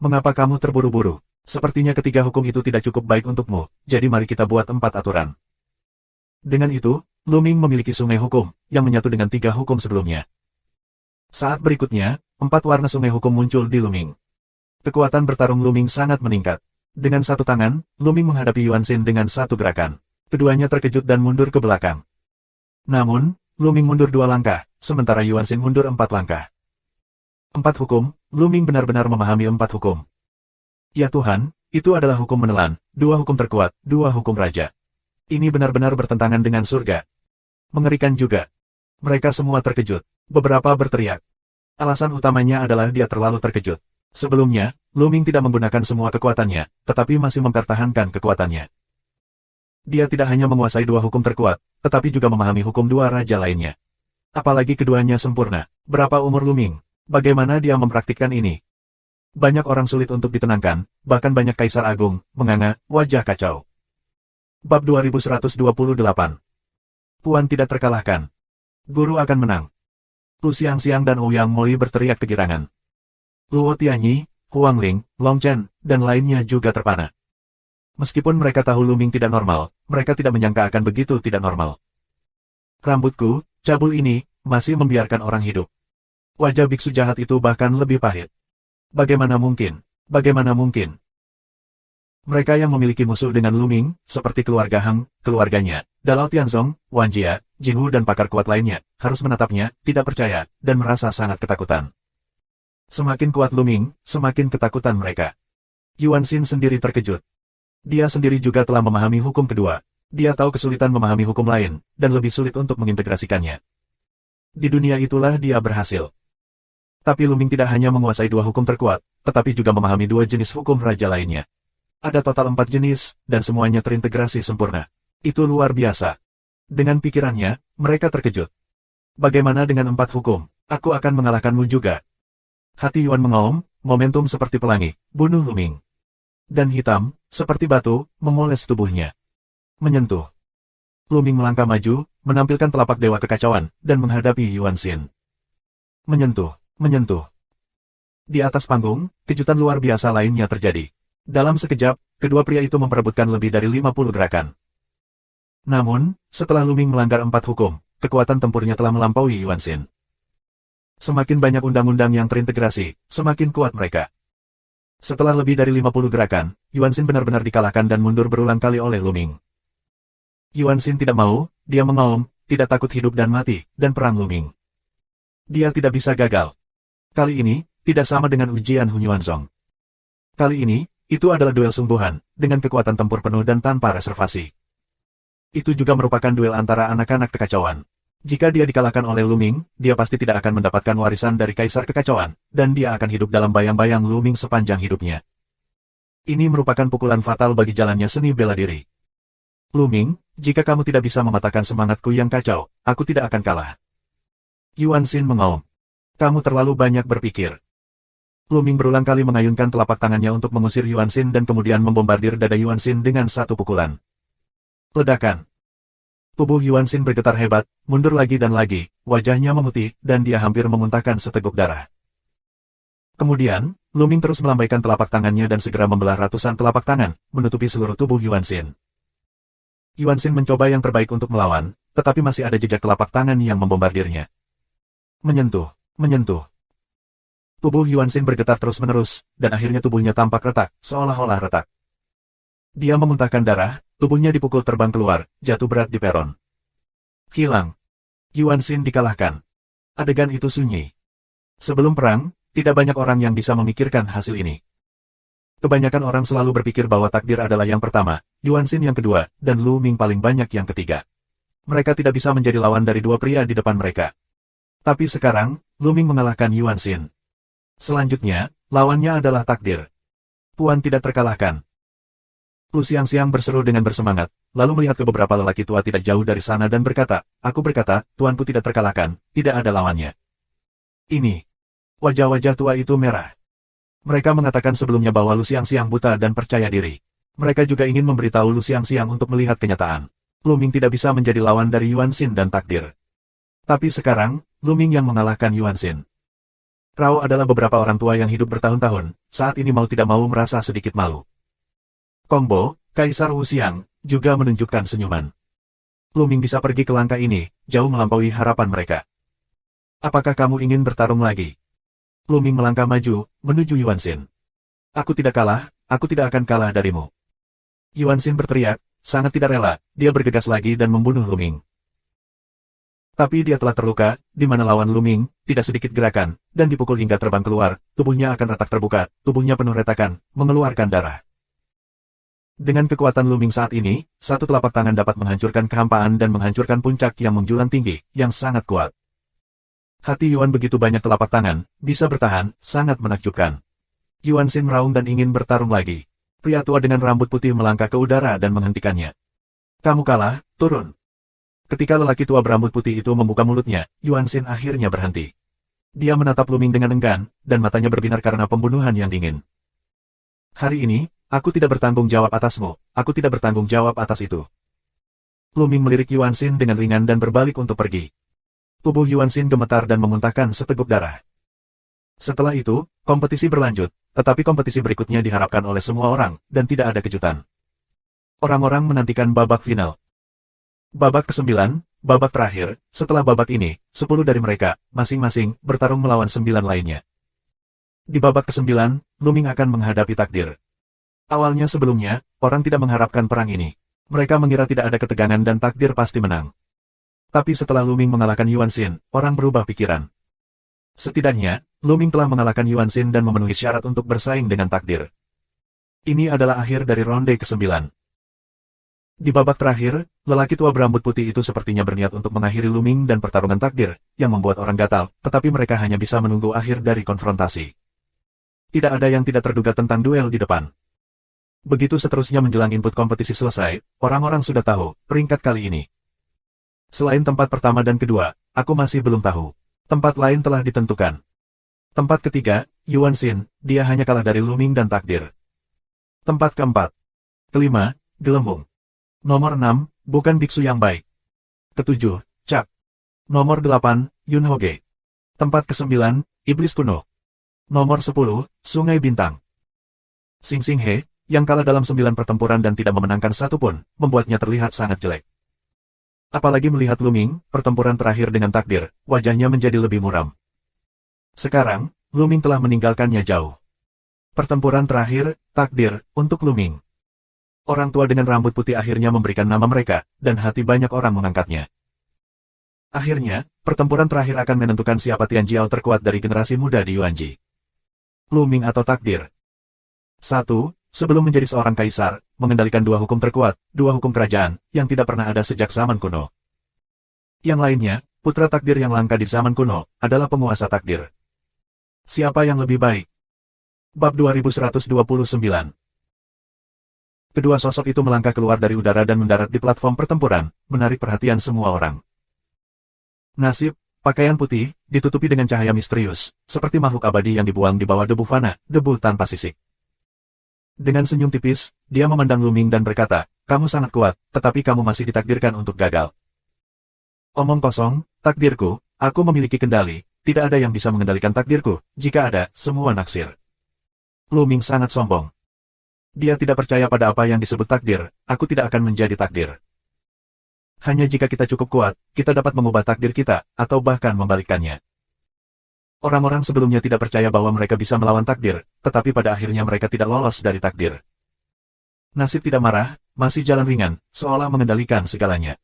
Mengapa kamu terburu-buru? Sepertinya ketiga hukum itu tidak cukup baik untukmu, jadi mari kita buat 4 aturan. Dengan itu, Luming memiliki sungai hukum, yang menyatu dengan 3 hukum sebelumnya. Saat berikutnya, 4 warna sungai hukum muncul di Luming. Kekuatan bertarung Luming sangat meningkat. Dengan satu tangan, Luming menghadapi Yuan Xin dengan satu gerakan. Keduanya terkejut dan mundur ke belakang. Namun, Luming mundur 2 langkah, sementara Yuan Xin mundur 4 langkah. 4 hukum, Luming benar-benar memahami 4 hukum. Ya Tuhan, itu adalah hukum menelan, 2 hukum terkuat, 2 hukum raja. Ini benar-benar bertentangan dengan surga. Mengerikan juga. Mereka semua terkejut. Beberapa berteriak. Alasan utamanya adalah dia terlalu terkejut. Sebelumnya, Luming tidak menggunakan semua kekuatannya, tetapi masih mempertahankan kekuatannya. Dia tidak hanya menguasai 2 hukum terkuat, tetapi juga memahami hukum 2 raja lainnya. Apalagi keduanya sempurna. Berapa umur Luming? Bagaimana dia mempraktikkan ini? Banyak orang sulit untuk ditenangkan, bahkan banyak kaisar agung, menganga, wajah kacau. Bab 2128. Puan tidak terkalahkan. Guru akan menang. Lu Xiangxiang dan Ouyang Moli berteriak kegirangan. Luo Tianyi, Huang Ling, Long Chen, dan lainnya juga terpana. Meskipun mereka tahu Luming tidak normal, mereka tidak menyangka akan begitu tidak normal. Rambutku, cabul ini, masih membiarkan orang hidup. Wajah biksu jahat itu bahkan lebih pahit. Bagaimana mungkin? Bagaimana mungkin? Mereka yang memiliki musuh dengan Luming, seperti keluarga Hang, keluarganya, Dalao Tianzong, Wan Jia, Jingwu dan pakar kuat lainnya, harus menatapnya, tidak percaya, dan merasa sangat ketakutan. Semakin kuat Luming, semakin ketakutan mereka. Yuan Xin sendiri terkejut. Dia sendiri juga telah memahami hukum kedua. Dia tahu kesulitan memahami hukum lain, dan lebih sulit untuk mengintegrasikannya. Di dunia itulah dia berhasil. Tapi Luming tidak hanya menguasai 2 hukum terkuat, tetapi juga memahami 2 jenis hukum raja lainnya. Ada total 4 jenis, dan semuanya terintegrasi sempurna. Itu luar biasa. Dengan pikirannya, mereka terkejut. Bagaimana dengan 4 hukum? Aku akan mengalahkanmu juga. Hati Yuan mengaum, momentum seperti pelangi, bunuh Luming. Dan hitam, seperti batu, memoles tubuhnya. Menyentuh. Luming melangkah maju, menampilkan telapak dewa kekacauan, dan menghadapi Yuan Xin. Menyentuh, menyentuh. Di atas panggung, kejutan luar biasa lainnya terjadi. Dalam sekejap, kedua pria itu memperebutkan lebih dari 50 gerakan. Namun, setelah Lu Ming melanggar 4 hukum, kekuatan tempurnya telah melampaui Yuan Xin. Semakin banyak undang-undang yang terintegrasi, semakin kuat mereka. Setelah lebih dari 50 gerakan, Yuan Xin benar-benar dikalahkan dan mundur berulang kali oleh Lu Ming. Yuan Xin tidak mau, dia mengaum, tidak takut hidup dan mati, dan perang Lu Ming. Dia tidak bisa gagal. Kali ini, tidak sama dengan ujian Hun Yuanzong. Kali ini, itu adalah duel sungguhan, dengan kekuatan tempur penuh dan tanpa reservasi. Itu juga merupakan duel antara anak-anak kekacauan. Jika dia dikalahkan oleh Lu Ming, dia pasti tidak akan mendapatkan warisan dari Kaisar Kekacauan, dan dia akan hidup dalam bayang-bayang Lu Ming sepanjang hidupnya. Ini merupakan pukulan fatal bagi jalannya seni bela diri. Lu Ming, jika kamu tidak bisa mematahkan semangatku yang kacau, aku tidak akan kalah. Yuan Xin mengaum. Kamu terlalu banyak berpikir. Lu Ming berulang kali mengayunkan telapak tangannya untuk mengusir Yuan Xin dan kemudian membombardir dada Yuan Xin dengan satu pukulan. Ledakan. Tubuh Yuan Xin bergetar hebat, mundur lagi dan lagi, wajahnya memutih, dan dia hampir memuntahkan seteguk darah. Kemudian, Lu Ming terus melambaikan telapak tangannya dan segera membelah ratusan telapak tangan, menutupi seluruh tubuh Yuan Xin. Yuan Xin mencoba yang terbaik untuk melawan, tetapi masih ada jejak telapak tangan yang membombardirnya. Menyentuh, menyentuh. Tubuh Yuan Xin bergetar terus-menerus, dan akhirnya tubuhnya tampak retak, seolah-olah retak. Dia memuntahkan darah, tubuhnya dipukul terbang keluar, jatuh berat di peron. Hilang. Yuan Xin dikalahkan. Adegan itu sunyi. Sebelum perang, tidak banyak orang yang bisa memikirkan hasil ini. Kebanyakan orang selalu berpikir bahwa takdir adalah yang pertama, Yuan Xin yang kedua, dan Lu Ming paling banyak yang ketiga. Mereka tidak bisa menjadi lawan dari dua pria di depan mereka. Tapi sekarang, Lu Ming mengalahkan Yuan Xin. Selanjutnya, lawannya adalah takdir. Tuan tidak terkalahkan. Lu Xiangxiang berseru dengan bersemangat, lalu melihat ke beberapa lelaki tua tidak jauh dari sana dan berkata, aku berkata, tuanku tidak terkalahkan, tidak ada lawannya. Ini. Wajah-wajah tua itu merah. Mereka mengatakan sebelumnya bahwa Lu Xiangxiang buta dan percaya diri. Mereka juga ingin memberitahu Lu Xiangxiang untuk melihat kenyataan. Lu Ming tidak bisa menjadi lawan dari Yuan Xin dan takdir. Tapi sekarang, Lu Ming yang mengalahkan Yuan Xin. Rao adalah beberapa orang tua yang hidup bertahun-tahun, saat ini mau tidak mau merasa sedikit malu. Kongbo, Kaisar Wuxiang, juga menunjukkan senyuman. Lu Ming bisa pergi ke langkah ini, jauh melampaui harapan mereka. Apakah kamu ingin bertarung lagi? Lu Ming melangkah maju, menuju Yuan Xin. Aku tidak kalah, aku tidak akan kalah darimu. Yuan Xin berteriak, sangat tidak rela, dia bergegas lagi dan membunuh Lu Ming. Tapi dia telah terluka, di mana lawan Lu Ming, tidak sedikit gerakan, dan dipukul hingga terbang keluar, tubuhnya akan retak terbuka, tubuhnya penuh retakan, mengeluarkan darah. Dengan kekuatan Lu Ming saat ini, satu telapak tangan dapat menghancurkan kehampaan dan menghancurkan puncak yang menjulang tinggi, yang sangat kuat. Hati Yuan begitu banyak telapak tangan, bisa bertahan, sangat menakjubkan. Yuan Xin meraung dan ingin bertarung lagi. Pria tua dengan rambut putih melangkah ke udara dan menghentikannya. Kamu kalah, turun. Ketika lelaki tua berambut putih itu membuka mulutnya, Yuan Xin akhirnya berhenti. Dia menatap Lu Ming dengan enggan, dan matanya berbinar karena pembunuhan yang dingin. Hari ini, aku tidak bertanggung jawab atasmu, aku tidak bertanggung jawab atas itu. Lu Ming melirik Yuan Xin dengan ringan dan berbalik untuk pergi. Tubuh Yuan Xin gemetar dan memuntahkan seteguk darah. Setelah itu, kompetisi berlanjut, tetapi kompetisi berikutnya diharapkan oleh semua orang, dan tidak ada kejutan. Orang-orang menantikan babak final. Babak ke-9, babak terakhir, setelah babak ini, 10 dari mereka, masing-masing, bertarung melawan 9 lainnya. Di babak ke-9, Lu Ming akan menghadapi takdir. Awalnya sebelumnya, orang tidak mengharapkan perang ini. Mereka mengira tidak ada ketegangan dan takdir pasti menang. Tapi setelah Lu Ming mengalahkan Yuan Xin, orang berubah pikiran. Setidaknya, Lu Ming telah mengalahkan Yuan Xin dan memenuhi syarat untuk bersaing dengan takdir. Ini adalah akhir dari ronde ke-9. Di babak terakhir, lelaki tua berambut putih itu sepertinya berniat untuk mengakhiri Lu Ming dan pertarungan takdir, yang membuat orang gatal, tetapi mereka hanya bisa menunggu akhir dari konfrontasi. Tidak ada yang tidak terduga tentang duel di depan. Begitu seterusnya menjelang input kompetisi selesai, orang-orang sudah tahu, peringkat kali ini. Selain tempat pertama dan kedua, aku masih belum tahu. Tempat lain telah ditentukan. Tempat ketiga, Yuan Xin, dia hanya kalah dari Lu Ming dan takdir. Tempat keempat. Kelima, Gelembung. Nomor 6, bukan biksu yang baik. Ketujuh, Cak. Nomor 8, Yunhoge. Tempat ke-9, Iblis Kuno. Nomor 10, Sungai Bintang. Sing Sing He, yang kalah dalam 9 pertempuran dan tidak memenangkan satu pun, membuatnya terlihat sangat jelek. Apalagi melihat Lu Ming, pertempuran terakhir dengan takdir, wajahnya menjadi lebih muram. Sekarang, Lu Ming telah meninggalkannya jauh. Pertempuran terakhir, takdir, untuk Lu Ming. Orang tua dengan rambut putih akhirnya memberikan nama mereka, dan hati banyak orang mengangkatnya. Akhirnya, pertempuran terakhir akan menentukan siapa Tian Jiao terkuat dari generasi muda di Yuanji. Lu Ming atau takdir. 1. Sebelum menjadi seorang kaisar, mengendalikan 2 hukum terkuat, 2 hukum kerajaan, yang tidak pernah ada sejak zaman kuno. Yang lainnya, putra takdir yang langka di zaman kuno, adalah penguasa takdir. Siapa yang lebih baik? Bab 2129. Kedua sosok itu melangkah keluar dari udara dan mendarat di platform pertempuran, menarik perhatian semua orang. Nasib, pakaian putih, ditutupi dengan cahaya misterius, seperti makhluk abadi yang dibuang di bawah debu fana, debu tanpa sisik. Dengan senyum tipis, dia memandang Lu Ming dan berkata, kamu sangat kuat, tetapi kamu masih ditakdirkan untuk gagal. Omong kosong, takdirku, aku memiliki kendali, tidak ada yang bisa mengendalikan takdirku, jika ada, semua naksir. Lu Ming sangat sombong. Dia tidak percaya pada apa yang disebut takdir, aku tidak akan menjadi takdir. Hanya jika kita cukup kuat, kita dapat mengubah takdir kita, atau bahkan membalikkannya. Orang-orang sebelumnya tidak percaya bahwa mereka bisa melawan takdir, tetapi pada akhirnya mereka tidak lolos dari takdir. Nasib tidak marah, masih jalan ringan, seolah mengendalikan segalanya.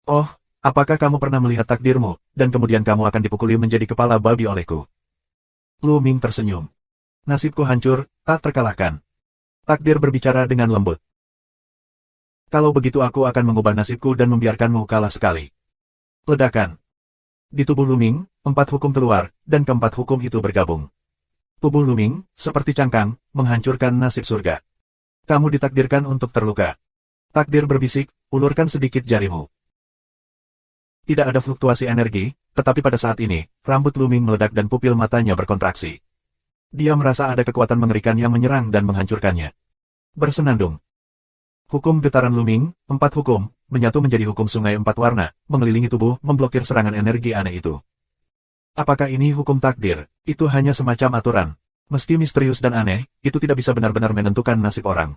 Oh, apakah kamu pernah melihat takdirmu, dan kemudian kamu akan dipukuli menjadi kepala babi olehku? Lu Ming tersenyum. Nasibku hancur, tak terkalahkan. Takdir berbicara dengan lembut. Kalau begitu aku akan mengubah nasibku dan membiarkanmu kalah sekali. Ledakan. Di tubuh Lu Ming, 4 hukum keluar, dan keempat hukum itu bergabung. Tubuh Lu Ming, seperti cangkang, menghancurkan nasib surga. Kamu ditakdirkan untuk terluka. Takdir berbisik, ulurkan sedikit jarimu. Tidak ada fluktuasi energi, tetapi pada saat ini, rambut Lu Ming meledak dan pupil matanya berkontraksi. Dia merasa ada kekuatan mengerikan yang menyerang dan menghancurkannya. Bersenandung. Hukum getaran Lu Ming, 4 hukum, menyatu menjadi hukum sungai 4 warna, mengelilingi tubuh, memblokir serangan energi aneh itu. Apakah ini hukum takdir? Itu hanya semacam aturan. Meski misterius dan aneh, itu tidak bisa benar-benar menentukan nasib orang.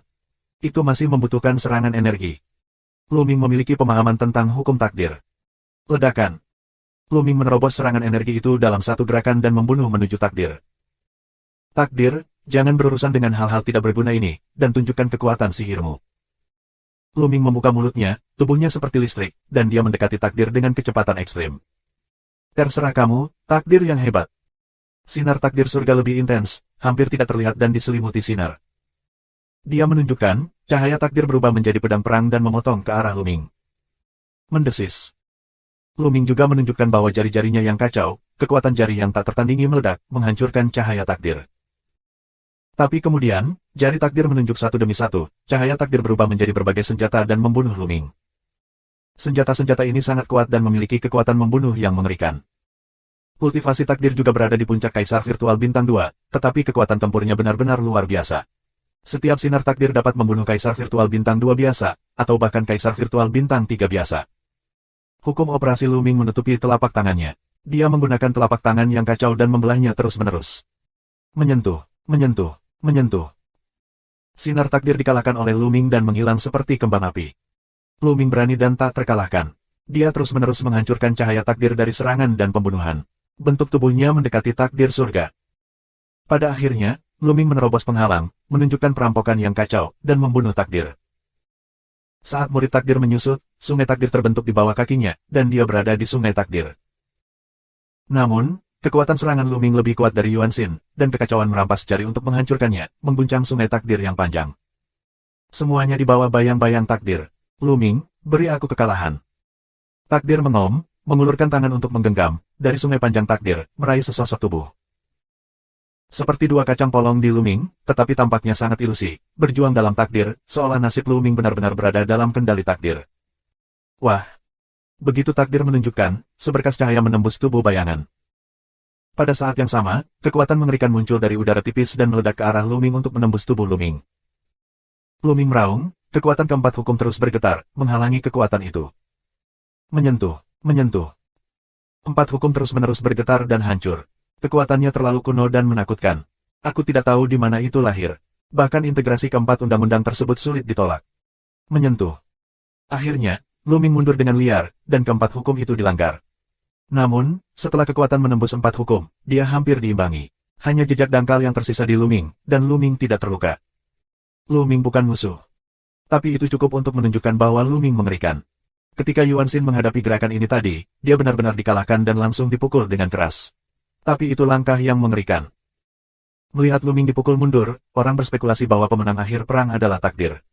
Itu masih membutuhkan serangan energi. Lu Ming memiliki pemahaman tentang hukum takdir. Ledakan. Lu Ming menerobos serangan energi itu dalam satu gerakan dan membunuh menuju takdir. Takdir, jangan berurusan dengan hal-hal tidak berguna ini, dan tunjukkan kekuatan sihirmu. Lu Ming membuka mulutnya, tubuhnya seperti listrik, dan dia mendekati takdir dengan kecepatan ekstrim. Terserah kamu, takdir yang hebat. Sinar takdir surga lebih intens, hampir tidak terlihat dan diselimuti sinar. Dia menunjukkan, cahaya takdir berubah menjadi pedang perang dan memotong ke arah Lu Ming. Mendesis. Lu Ming juga menunjukkan bahwa jari-jarinya yang kacau, kekuatan jari yang tak tertandingi meledak, menghancurkan cahaya takdir. Tapi kemudian, jari takdir menunjuk satu demi satu, cahaya takdir berubah menjadi berbagai senjata dan membunuh Lu Ming. Senjata-senjata ini sangat kuat dan memiliki kekuatan membunuh yang mengerikan. Kultivasi takdir juga berada di puncak Kaisar Virtual Bintang 2, tetapi kekuatan tempurnya benar-benar luar biasa. Setiap sinar takdir dapat membunuh Kaisar Virtual Bintang 2 biasa, atau bahkan Kaisar Virtual Bintang 3 biasa. Hukum operasi Lu Ming menutupi telapak tangannya. Dia menggunakan telapak tangan yang kacau dan membelahnya terus-menerus. Menyentuh, menyentuh. Menyentuh. Sinar takdir dikalahkan oleh Lu Ming dan menghilang seperti kembang api. Lu Ming berani dan tak terkalahkan. Dia terus-menerus menghancurkan cahaya takdir dari serangan dan pembunuhan. Bentuk tubuhnya mendekati takdir surga. Pada akhirnya, Lu Ming menerobos penghalang, menunjukkan perampokan yang kacau, dan membunuh takdir. Saat murid takdir menyusut, sungai takdir terbentuk di bawah kakinya, dan dia berada di sungai takdir. Namun, kekuatan serangan Lu Ming lebih kuat dari Yuan Xin, dan kekacauan merampas jari untuk menghancurkannya, mengguncang sungai takdir yang panjang. Semuanya di bawah bayang-bayang takdir. Lu Ming, beri aku kekalahan. Takdir mengom, mengulurkan tangan untuk menggenggam, dari sungai panjang takdir, meraih sesosok tubuh. Seperti dua kacang polong di Lu Ming, tetapi tampaknya sangat ilusi, berjuang dalam takdir, seolah nasib Lu Ming benar-benar berada dalam kendali takdir. Wah! Begitu takdir menunjukkan, seberkas cahaya menembus tubuh bayangan. Pada saat yang sama, kekuatan mengerikan muncul dari udara tipis dan meledak ke arah Lu Ming untuk menembus tubuh Lu Ming. Lu Ming meraung, kekuatan keempat hukum terus bergetar, menghalangi kekuatan itu. menyentuh. Empat hukum terus-menerus bergetar dan hancur. Kekuatannya terlalu kuno dan menakutkan. Aku tidak tahu di mana itu lahir. Bahkan integrasi keempat undang-undang tersebut sulit ditolak. Menyentuh. Akhirnya, Luming mundur dengan liar, dan keempat hukum itu dilanggar. Namun, setelah kekuatan menembus empat hukum, dia hampir diimbangi. Hanya jejak dangkal yang tersisa di Luming, dan Luming tidak terluka. Luming bukan musuh. Tapi itu cukup untuk menunjukkan bahwa Luming mengerikan. Ketika Yuan Xin menghadapi gerakan ini tadi, dia benar-benar dikalahkan dan langsung dipukul dengan keras. Tapi itu langkah yang mengerikan. Melihat Luming dipukul mundur, orang berspekulasi bahwa pemenang akhir perang adalah takdir.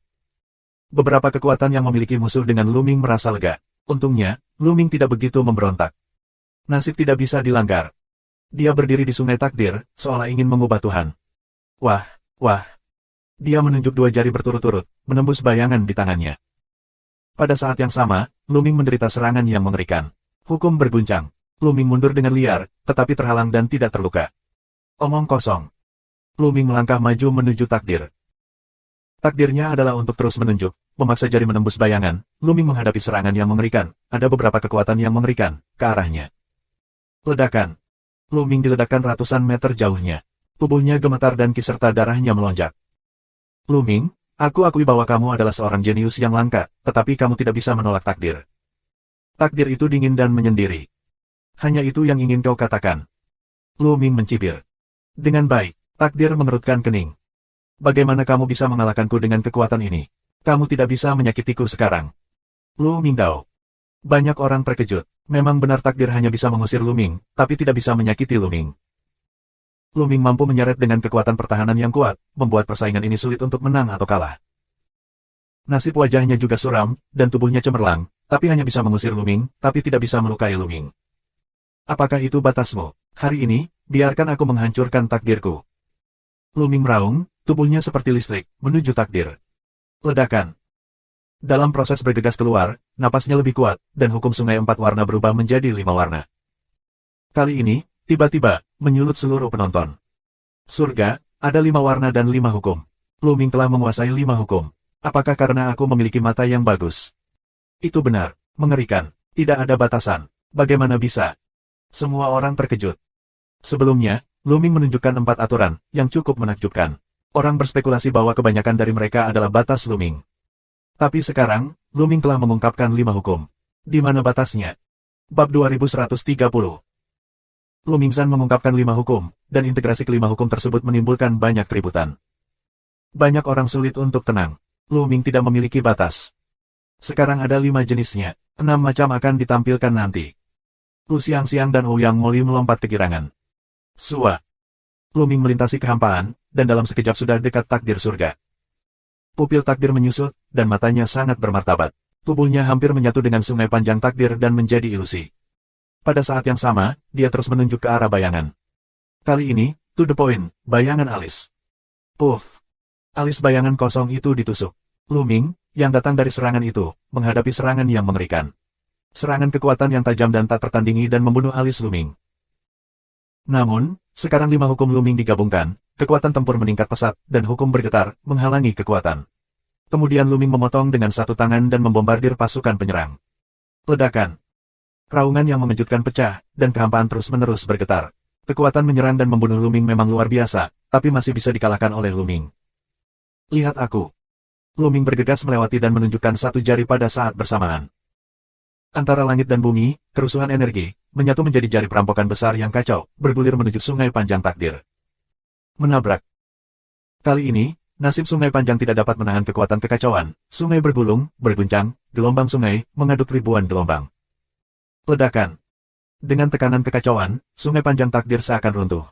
Beberapa kekuatan yang memiliki musuh dengan Luming merasa lega. Untungnya, Luming tidak begitu memberontak. Nasib tidak bisa dilanggar. Dia berdiri di sungai takdir, seolah ingin mengubah Tuhan. Wah. Dia menunjuk dua jari berturut-turut, menembus bayangan di tangannya. Pada saat yang sama, Luming menderita serangan yang mengerikan. Hukum berguncang. Luming mundur dengan liar, tetapi terhalang dan tidak terluka. Omong kosong. Luming melangkah maju menuju takdir. Takdirnya adalah untuk terus menunjuk, memaksa jari menembus bayangan. Luming menghadapi serangan yang mengerikan. Ada beberapa kekuatan yang mengerikan ke arahnya. Ledakan. Luming diledakkan ratusan meter jauhnya. Tubuhnya gemetar dan kiserta darahnya melonjak. Luming, aku akui bahwa kamu adalah seorang jenius yang langka, tetapi kamu tidak bisa menolak takdir. Takdir itu dingin dan menyendiri. Hanya itu yang ingin kau katakan. Luming mencibir. Dengan baik, takdir mengerutkan kening. Bagaimana kamu bisa mengalahkanku dengan kekuatan ini? Kamu tidak bisa menyakitiku sekarang. Luming Dao. Banyak orang terkejut. Memang benar takdir hanya bisa mengusir Luming, tapi tidak bisa menyakiti Luming. Luming mampu menyeret dengan kekuatan pertahanan yang kuat, membuat persaingan ini sulit untuk menang atau kalah. Nasib wajahnya juga suram, dan tubuhnya cemerlang, tapi hanya bisa mengusir Luming, tapi tidak bisa melukai Luming. Apakah itu batasmu? Hari ini, biarkan aku menghancurkan takdirku. Luming meraung, tubuhnya seperti listrik, menuju takdir. Ledakan. Dalam proses bergegas keluar, napasnya lebih kuat, dan hukum sungai empat warna berubah menjadi 5 warna. Kali ini, tiba-tiba, menyulut seluruh penonton. Surga, ada 5 warna dan 5 hukum. Luming telah menguasai 5 hukum. Apakah karena aku memiliki mata yang bagus? Itu benar, mengerikan, tidak ada batasan. Bagaimana bisa? Semua orang terkejut. Sebelumnya, Luming menunjukkan 4 aturan, yang cukup menakjubkan. Orang berspekulasi bahwa kebanyakan dari mereka adalah batas Luming. Tapi sekarang, Luming telah mengungkapkan 5 hukum. Di mana batasnya? Bab 2130. Lumingsan mengungkapkan 5 hukum, dan integrasi kelima hukum tersebut menimbulkan banyak keributan. Banyak orang sulit untuk tenang. Luming tidak memiliki batas. Sekarang ada 5 jenisnya, 6 macam akan ditampilkan nanti. Lu Xiangxiang dan Ouyang Moli melompat kegirangan. Sua. Luming melintasi kehampaan, dan dalam sekejap sudah dekat takdir surga. Pupil takdir menyusut, dan matanya sangat bermartabat. Tubuhnya hampir menyatu dengan sungai panjang takdir dan menjadi ilusi. Pada saat yang sama, dia terus menunjuk ke arah bayangan. Kali ini, to the point, bayangan alis. Puff. Alis bayangan kosong itu ditusuk. Luming, yang datang dari serangan itu, menghadapi serangan yang mengerikan. Serangan kekuatan yang tajam dan tak tertandingi dan membunuh alis Luming. Namun, sekarang 5 hukum Luming digabungkan, kekuatan tempur meningkat pesat, dan hukum bergetar, menghalangi kekuatan. Kemudian Luming memotong dengan satu tangan dan membombardir pasukan penyerang. Ledakan. Raungan yang mengejutkan pecah, dan kehampaan terus-menerus bergetar. Kekuatan menyerang dan membunuh Luming memang luar biasa, tapi masih bisa dikalahkan oleh Luming. Lihat aku. Luming bergegas melewati dan menunjukkan satu jari pada saat bersamaan. Antara langit dan bumi, kerusuhan energi, menyatu menjadi jari perampokan besar yang kacau, bergulir menuju sungai panjang takdir. Menabrak. Kali ini, nasib sungai panjang tidak dapat menahan kekuatan kekacauan. Sungai bergulung, berguncang, gelombang sungai, mengaduk ribuan gelombang. Ledakan. Dengan tekanan kekacauan, sungai panjang takdir seakan runtuh.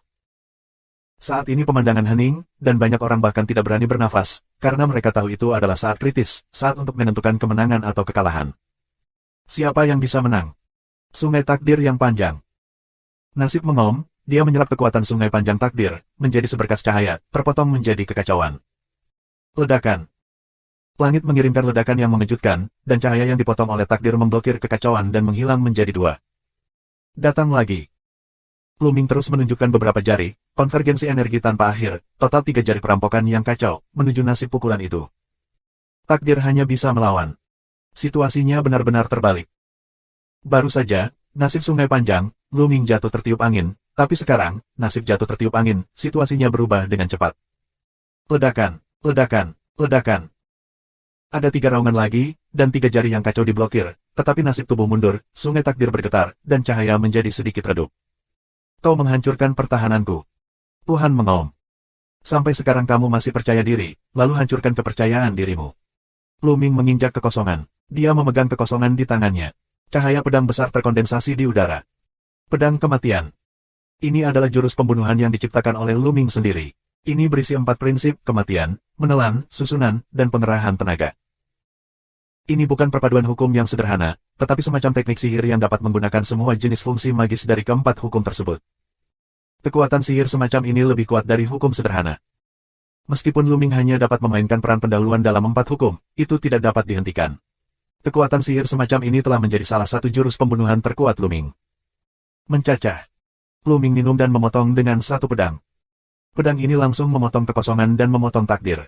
Saat ini pemandangan hening, dan banyak orang bahkan tidak berani bernafas, karena mereka tahu itu adalah saat kritis, saat untuk menentukan kemenangan atau kekalahan. Siapa yang bisa menang? Sungai takdir yang panjang. Nasib mengaum, dia menyerap kekuatan sungai panjang takdir, menjadi seberkas cahaya, terpotong menjadi kekacauan. Ledakan. Langit mengirimkan ledakan yang mengejutkan, dan cahaya yang dipotong oleh takdir memblokir kekacauan dan menghilang menjadi 2. Datang lagi. Luming terus menunjukkan beberapa jari, konvergensi energi tanpa akhir, total 3 jari perampokan yang kacau, menuju nasib pukulan itu. Takdir hanya bisa melawan. Situasinya benar-benar terbalik. Baru saja, nasib Sungai Panjang, Lu Ming jatuh tertiup angin, tapi sekarang, nasib jatuh tertiup angin, situasinya berubah dengan cepat. Ledakan, ledakan, ledakan. Ada 3 raungan lagi, dan 3 jari yang kacau diblokir, tetapi nasib tubuh mundur, sungai takdir bergetar, dan cahaya menjadi sedikit redup. Kau menghancurkan pertahananku. Tuhan mengaum. Sampai sekarang kamu masih percaya diri, lalu hancurkan kepercayaan dirimu. Lu Ming menginjak kekosongan. Dia memegang kekosongan di tangannya. Cahaya pedang besar terkondensasi di udara. Pedang kematian. Ini adalah jurus pembunuhan yang diciptakan oleh Lu Ming sendiri. Ini berisi 4 prinsip kematian, menelan, susunan, dan pengerahan tenaga. Ini bukan perpaduan hukum yang sederhana, tetapi semacam teknik sihir yang dapat menggunakan semua jenis fungsi magis dari keempat hukum tersebut. Kekuatan sihir semacam ini lebih kuat dari hukum sederhana. Meskipun Lu Ming hanya dapat memainkan peran pendahuluan dalam 4 hukum, itu tidak dapat dihentikan. Kekuatan sihir semacam ini telah menjadi salah satu jurus pembunuhan terkuat Lu Ming. Mencacah. Lu Ming minum dan memotong dengan satu pedang. Pedang ini langsung memotong kekosongan dan memotong takdir.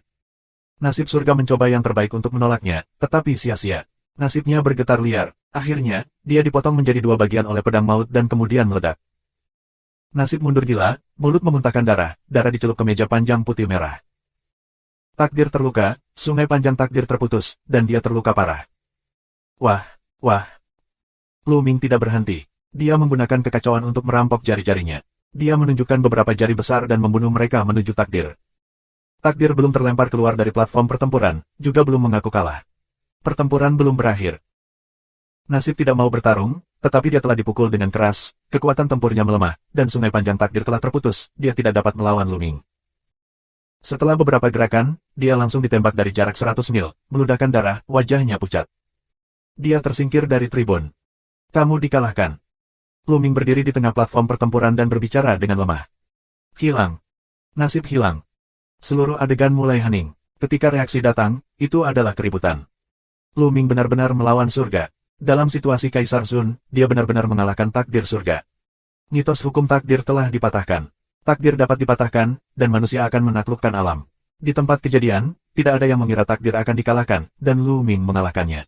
Nasib surga mencoba yang terbaik untuk menolaknya, tetapi sia-sia. Nasibnya bergetar liar. Akhirnya, dia dipotong menjadi 2 bagian oleh pedang maut dan kemudian meledak. Nasib mundur gila, mulut memuntahkan darah, darah dicelup ke meja panjang putih merah. Takdir terluka, sungai panjang takdir terputus, dan dia terluka parah. Wah, wah. Lu Ming tidak berhenti. Dia menggunakan kekacauan untuk merampok jari-jarinya. Dia menunjukkan beberapa jari besar dan membunuh mereka menuju takdir. Takdir belum terlempar keluar dari platform pertempuran, juga belum mengaku kalah. Pertempuran belum berakhir. Nasib tidak mau bertarung, tetapi dia telah dipukul dengan keras, kekuatan tempurnya melemah, dan sungai panjang takdir telah terputus, dia tidak dapat melawan Lu Ming. Setelah beberapa gerakan, dia langsung ditembak dari jarak 100 mil, meludahkan darah, wajahnya pucat. Dia tersingkir dari tribun. Kamu dikalahkan. Lu Ming berdiri di tengah platform pertempuran dan berbicara dengan lemah. Hilang. Nasib hilang. Seluruh adegan mulai hening. Ketika reaksi datang, itu adalah keributan. Lu Ming benar-benar melawan surga. Dalam situasi Kaisar Sun, dia benar-benar mengalahkan takdir surga. Mitos hukum takdir telah dipatahkan. Takdir dapat dipatahkan, dan manusia akan menaklukkan alam. Di tempat kejadian, tidak ada yang mengira takdir akan dikalahkan, dan Lu Ming mengalahkannya.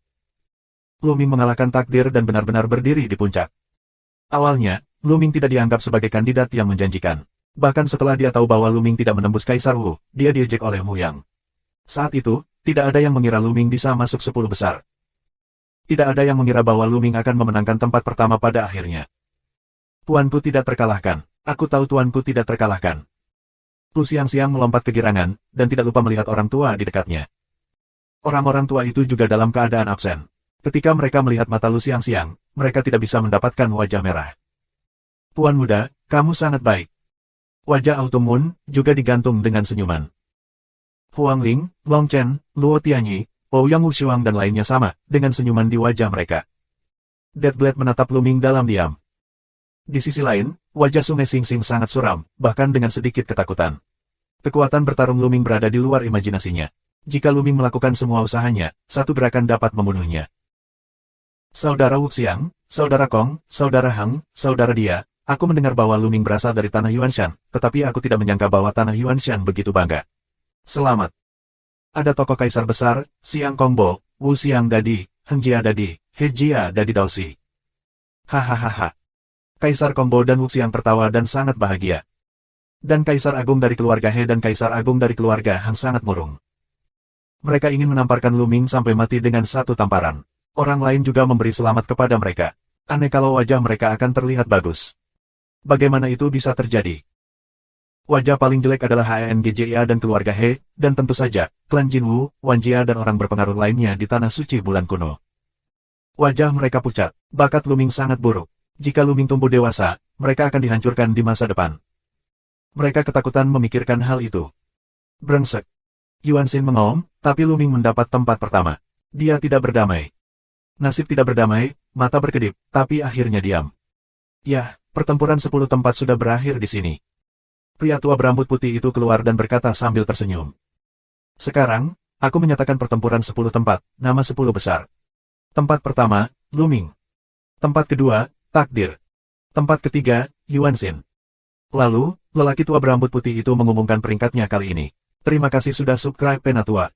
Lu Ming mengalahkan takdir dan benar-benar berdiri di puncak. Awalnya, Lu Ming tidak dianggap sebagai kandidat yang menjanjikan. Bahkan setelah dia tahu bahwa Lu Ming tidak menembus Kaisar Wu, dia diejek oleh Mu Yang. Saat itu, tidak ada yang mengira Lu Ming bisa masuk 10 besar. Tidak ada yang mengira bahwa Lu Ming akan memenangkan tempat pertama pada akhirnya. Tuanku tidak terkalahkan. Aku tahu tuanku tidak terkalahkan. Lu Xiangxiang melompat kegirangan, dan tidak lupa melihat orang tua di dekatnya. Orang-orang tua itu juga dalam keadaan absen. Ketika mereka melihat mata Lu Xiangxiang, mereka tidak bisa mendapatkan wajah merah. Tuan muda, kamu sangat baik. Wajah Autumn Moon juga digantung dengan senyuman. Huang Ling, Long Chen, Luo Tianyi, Ouyang Wushuang dan lainnya sama, dengan senyuman di wajah mereka. Deathblade menatap Lu Ming dalam diam. Di sisi lain, wajah Sungai Xingxing sangat suram, bahkan dengan sedikit ketakutan. Kekuatan bertarung Lu Ming berada di luar imajinasinya. Jika Lu Ming melakukan semua usahanya, satu gerakan dapat membunuhnya. Saudara Wuxiang, Saudara Kong, Saudara Hang, Saudara Dia, aku mendengar bahwa Lu Ming berasal dari tanah Yuanshan, tetapi aku tidak menyangka bahwa tanah Yuanshan begitu bangga. Selamat. Ada tokoh kaisar besar, Xiang Kongbo, Wu Xiang Dadi, Heng Jia Dadi, He Jia Dadi Daosi. Hahaha. Kaisar Kongbo dan Wu Xiang tertawa dan sangat bahagia. Dan Kaisar Agung dari keluarga He dan Kaisar Agung dari keluarga Hang sangat murung. Mereka ingin menamparkan Lu Ming sampai mati dengan satu tamparan. Orang lain juga memberi selamat kepada mereka. Aneh kalau wajah mereka akan terlihat bagus. Bagaimana itu bisa terjadi? Wajah paling jelek adalah HNGJIA dan keluarga He, dan tentu saja, klan Jinwu, Wan Jia dan orang berpengaruh lainnya di Tanah Suci Bulan Kuno. Wajah mereka pucat, bakat Lu Ming sangat buruk. Jika Lu Ming tumbuh dewasa, mereka akan dihancurkan di masa depan. Mereka ketakutan memikirkan hal itu. Brengsek. Yuan Xin mengaum, tapi Lu Ming mendapat tempat pertama. Dia tidak berdamai. Nasib tidak berdamai, mata berkedip, tapi akhirnya diam. Yah, pertempuran 10 tempat sudah berakhir di sini. Pria tua berambut putih itu keluar dan berkata sambil tersenyum. Sekarang, aku menyatakan pertempuran 10 tempat, nama 10 besar. Tempat pertama, Lu Ming. Tempat kedua, Takdir. Tempat ketiga, Yuan Xin. Lalu, lelaki tua berambut putih itu mengumumkan peringkatnya kali ini. Terima kasih sudah subscribe Penatua.